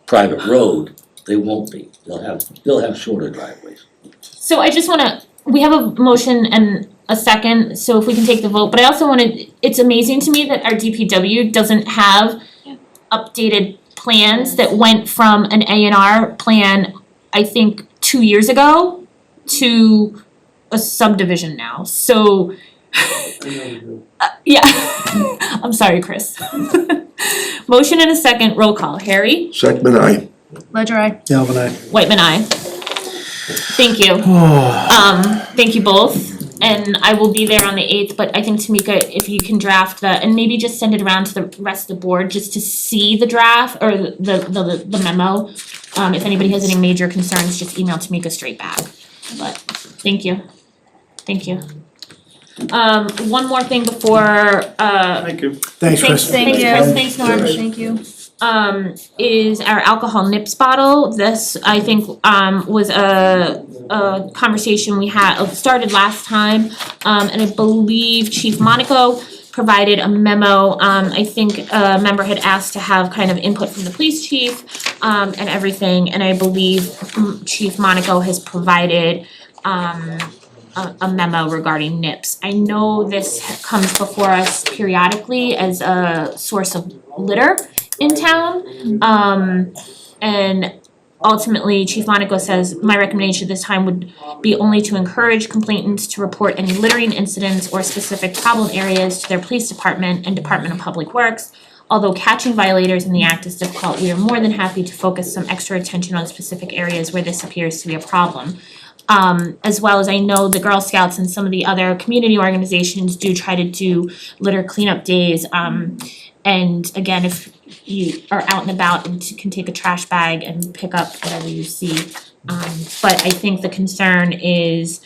private road, they won't be. They'll have shorter driveways. So I just we have a motion and a second, so if we can take the vote, but I also it's amazing to me that our DPW doesn't have updated plans that went from an A&R plan, I think 2 years ago, to a subdivision now, so yeah. I'm sorry, Chris. Motion and a second, roll call. Harry? Second, aye. Ledger I. Galvin, aye. Whitman, aye. Thank you. Thank you both, and I will be there on the 8th, but I think Tamika, if you can draft and maybe just send it around to the rest of the board just to see the draft or the memo. If anybody has any major concerns, just email Tamika straight back. But thank you. Thank you. One more thing before Thank you. Thanks, Chris. Thanks, Chris, thanks, Norm. Thank you. Is our alcohol nips bottle. This, I think, was a conversation we started last time. And I believe Chief Monaco provided a memo. I think a member had asked to have kind of input from the police chief, and everything. And I believe Chief Monaco has provided, a memo regarding nips. I know this comes before us periodically as a source of litter in town. And ultimately, Chief Monaco says, my recommendation at this time would be only to encourage complainants to report any littering incidents or specific problem areas to their police department and Department of Public Works. Although catching violators in the act is difficult, we are more than happy to focus some extra attention on specific areas where this appears to be a problem. As well as I know the Girl Scouts and some of the other community organizations do try to do litter cleanup days. And again, if you are out and about and can take a trash bag and pick up whatever you see. But I think the concern is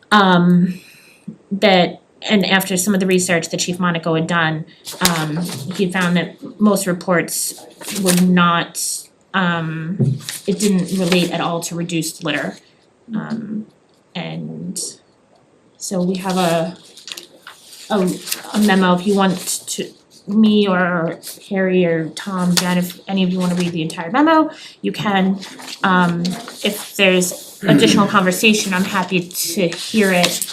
that, and after some of the research that Chief Monaco had done, he found that most reports were not, it didn't relate at all to reduced litter. And so we have a memo, if you want to, me or Harry or Tom, Jen, if any of you wanna read the entire memo, you can. If there's additional conversation, I'm happy to hear it.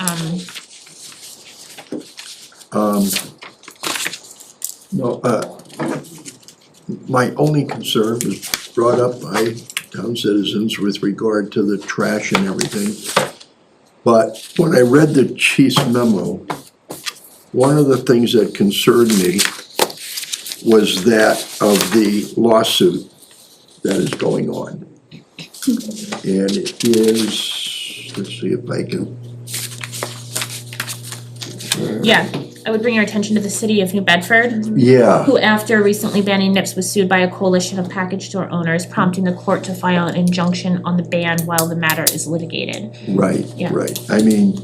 My only concern was brought up by town citizens with regard to the trash and everything. But when I read the chief's memo, one of the things that concerned me was that of the lawsuit that is going on. And it is, let's see if I can. Yeah, I would bring your attention to the city of New Bedford. Yeah. Who, after recently banning nips, was sued by a coalition of package store owners, prompting the court to file an injunction on the ban while the matter is litigated. Right, Yeah. right. I mean,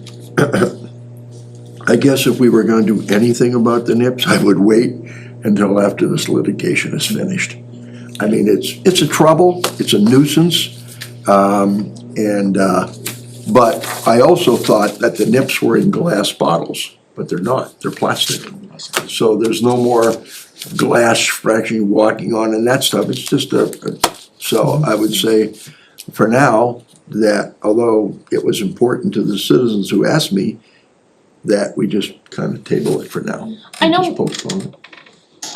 I guess if we were gonna do anything about the nips, I would wait until after this litigation is finished. I mean, it's a trouble, it's a nuisance, but I also thought that the nips were in glass bottles, but they're not, they're plastic. So there's no more glass actually walking on and that stuff, it's just so I would say, for now, that although it was important to the citizens who asked me, that we just kind of table it for now. I know- Just postpone it.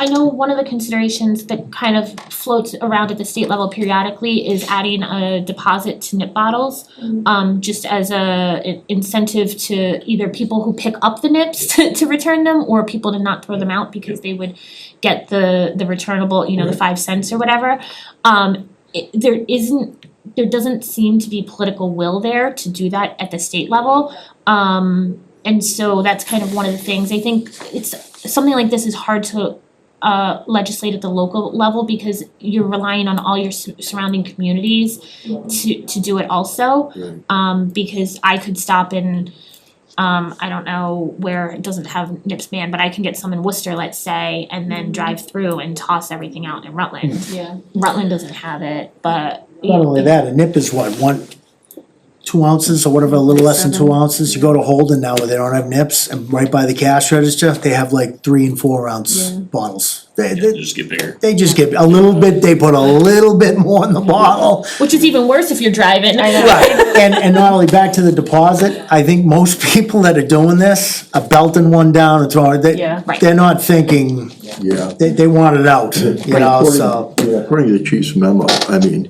I know one of the considerations that kind of floats around at the state level periodically is adding a deposit to nip bottles. Just as a incentive to either people who pick up the nips to return them, or people to not throw them out because they would get the returnable, the 5 cents or whatever. There doesn't seem to be political will there to do that at the state level. And so that's kind of one of the things, I think it's, something like this is hard to legislate at the local level because you're relying on all your surrounding communities to do it also. Because I could stop in, I don't know where it doesn't have nips banned, but I can get some in Worcester, let's say, and then drive through and toss everything out in Rutland. Yeah. Rutland doesn't have it, but. Not only that, a nip is what, 2 ounces or whatever, a little less than 2 ounces. You go to Holden now where they don't have nips, and right by the cash register, they have like 3 and 4 ounce bottles. They Just get bigger. they just get a little bit, they put a little bit more in the bottle. Which is even worse if you're driving. I know. Right, and not only back to the deposit, I think most people that are doing this are belting one down and throwing it, Yeah. Right. they're not thinking, Yeah. they want it out, you know, so. According to the chief's memo, I mean,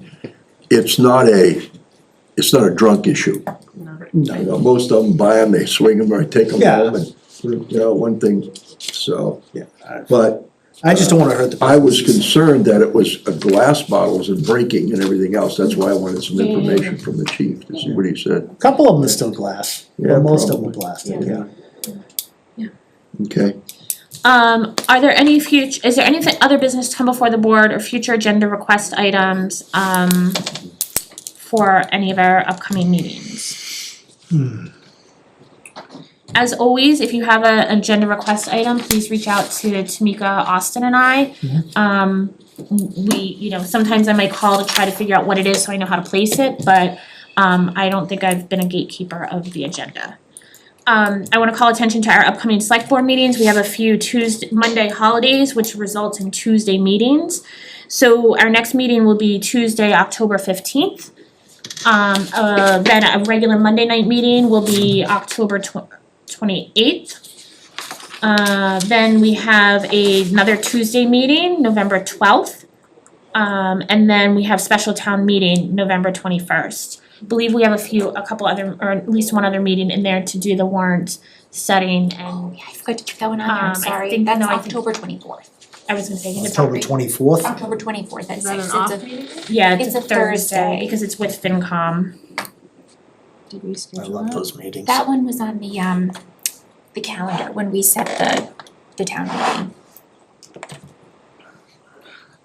it's not a drunk issue. Most of them buy them, they swing them or take them Yeah. home and, one thing, so. Yeah. But. I just don't wanna hurt the. I was concerned that it was glass bottles and breaking and everything else, that's why I wanted some information from the chief to see what he said. A couple of them are still glass, Yeah, but most of them are probably. plastic, yeah. Okay. Are there any is there anything, other business to come before the board or future agenda request items, for any of our upcoming meetings? As always, if you have an agenda request item, please reach out to Tamika, Austin and I. We, sometimes I might call to try to figure out what it is so I know how to place it, but I don't think I've been a gatekeeper of the agenda. I wanna call attention to our upcoming select board meetings. We have a few Monday holidays, which results in Tuesday meetings. So our next meeting will be Tuesday, October 15th. Then a regular Monday night meeting will be October 28th. Then we have another Tuesday meeting, November 12th. And then we have special town meeting November 21st. I believe we have a couple other, or at least one other meeting in there to do the warrant setting and. Yeah, I forgot to put that one on there, I'm I sorry, think- that's no, I think- October 24th. I was gonna say, I think it's October 24th. October 24th at Is that 6. an It's off a- meeting? Yeah, it's It's a a Thursday Thursday. because it's with FinCom. Did we I schedule love that? those meetings. That one was on the calendar when we set the town meeting.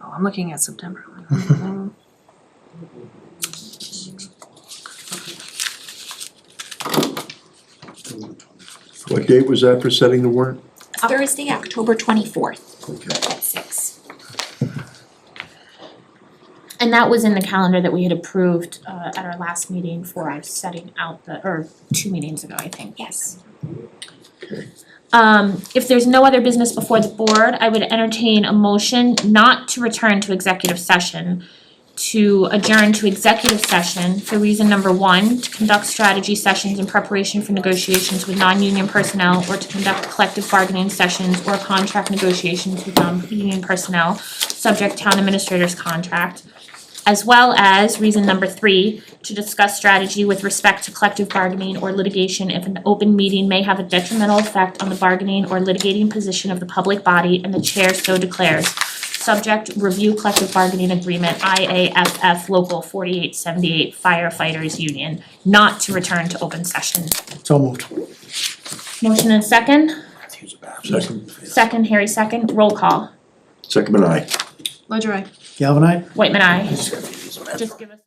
Oh, I'm looking at September. What date was that for setting the warrant? Thursday, October 24th Okay. at 6. And that was in the calendar that we had approved at our last meeting for our setting out or 2 meetings ago, I think. Yes. If there's no other business before the board, I would entertain a motion not to return to executive session, to adjourn to executive session for reason number 1, to conduct strategy sessions in preparation for negotiations with non-union personnel or to conduct collective bargaining sessions or contract negotiations with non-union personnel, subject town administrator's contract. As well as reason number 3, to discuss strategy with respect to collective bargaining or litigation if an open meeting may have a detrimental effect on the bargaining or litigating position of the public body and the chair so declares. Subject, review collective bargaining agreement, IAFF Local 4878 Firefighters Union, not to return to open session. So moved. Motion and second, Second. second, Harry second, roll call. Second, aye. Ledger I. Galvin, aye? Whitman, aye. Just gotta use them. Just give us.